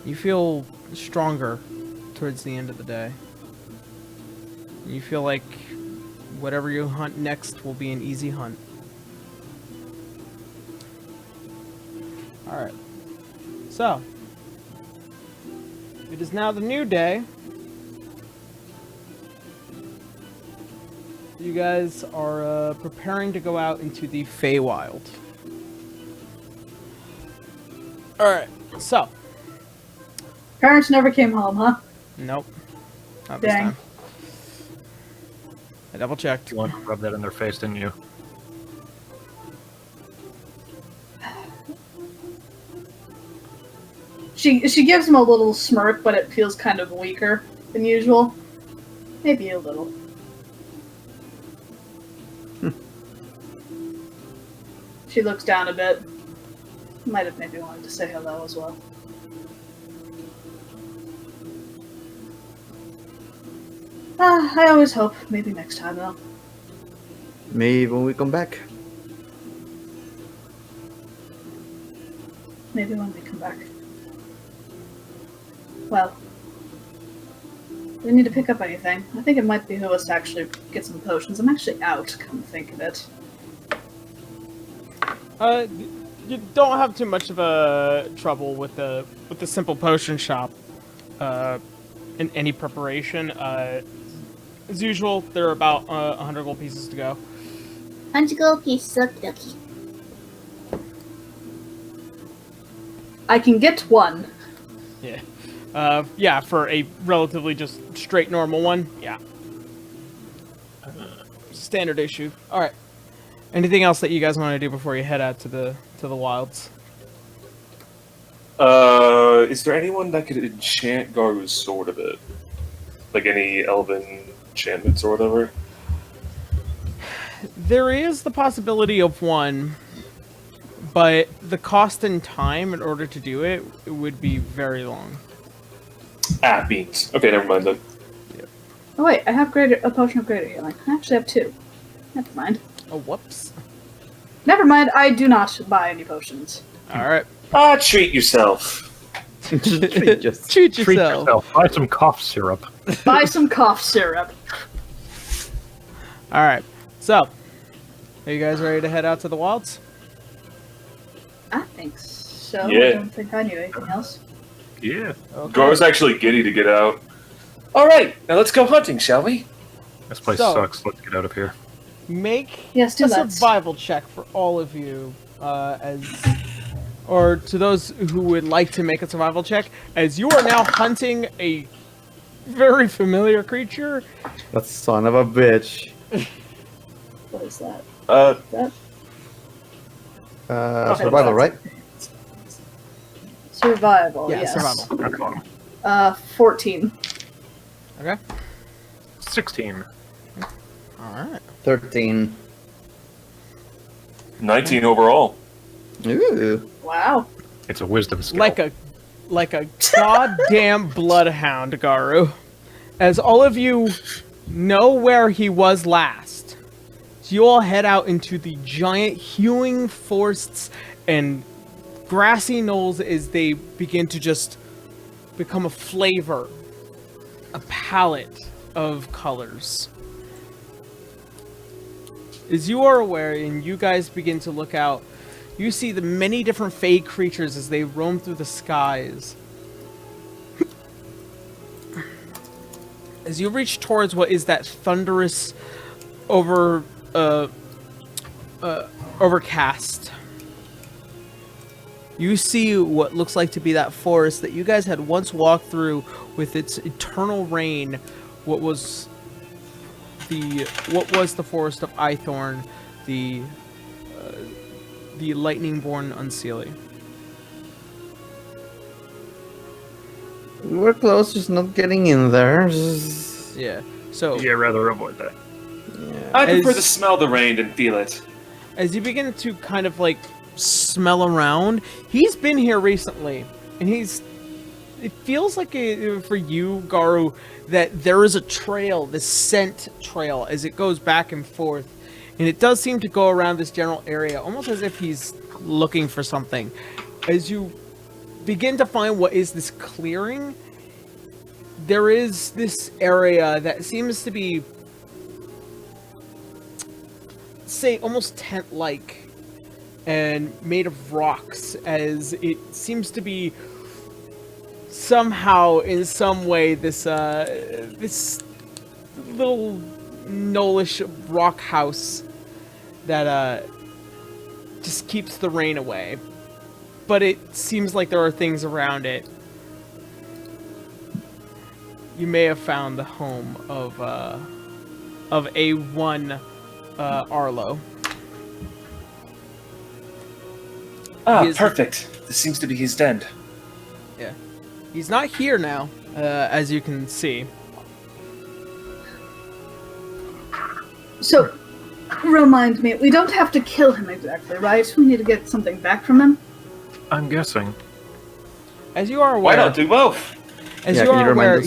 You feel stronger towards the end of the day. You feel like whatever you hunt next will be an easy hunt. Alright. So, it is now the new day. You guys are preparing to go out into the Feywild. Alright, so. Parents never came home, huh? Nope. Not this Dang. time. I double checked. You want to rub that in their face, didn't you? She gives him a little smirk, but it feels kind of weaker than usual. Maybe a little. She looks down a bit. Might have maybe wanted to say hello as well. I always hope. Maybe next time, though. Maybe when we come back. Maybe when we come back. Well, do we need to pick up anything? I think it might behoove us to actually get some potions. I'm actually out, come to think of it. You don't have too much of a trouble with the simple potion shop. In any preparation. As usual, there are about 100 gold pieces to go. 100 gold pieces, okie dokie. I can get one. Yeah. Yeah, for a relatively just straight normal one. Yeah. Standard issue. All right. Anything else that you guys want to do before you head out to the wilds? Is there anyone that could enchant Garu's sword a bit? Like any elven enchantments or whatever? There is the possibility of one, but the cost and time in order to do it would be very long. Ah, beans. Okay, never mind then. Oh wait, I have a potion of greater healing. I actually have 2. Never mind. Oh, whoops. Never mind, I do not buy any potions. All right. Treat yourself. Just Treat Treat yourself. yourself. Buy some cough syrup. Buy some cough syrup. All right. So, are you guys ready to head out to the wilds? I think so. Yeah. I don't think I knew anything else. Yeah. Okay. Garu's actually giddy to get out. Alright, now let's go hunting, shall we? This place So- sucks. Let's get out of here. Make Yes, do a that. survival check for all of you, or to those who would like to make a survival check, as you are now hunting a very familiar creature. that son of a bitch. What is that? Uh, That? Survival, right? Survival, Yeah, yes. survival. 14. Okay. 16. All right. 13. 19 overall. Ooh. Wow. It's a wisdom skill. Like a goddamn bloodhound, Garu. As all of you know where he was last, so you all head out into the giant hewing forests and grassy knolls as they begin to just become a flavor, a palette of colors. As you are aware, and you guys begin to look out, you see the many different fey creatures as they roam through the skies. As you reach towards what is that thunderous overcast, you see what looks like to be that forest that you guys had once walked through with its eternal rain. What was the forest of Ithorn, the lightning-born Unseelie. We're close, just not getting in there. Yeah. So Yeah, rather avoid that. Yeah. I prefer As- to smell the rain and feel it. as you begin to kind of like smell around, he's been here recently, and it feels like for you, Garu, that there is a trail, this scent trail, as it goes back and forth, and it does seem to go around this general area, almost as if he's looking for something. As you begin to find what is this clearing, there is this area that seems to be, say, almost tent-like and made of rocks, as it seems to be somehow, in some way, this little knollish rock house that just keeps the rain away. But it seems like there are things around it. You may have found the home of A1 Arlo. Ah, perfect. This seems to be his den. Yeah. He's not here now, as you can see. So, remind me, we don't have to kill him exactly, right? We need to get something back from him. I'm guessing. As you are aware, Why not do both? as Yeah, you can you are remind aware,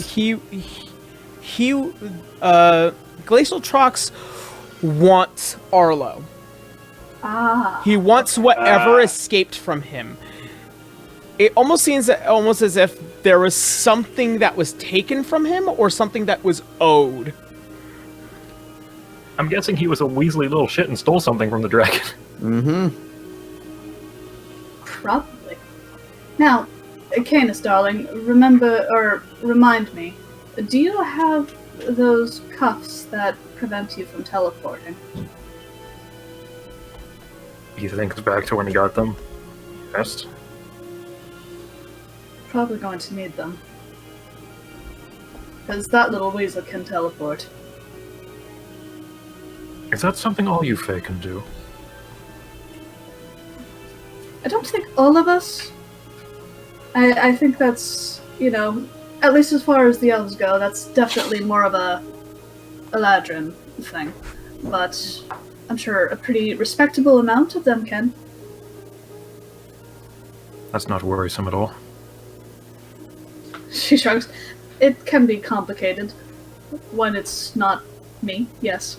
us? Glacial Trox wants Arlo. Ah. He wants whatever escaped from him. It almost seems almost as if there was something that was taken from him or something that was owed. I'm guessing he was a Weasley little shit and stole something from the dragon. Mm-hmm. Probably. Now, Canis, darling, remember, or remind me, do you have those cuffs that prevent you from teleporting? He thinks back to when he got them. Yes. Probably going to need them. Because that little weasel can teleport. Is that something all you Fae can do? I don't think all of us. I think that's, at least as far as the elves go, that's definitely more of a Eladrin thing. But I'm sure a pretty respectable amount of them can. That's not worrisome at all. She shrugs. It can be complicated when it's not me, yes.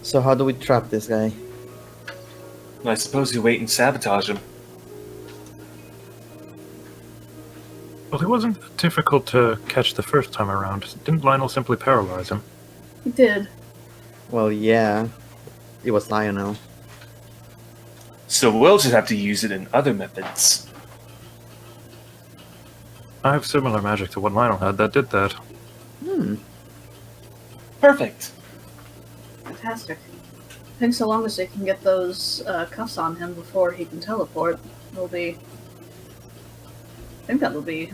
So how do we trap this guy? I suppose you wait and sabotage him. Well, he wasn't that difficult to catch the first time around. Didn't Lionel simply paralyze him? He did. Well, yeah. It was Lionel. So we'll just have to use it in other methods. I have similar magic to what Lionel had that did that. Perfect. Fantastic. I think so long as they can get those cuffs on him before he can teleport, it'll be... I think that'll be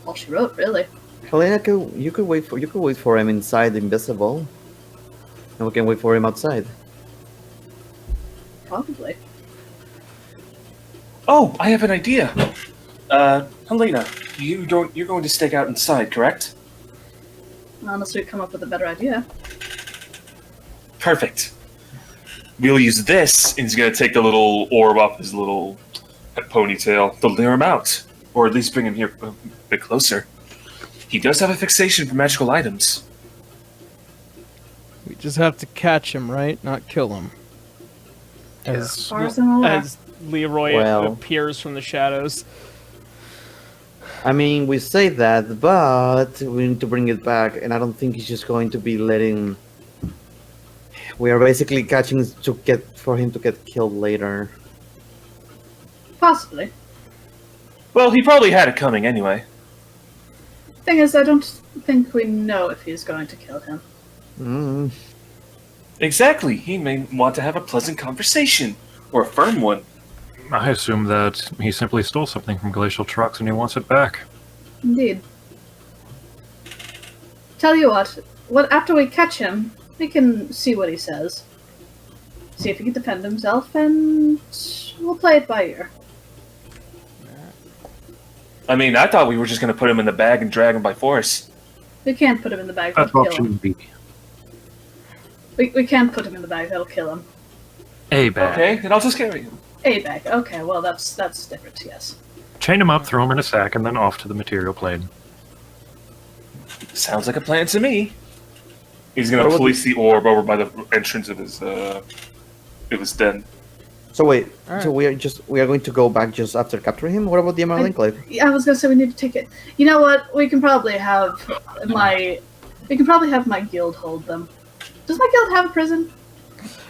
all she wrote, really. Halania, you could wait for him inside invisible. And we can wait for him outside. Probably. Oh, I have an idea. Helena, you're going to stake out inside, correct? Unless we come up with a better idea. Perfect. We'll use this, and he's going to take the little orb off his little ponytail to lure him out. Or at least bring him here a bit closer. He does have a fixation for magical items. We just have to catch him, right? Not kill him. As far as I'm aware. As Leroy Well. appears from the shadows. I mean, we say that, but we need to bring it back, and I don't think he's just going to be letting... We are basically catching for him to get killed later. Possibly. Well, he probably had it coming anyway. Thing is, I don't think we know if he's going to kill him. Mm. Exactly. He may want to have a pleasant conversation. Or a firm one. I assume that he simply stole something from Glacial Trox and he wants it back. Indeed. Tell you what, after we catch him, we can see what he says. See if he can defend himself, and we'll play it by ear. I mean, I thought we were just going to put him in the bag and drag him by force. We can't put him in the bag, That's that'll kill him. option B. We can't put him in the bag, that'll kill him. A bag. Okay, then I'll just carry him. A bag, okay, well that's different, yes. Chain him up, throw him in a sack, and then off to the material plane. Sounds like a plan to me. He's going to place the orb over by the entrance of his den. So wait, Alright. so we are going to go back just after capturing him? What about the Emerald Enclave? Yeah, I was gonna say we need to take it. You know what? We can probably have my guild hold them. Does my guild have a prison?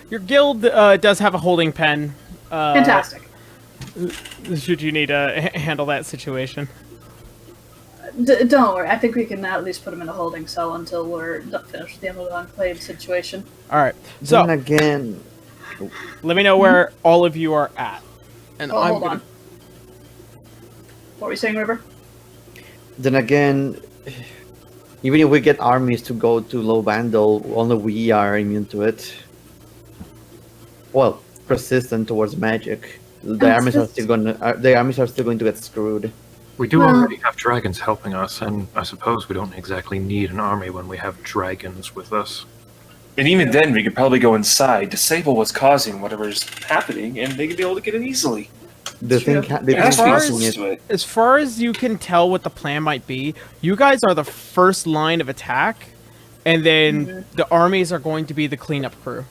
Your guild does have a holding pen. Fantastic. Should you need to handle that situation. Don't worry. I think we can at least put him in a holding cell until we're finished with the Emerald Enclave situation. All right. Then So again, let me know where all of you are at, and Oh, I'm hold gonna. on. What were you saying, River? then again, even if we get armies to go to Low Vandal, only we are immune to it. Well, persistent towards magic. The armies are still going to get screwed. We do Well- already have dragons helping us, and I suppose we don't exactly need an army when we have dragons with us. And even then, we could probably go inside, disable what's causing whatever's happening, and they could be able to get in easily. The thing, True. the There thing has to be far rules is, to it. As far as you can tell what the plan might be, you guys are the first line of attack, and then the armies are going to be the cleanup crew.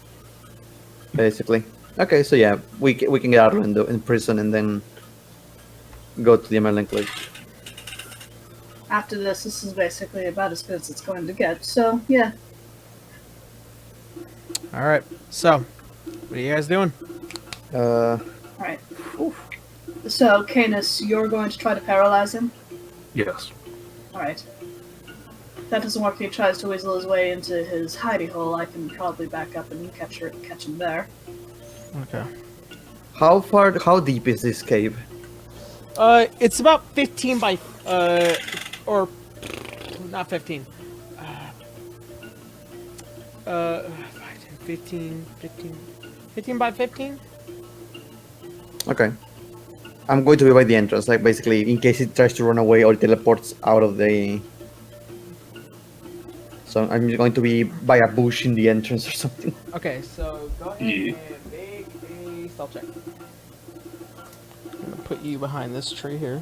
basically. Okay, so yeah, we can get out in prison and then go to the Emerald Enclave. After this is basically about as good as it's going to get. So, yeah. All right. So, what are you guys doing? Alright. So, Canis, you're going to try to paralyze him? Yes. Alright. If that doesn't work, he tries to weasel his way into his hidey hole. I can probably back up and catch him there. Okay. How deep is this cave? It's about 15 by, or not 15. 15 by 15? Okay. I'm going to be by the entrance, like basically in case it tries to run away or teleports out of the... So I'm just going to be by a bush in the entrance or something. Okay, so go ahead Yeah. and make a stealth check. I'm gonna put you behind this tree here.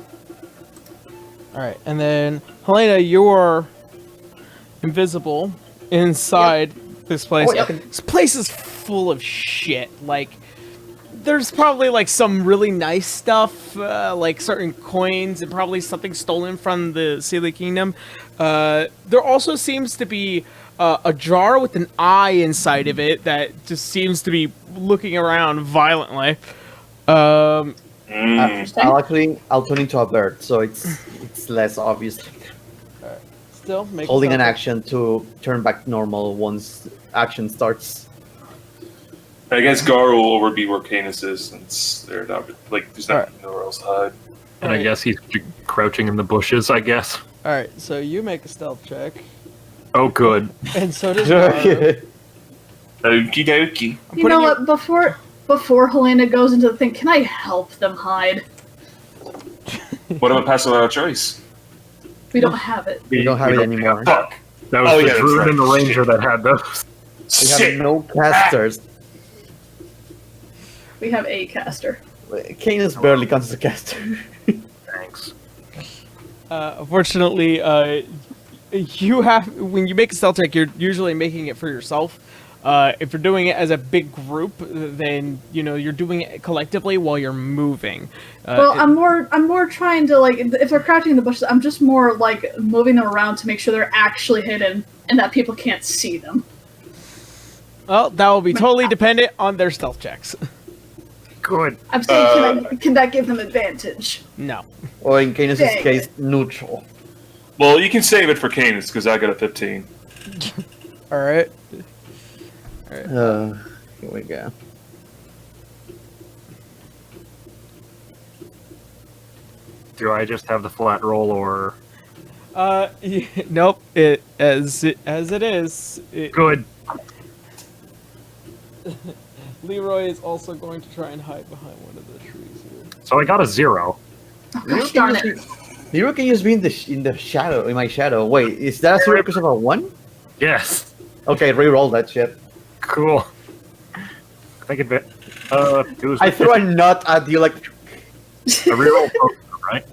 Alright, and then Helena, you're invisible inside this place. Oh, yeah. This place is full of shit. Like, there's probably like some really nice stuff, like certain coins and probably something stolen from the Sealy Kingdom. There also seems to be a jar with an eye inside of it that just seems to be looking around violently. Mm. I'll turn into a bird, so it's less obvious. Still make Holding an yourself- action to turn back normal once action starts. I guess Gar will overbe where Canis is, since they're not like there's not nowhere else to hide. And I Alright. guess he's crouching in the bushes, I guess. Alright, so you make a stealth check, Oh, good. and so does Garu. Okie dokie. I'm You putting know what? Before Helena goes into the thing, can I help them hide? What about pass without a choice? We don't have it. We don't have it anymore. Fuck. That was Oh, the yeah, that's druid right. and the ranger that had those. We have Shit. no casters. We have a caster. Canis barely counts as a caster. Thanks. Unfortunately, you have when you make a stealth check, you're usually making it for yourself. If you're doing it as a big group, then you're doing it collectively while you're moving. Well, I'm more trying to, like, if they're crouching in the bushes, I'm just more like moving them around to make sure they're actually hidden and that people can't see them. Well, that will be totally dependent on their stealth checks. Good. I'm saying, can that give them advantage? No. Or in Canis' Dang case, neutral. Well, you can save it for Canis because I got a 15. All right. Here we go. Do I just have the flat roll, or Nope. It as it is. good? Leroy is also going to try and hide behind one of the trees here. So I got a 0. Oh, gosh darn it. Nero can just be in the shadow, in my shadow. Wait, is that a 0 because of a 1? Yes. Okay, re-roll that shit. Cool. Think it. I throw a nut at you like... a reroll potion, right?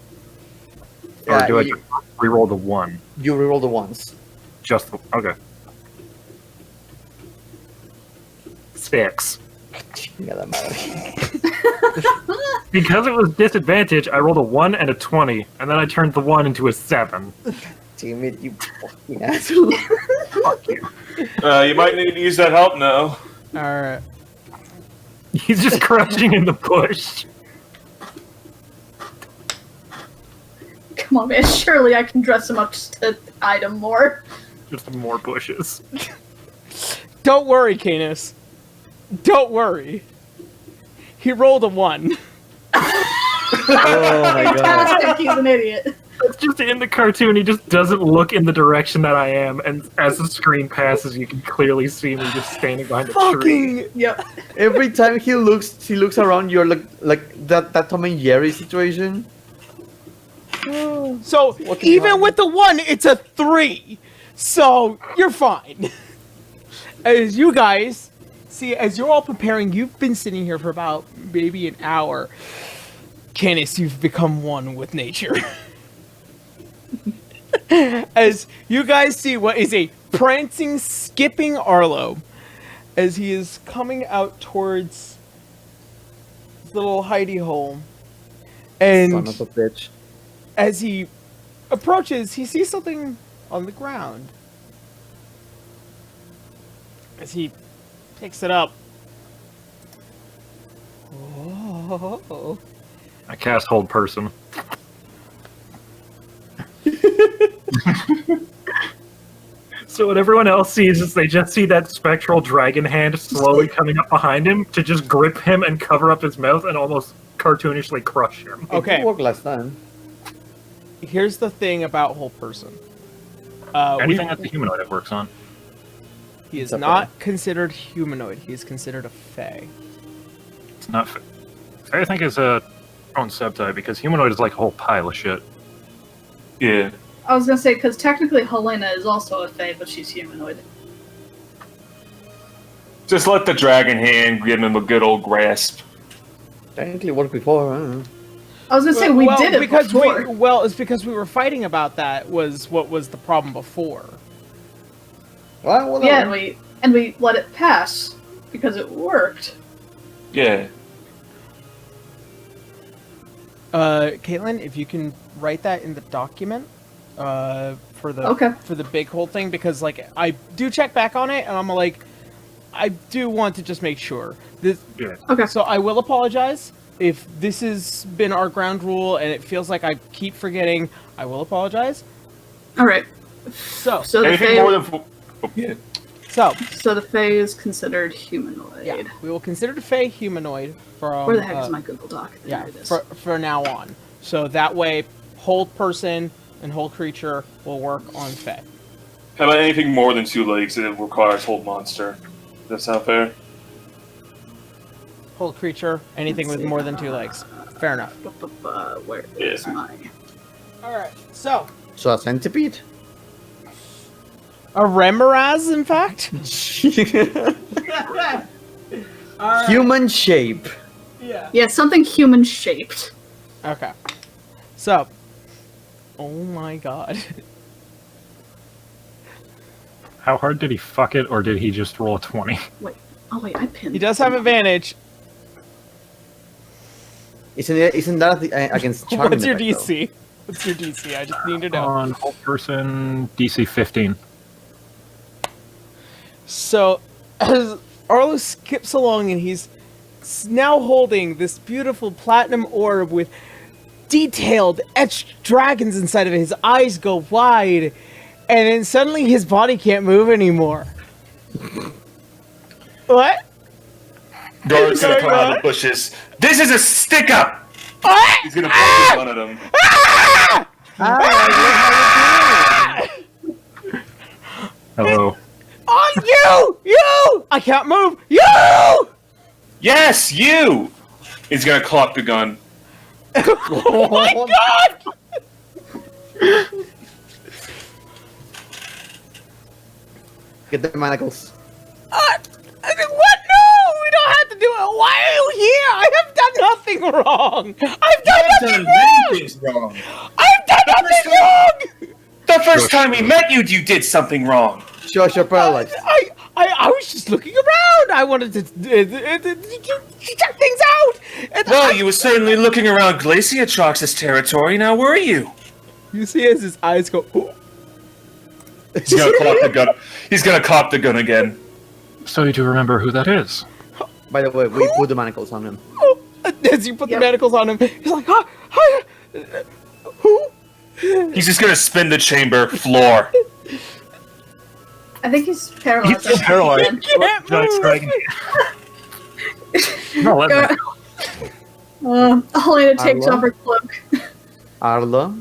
Yeah, or do I you- just reroll the 1? You re-roll the ones. Just the, okay. 6. Yeah, that matters. Because it was disadvantage, I rolled a 1 and a 20, and then I turned the 1 into a 7. Damn it, you fucking asshole. Fuck you. You might need to use that help now. All right. He's just crouching in the bush. come on, man. Surely I can dress him up just to hide him more. Just more bushes. Don't worry, Canis. Don't worry. He rolled a 1. Oh my god. Fantastic, he's an idiot. It's just in the cartoon, he just doesn't look in the direction that I am, and as the screen passes, you can clearly see me just standing behind a tree. Fucking Yep. Every time he looks around, you're like that Tom and Jerry situation. So Looking even around. with the 1, it's a 3. So you're fine. As you guys see, as you're all preparing, you've been sitting here for about maybe an hour. Canis, you've become one with nature. As you guys see what is a prancing, skipping Arlo, as he is coming out towards his little hidey hole. And Son of a bitch. as he approaches, he sees something on the ground. As he picks it up. Oh. I cast Hold Person. So what everyone else sees is they just see that spectral dragon hand slowly coming up behind him to just grip him and cover up his mouth and almost cartoonishly crush him. It Okay. did work last time. Here's the thing about whole person. Anything that the humanoid it works on. He is It's a not considered humanoid. He is considered a fae. It's not. I think it's a own subtype because humanoid is like a whole pile of shit. Yeah. I was gonna say, because technically Helena is also a fae, but she's humanoid. Just let the dragon hand give him a good old grasp. Technically worked before. I don't know. I was gonna say, we did it because before. it's because we were fighting about that was what was the problem before. Well, Yeah, and we let it pass because it worked. Yeah. Caitlin, if you can write that in the document, for the big whole thing, because like I do check back on it and I'm like, I do want to just make sure this. Yeah. Okay. So I will apologize if this has been our ground rule and it feels like I keep forgetting. I will apologize. All right. So So the Anything fae, more than... yeah. so the fae is considered humanoid. yeah, we will consider the fae humanoid from Where the heck is my Google Doc? There yeah it is. for now on. So that way, hold person and hold creature will work on fae. How about anything more than 2 legs that requires hold monster? Does that sound fair? Hold creature, anything Let's with see. more than 2 legs. Fair enough. Where is Yeah. my... All right. So So a centipede? a Remoraz, in fact. Human shape. Yeah. Yeah, something human-shaped. Okay. So. Oh my god. How hard did he fuck it, or did he just roll a 20? Wait. Oh, wait, I pinned He does have advantage. Isn't that against charming? What's your effect, though? DC? What's your DC? I just need to know. On Hold Person, DC 15. So, as Arlo skips along and he's now holding this beautiful platinum orb with detailed etched dragons inside of it, his eyes go wide, and then suddenly his body can't move anymore. What? Guard's gonna come out of What? the bushes. This is a stick-up! What? He's gonna punch one of them. Hello. On you! You! I can't move! You! Yes, you! He's gonna clock the gun. Oh my god! Get the manacles. What? No! We don't have to do it! Why are you here? I have done nothing wrong! I've done nothing wrong! I've done nothing wrong! The first time we met you, you did something wrong. Sure, paralyzed. I was just looking around! I wanted to check things out! And Well, you were certainly looking around Glaciotrox's territory, now were you? You see as his eyes go... "Ooh." He's gonna clock the gun. He's gonna cock the gun again. So you do remember who that is? By the way, we put the manacles on him. As you put the Yep. manacles on him, he's like, huh? Who? He's just gonna spin the chamber floor. I think he's paralyzed. He's still paralyzed. Can't Giant move. dragon. No, let me. Halania takes Arlo? off her cloak. Arlo,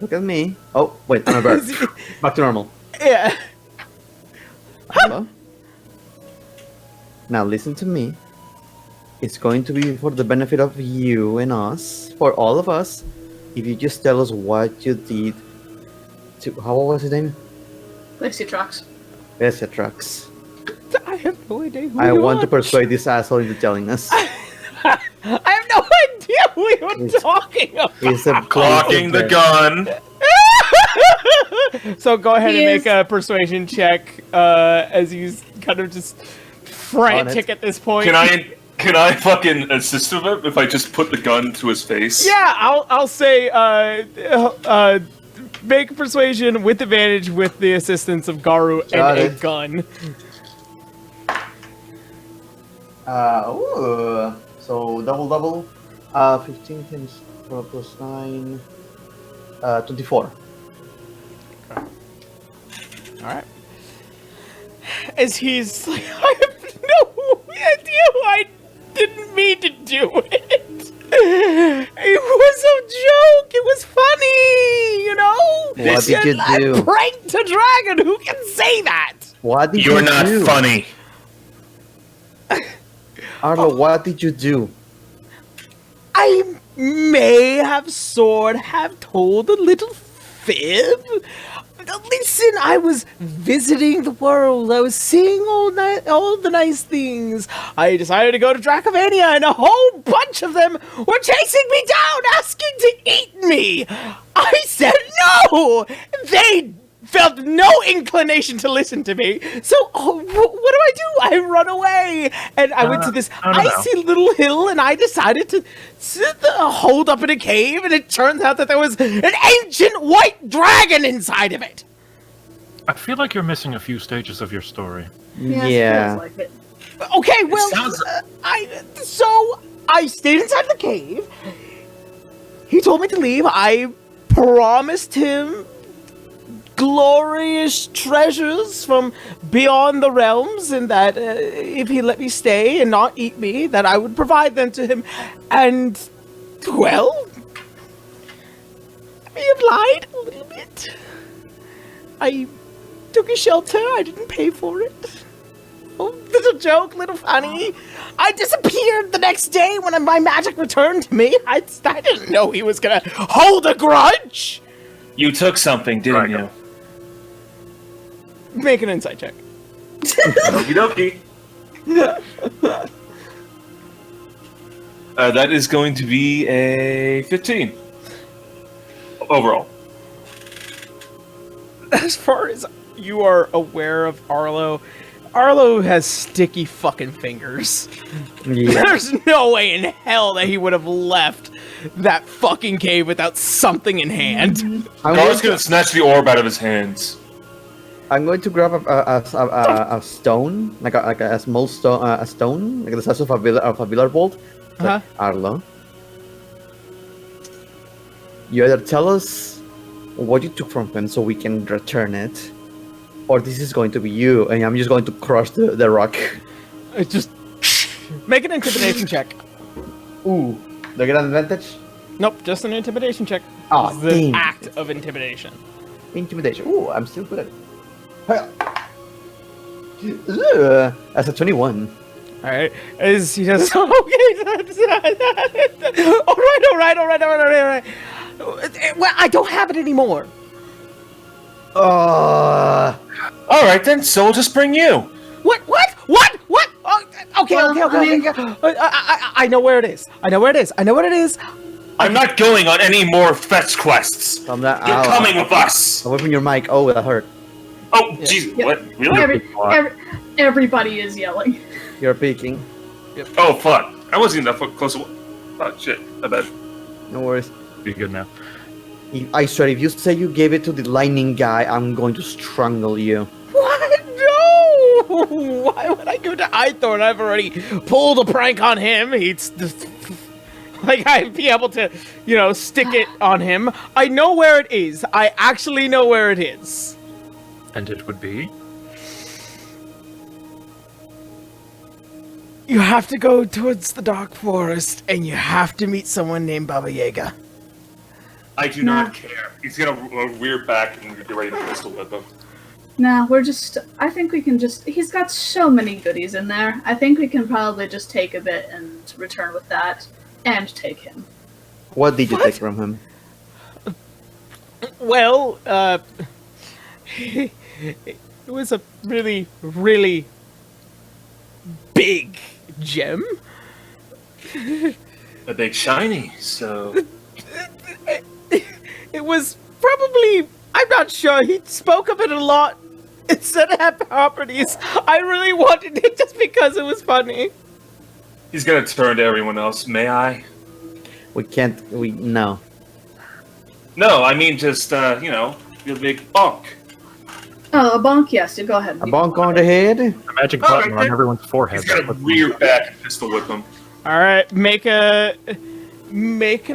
look at me. Oh, wait, I'm a bird. Back to normal. Yeah. Arlo. Now listen to me. It's going to be for the benefit of you and us, for all of us, if you just tell us what you did to... How was his name? Lacey trucks. Yes, trucks. I have no idea who I you want to are. persuade this asshole into telling us. I have no idea who you're He's- talking about. He's a Blocking the gun. So go ahead He and is- make a persuasion check as he's kind of just frantic at this point. Can I fucking assist him if I just put the gun to his face? Yeah, I'll say make persuasion with advantage with the assistance of Garu Got and a it. gun. So double. 15 times 4 plus 9. 24. Alright. As he's like, I have no idea I didn't mean to do it. It was a joke. It was funny, you know? What did you I do? pranked a dragon. Who can say that? What did You're you not do? funny. Arlo, what did you do? I may have told a little fib. Listen, I was visiting the world. I was seeing all the nice things. I decided to go to Dracovania, and a whole bunch of them were chasing me down, asking to eat me. I said no. They felt no inclination to listen to me. So what do? I run away, and I went to this I don't know. icy little hill, and I decided to hold up in a cave, and it turns out that there was an ancient white dragon inside of it. I feel like you're missing a few stages of your story. Yeah. Feels like it. Okay, well, sounds- I stayed inside the cave. He told me to leave. I promised him glorious treasures from beyond the realms, and that if he let me stay and not eat me, that I would provide them to him. And, well, I may have lied a little bit. I took a shelter. I didn't pay for it. Oh, little joke, little funny. I disappeared the next day when my magic returned to me. I didn't know he was gonna hold a grudge. You took something, didn't you? Make an insight check. Okie dokie. That is going to be a 15. Overall. As far as you are aware of Arlo has sticky fucking fingers. Yeah. There's no way in hell that he would have left that fucking cave without something in hand. Gar's gonna snatch the orb out of his hands. I'm going to grab a stone, like a small stone, a stone, like the size of a billiard ball. Uh-huh. Arlo, you either tell us what you took from him so we can return it, or this is going to be you, and I'm just going to crush the rock. It's just make an intimidation check. Ooh, do I get an advantage? Nope, just an intimidation check. Ah, This is damn. an act of intimidation. Intimidation. Ooh, I'm still good at it. That's a 21. All right, as he says, okay, all right. Well, I don't have it anymore. Alright then, so we'll just bring you. What? Oh, okay. I know where it is. I know what it is. I'm not going on any more fetch quests. From that, You're coming with us. Away from your mic. Oh, that hurt. Oh, jeez, Yeah. what? Really? Everybody is yelling. You're peeking. Oh, fuck. I wasn't even that close. Oh, shit. I bet. No worries. Be good now. I swear, if you say you gave it to the lightning guy, I'm going to strangle you. What? No! Why would I give it to Ithorn? I've already pulled a prank on him. He's just... like I'd be able to, stick it on him. I know where it is. I actually know where it is. And it would be? You have to go towards the dark forest, and you have to meet someone named Baba Yaga. I do not care. He's gonna rear back and get ready to pistol whip him. Nah, I think we can he's got so many goodies in there. I think we can probably just take a bit and return with that, and take him. What did you take from him? Well, it was a really, really big gem. A big shiny, so... It was probably, I'm not sure, he spoke of it a lot. It said it had properties. I really wanted it just because it was funny. He's gonna turn to everyone else. May I? No. No, I mean just, the big bonk. Oh, a bonk, yes, you go ahead. A bonk on the head? A magic Oh, button right on everyone's forehead. He's gonna rear back and pistol whip him. Alright, make an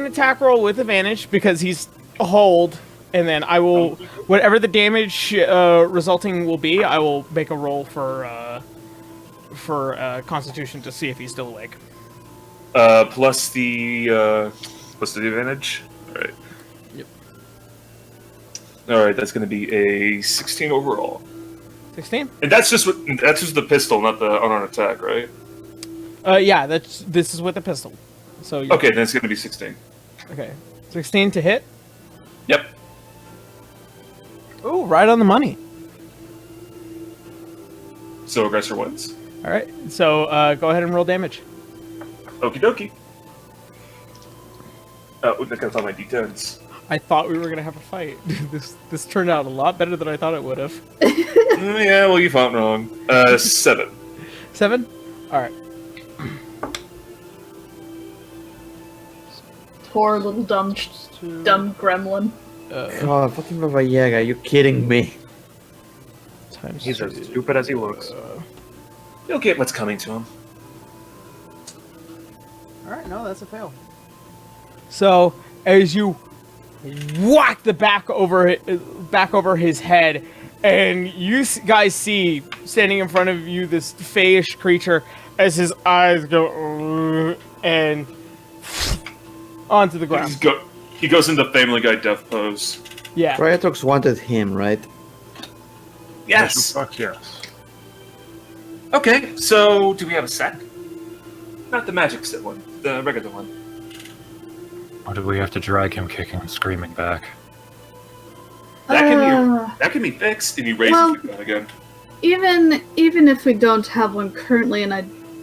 attack roll with advantage because he's hold, and then I will, whatever the damage resulting will be, I will make a roll for Constitution to see if he's still awake. Plus the advantage? Alright. Yep. Alright, that's gonna be a 16 overall. 16? And that's just the pistol, not the unarmed attack, right? Yeah, this is with a pistol. So Okay, then it's gonna be 16. Okay. 16 to hit? Yep. Ooh, right on the money. So aggressor wins. Alright, so go ahead and roll damage. Okie dokie. Oh, I gotta find my d10s. I thought we were gonna have a fight. This turned out a lot better than I thought it would have. Yeah, well, you fought wrong. 7. 7? Alright. Poor little dumb gremlin. God, fucking Baba Yaga, are you kidding me? Times He's two. as stupid as he looks. He'll get what's coming to him. Alright, no, that's a fail. So, as you whack the back over his head, and you guys see, standing in front of you, this fayish creature, as his eyes go, and onto the ground. He goes into Family Guy death pose. Yeah. Triatox wanted him, right? Yes! Fuck yes. Okay, so do we have a sack? Not the magic set one, the regular one. Or do we have to drag him kicking and screaming back? That can be fixed if you raise it again. Even if we don't have one currently, and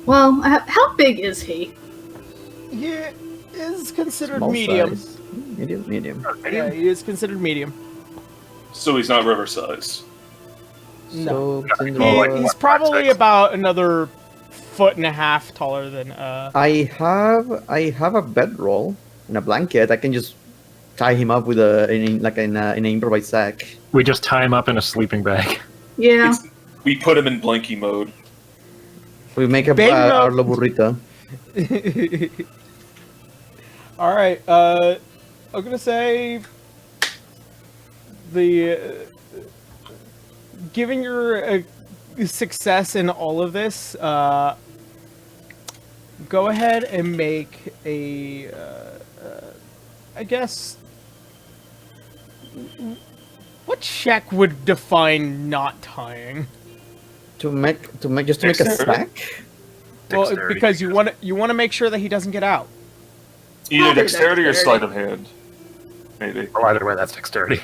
how big is he? He is considered Small medium. size. Medium. Yeah, he is considered medium. So he's not river size. No. So, He's probably about another 1.5 feet taller than I have a bedroll and a blanket. I can just tie him up with an improvised sack. We just tie him up in a sleeping bag. Yeah. We put him in blankie mode. We make Baby our mode. burrito. All right. I'm gonna say given your success in all of this, go ahead and make a. I guess. What check would define not tying? To make a sack. Well, Dexterity. because you want to make sure that he doesn't get out. Either Probably dexterity or dexterity. sleight of hand. Maybe. Oh, either way, that's dexterity.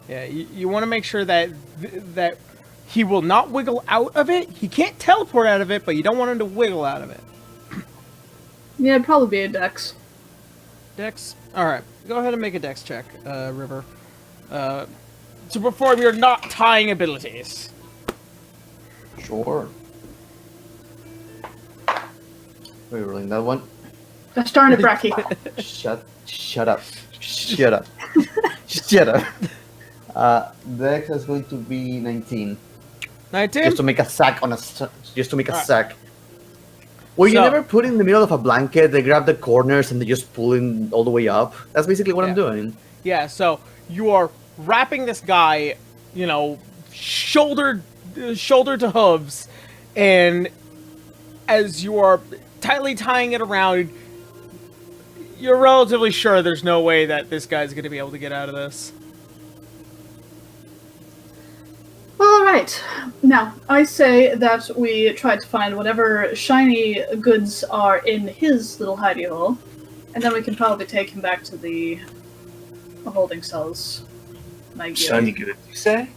Yeah, you want to make sure that that he will not wiggle out of it. He can't teleport out of it, but you don't want him to wiggle out of it. Yeah, it'd probably be a dex. Dex. All right, go ahead and make a dex check, River, to perform your not tying abilities. Sure. We're rolling that one. Gosh darn it, Bracky. Shut up. Shut up. Shut up. Dex is going to be 19. 19. Just to make a sack on a sack. Alright. Well, you So- never put in the middle of a blanket, they grab the corners and they just pull in all the way up. That's basically what I'm doing. Yeah, so you are wrapping this guy, you know, shoulder to hooves, and as you are tightly tying it around, you're relatively sure there's no way that this guy's going to be able to get out of this. Well, all right. Now, I say that we try to find whatever shiny goods are in his little hidey hole, and then we can probably take him back to the holding cells. My guild. Shiny good, you say?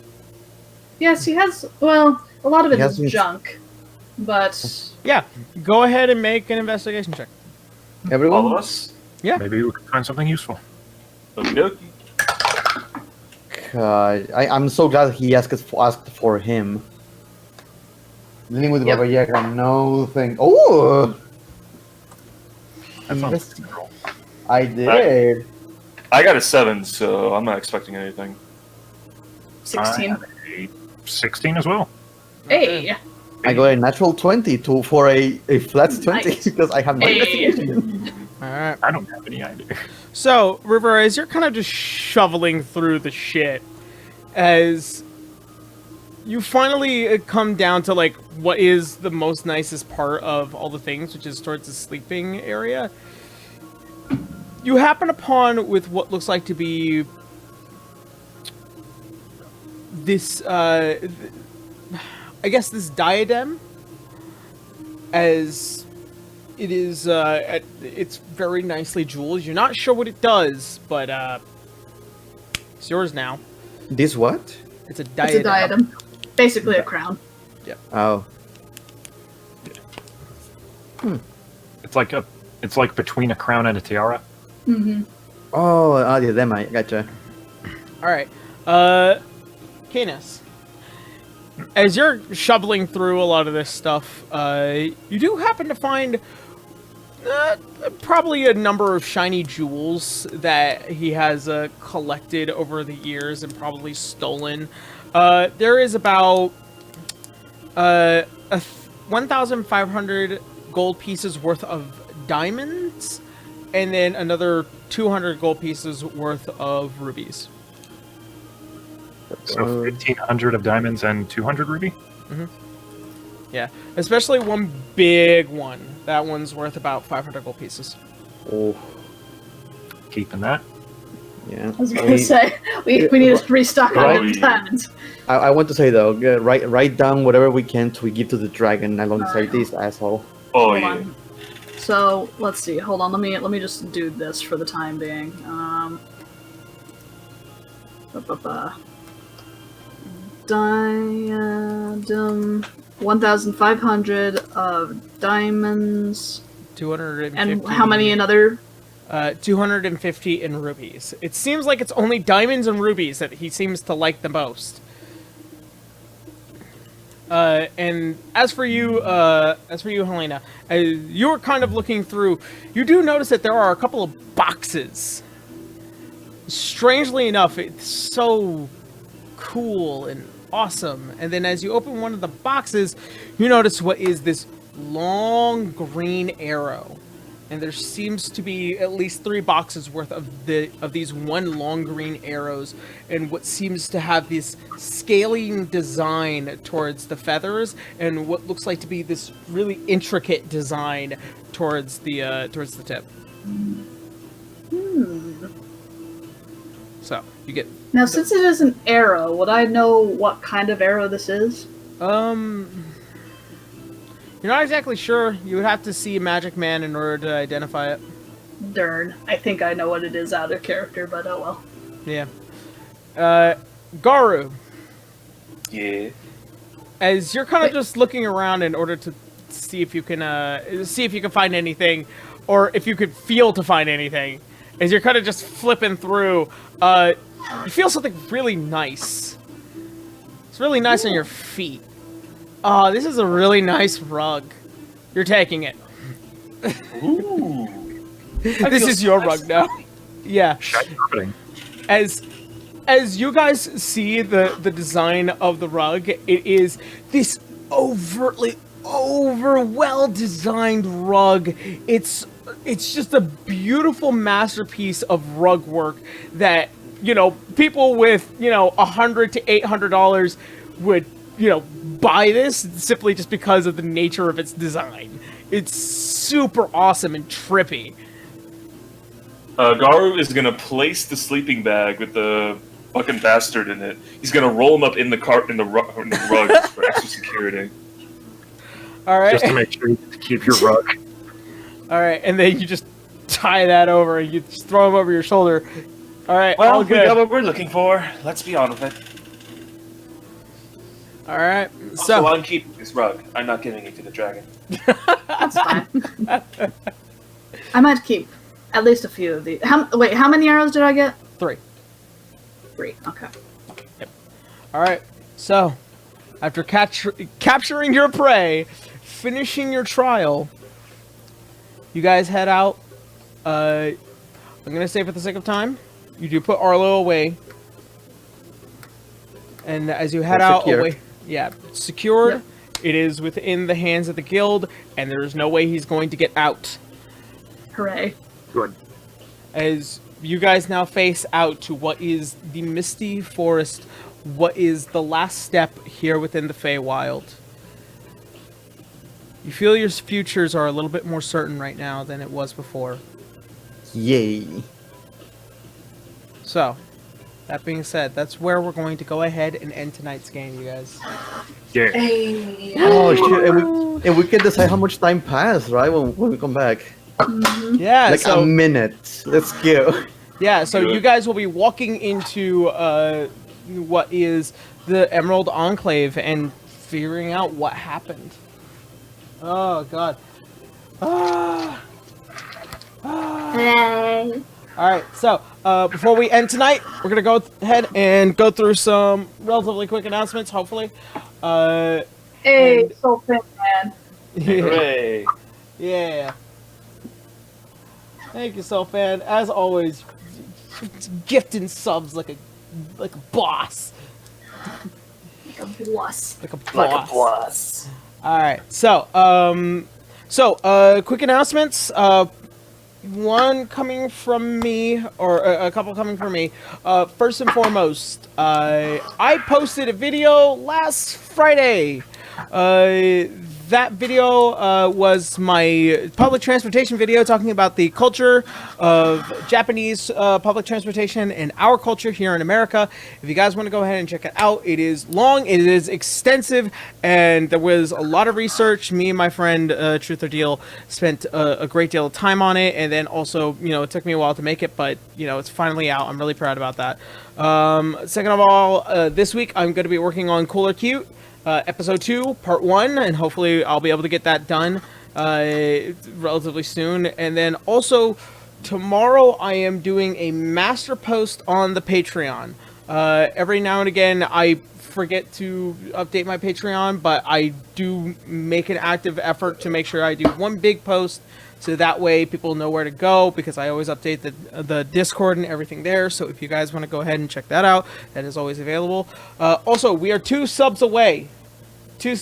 Yes, he has. Well, a lot of it He is hasn't- junk, but Yeah, go ahead and make an investigation check. Everyone? All of us? Maybe we could find something useful. Okie dokie. God, I'm so glad he asked for him. Dealing with Yep. Baba Yaga, no thing. Oh! I found Yes. something cool. I did. I got a 7, so I'm not expecting anything. 16. I had a 16 as well. Hey, I got a natural 20 for a flat 20 Nice. because I have no Hey. investigation. All right. I don't have any idea. So, River, as you're kind of just shoveling through the shit, as you finally come down to, like, what is the most nicest part of all the things, which is towards the sleeping area, you happen upon with what looks like to be this, I guess this diadem, as it is, it's very nicely jeweled. You're not sure what it does, but it's yours now. This what? It's a it's diadem. a diadem. Basically a crown. Oh. It's like between a crown and a tiara. Mm-hmm. Oh, yeah, them, I gotcha. All right, Canis. As you're shoveling through a lot of this stuff, you do happen to find probably a number of shiny jewels that he has collected over the years and probably stolen. There is about 1,500 gold pieces worth of diamonds, and then another 200 gold pieces worth of rubies. So 1,500 of diamonds and 200 ruby. Yeah, especially one big one. That one's worth about 500 gold pieces. Oh, Keeping that. yeah. I was gonna say we need to restock Right. on diamonds. I want to say though, write down whatever we can to give to the dragon alongside Alright. this asshole. Oh, Hold yeah. on. So let's see. Hold on. Let me just do this for the time being. Diadem. 1,500 of diamonds. 250. And how many in other? 250 in rubies. It seems like it's only diamonds and rubies that he seems to like the most. And as for you, Helena, as you were kind of looking through, you do notice that there are a couple of boxes. Strangely enough, it's so cool and awesome. And then as you open one of the boxes, you notice what is this long green arrow. And there seems to be at least 3 boxes worth of these one long green arrows, and what seems to have this scaling design towards the feathers, and what looks like to be this really intricate design towards the tip. So you get Now, since it is an arrow, would I know what kind of arrow this is? You're not exactly sure. You would have to see a magic man in order to identify it. Darn. I think I know what it is out of character, but oh well. Yeah. Garu, Yeah. as you're kind of just looking around in order to see if you can find anything, or if you could feel to find anything, as you're kind of just flipping through, you feel something really nice. It's really nice on your feet. Oh, this is a really nice rug. You're taking it. Ooh. This is your rug now. Yeah. Shiny carpeting. As you guys see the design of the rug, it is this overtly over well designed rug. It's just a beautiful masterpiece of rug work that, you know, people with, you know, $100 to $800 would, you know, buy this simply just because of the nature of its design. It's super awesome and trippy. Garu is gonna place the sleeping bag with the fucking bastard in it. He's gonna roll him up in the cart in the rug for extra security. All right. Just to make sure you keep your rug. All right, and then you just tie that over, and you just throw them over your shoulder. All right, Well, all we good. got what we're looking for. Let's be on with it. All right, So so I'm keeping this rug. I'm not giving it to the dragon. That's fine. I might keep at least a few of these. Wait, how many arrows did I get? 3. 3. Okay. All right, so after capturing your prey, finishing your trial, you guys head out. I'm gonna say for the sake of time, you do put Arlo away, and as you head out Secured. away, yeah, secured. Yep. It is within the hands of the guild, and there is no way he's going to get out. Hooray. Good. As you guys now face out to what is the Misty Forest, what is the last step here within the Feywild. You feel your futures are a little bit more certain right now than it was before. Yay. So, that being said, that's where we're going to go ahead and end tonight's game, you guys. Yeah. Oh shit! And we can decide how much time passed, right? When we come back, Yeah, like so a minute. Let's go. yeah, so you guys will be walking into what is the Emerald Enclave and figuring out what happened. Oh god. Hooray. All right, so before we end tonight, we're gonna go ahead and go through some relatively quick announcements. Hopefully, Hey, And- so thin, man. Hooray! yeah. Thank you, Soulfan. As always, gifting subs like a boss, Like a boss. like a boss. All right, so quick announcements. One coming from me, or a couple coming from me. First and foremost, I posted a video last Friday. That video was my public transportation video talking about the culture of Japanese public transportation and our culture here in America. If you guys want to go ahead and check it out, it is long, it is extensive, and there was a lot of research. Me and my friend Truth or Deal spent a great deal of time on it, and then also, you know, it took me a while to make it, but, you know, it's finally out. I'm really proud about that. Second of all, this week I'm going to be working on Cool or Cute. Episode 2, part 1, and hopefully I'll be able to get that done relatively soon. And then also, tomorrow I am doing a master post on the Patreon. Every now and again I forget to update my Patreon, but I do make an active effort to make sure I do one big post, so that way people know where to go, because I always update the Discord and everything there. So if you guys want to go ahead and check that out, that is always available. Also, we are 2 subs away. Two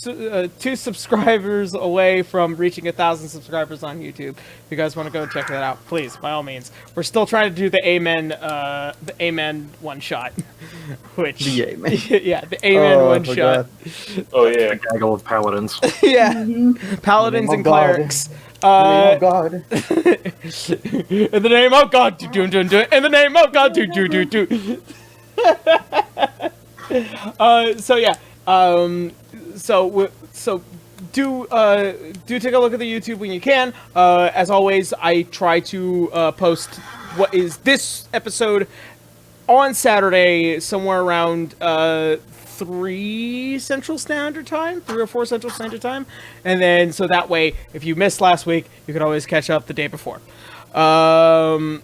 subscribers away from reaching 1,000 subscribers on YouTube. If you guys want to go check that out, please, by all means. We're still trying to do the Amen one shot, which The Amen. yeah, the Amen Oh, I one shot. forgot. Oh A yeah. gaggle of paladins. Yeah, paladins Oh, and God. clerics. Oh God. In the name of God, do do do do. In the name of God, do do do do. So yeah. So do take a look at the YouTube when you can. As always, I try to post what is this episode on Saturday, somewhere around 3 Central Standard Time, 3 or 4 Central Standard Time, and then so that way, if you missed last week, you can always catch up the day before. Last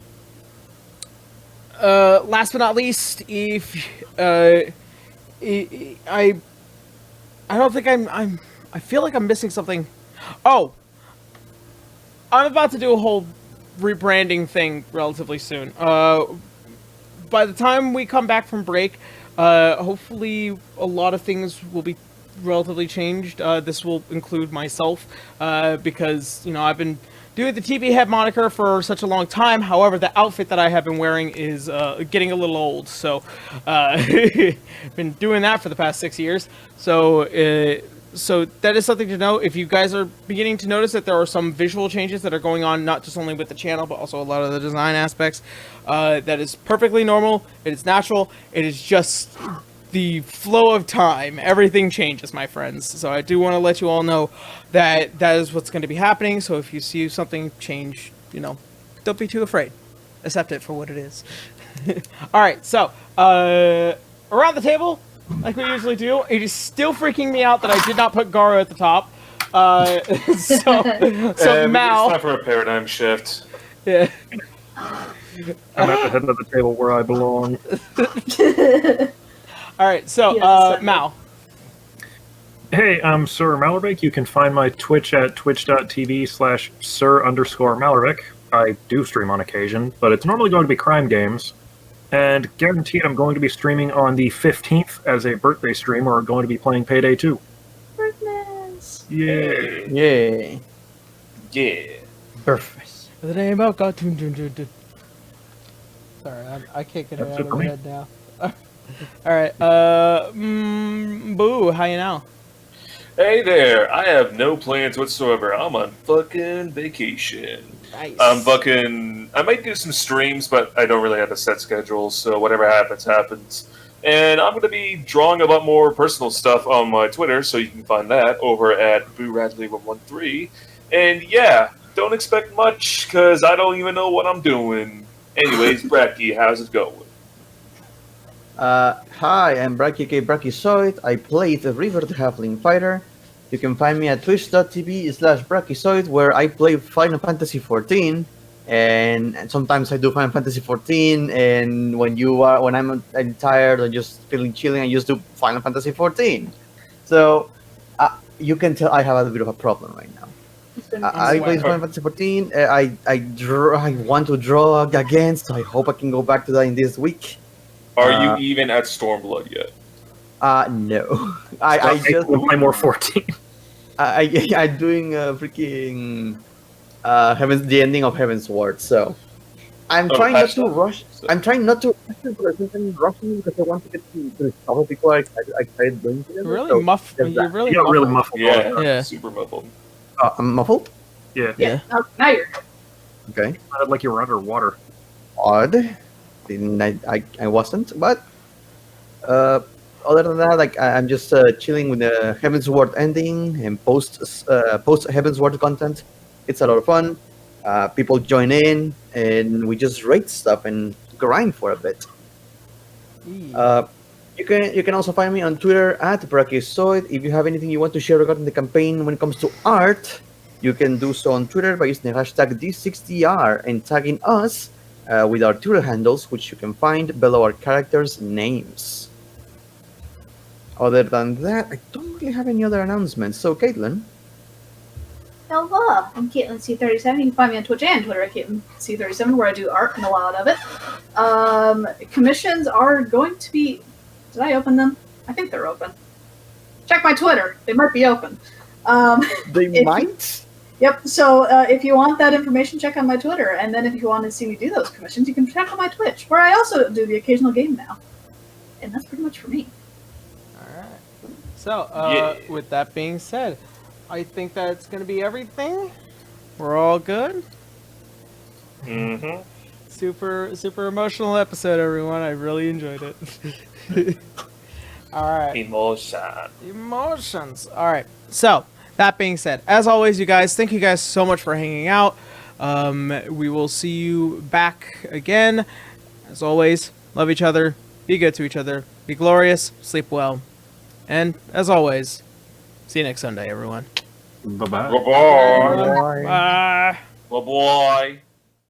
but not least, if I don't think I feel like I'm missing something. Oh, I'm about to do a whole rebranding thing relatively soon. By the time we come back from break, hopefully a lot of things will be relatively changed. This will include myself, because, you know, I've been doing the TV head moniker for such a long time. However, the outfit that I have been wearing is getting a little old. So, been doing that for the past 6 years. So that is something to know. If you guys are beginning to notice that there are some visual changes that are going on, not just only with the channel, but also a lot of the design aspects, that is perfectly normal. It is natural. It is just the flow of time. Everything changes, my friends. So I do want to let you all know that that is what's going to be happening. So if you see something change, you know, don't be too afraid. Accept it for what it is. All right, so around the table, like we usually do, it is still freaking me out that I did not put Garo at the top. So Mal. It's time for a paradigm shift. Yeah. I'm at the head of the table where I belong. All right, so Mal. Hey, I'm Sir Mallerbeck. You can find my Twitch at twitch.tv/Sir_Mallerbeck. I do stream on occasion, but it's normally going to be crime games. And guaranteed I'm going to be streaming on the 15th as a birthday stream, or going to be playing Payday 2. Birthdays. Yay. Yay. Yeah. Perfect. The name of God. Sorry, I can't get it That's out it of for my me. head now. All right, Boo, how you now? Hey there, I have no plans whatsoever. I'm on fucking vacation. Nice. I might do some streams, but I don't really have a set schedule, so whatever happens, happens. And I'm going to be drawing a lot more personal stuff on my Twitter, so you can find that over at BooRadley113. And yeah, don't expect much, because I don't even know what I'm doing. Anyways, Bracky, how's it going? Hi, I'm Bracky K. Brachyzoid. I play the River the Halfling Fighter. You can find me at twitch.tv/Brachyzoid, where I play Final Fantasy XIV, and sometimes I do Final Fantasy XIV. And when I'm tired or just feeling chilling, I just do Final Fantasy XIV. So you can tell I have a bit of a problem right now. I play Final Fantasy XIV. I want to draw again, so I hope I can go back to that in this week. Are you even at Stormblood yet? No. I just play more 14. I'm doing freaking the ending of Heaven's Ward. So I'm trying not to rush. I'm trying not to rush it, but I'm rushing because I want to get to the top before I started doing it. Really so muffled. You're really You got really muffled. muffled. Yeah, super muffled. I'm muffled. Yeah. Yeah. Oh, now you're good. Okay. Sounded like you were underwater. Odd. I wasn't, but other than that, like I'm just chilling with the Heaven's Ward ending and post Heaven's Ward content. It's a lot of fun. People join in and we just rate stuff and grind for a bit. You can also find me on Twitter at Brachiozoid. If you have anything you want to share regarding the campaign when it comes to art, you can do so on Twitter by using the hashtag D60R and tagging us with our Twitter handles, which you can find below our characters' names. Other than that, I don't really have any other announcements. So, Caitlin. Hello, I'm Caitlin C37. You can find me on Twitch and Twitter at Caitlin C37, where I do art and a lot of it. Commissions are going to be... Did I open them? I think they're open. Check my Twitter. They might be open. They might? Yep, so if you want that information, check on my Twitter. And then if you want to see me do those commissions, you can check on my Twitch, where I also do the occasional game now. And that's pretty much for me. Alright. So, with that being said, I think that's going to be everything. We're all good. Mm-hmm. Super emotional episode, everyone. I really enjoyed it. Alright. Emotions. Alright. So, that being said, as always, you guys, thank you guys so much for hanging out. We will see you back again. As always, love each other, be good to each other, be glorious, sleep well, and as always, see you next Sunday, everyone. Bye-bye. Bye-bye. Bye. Bye-bye.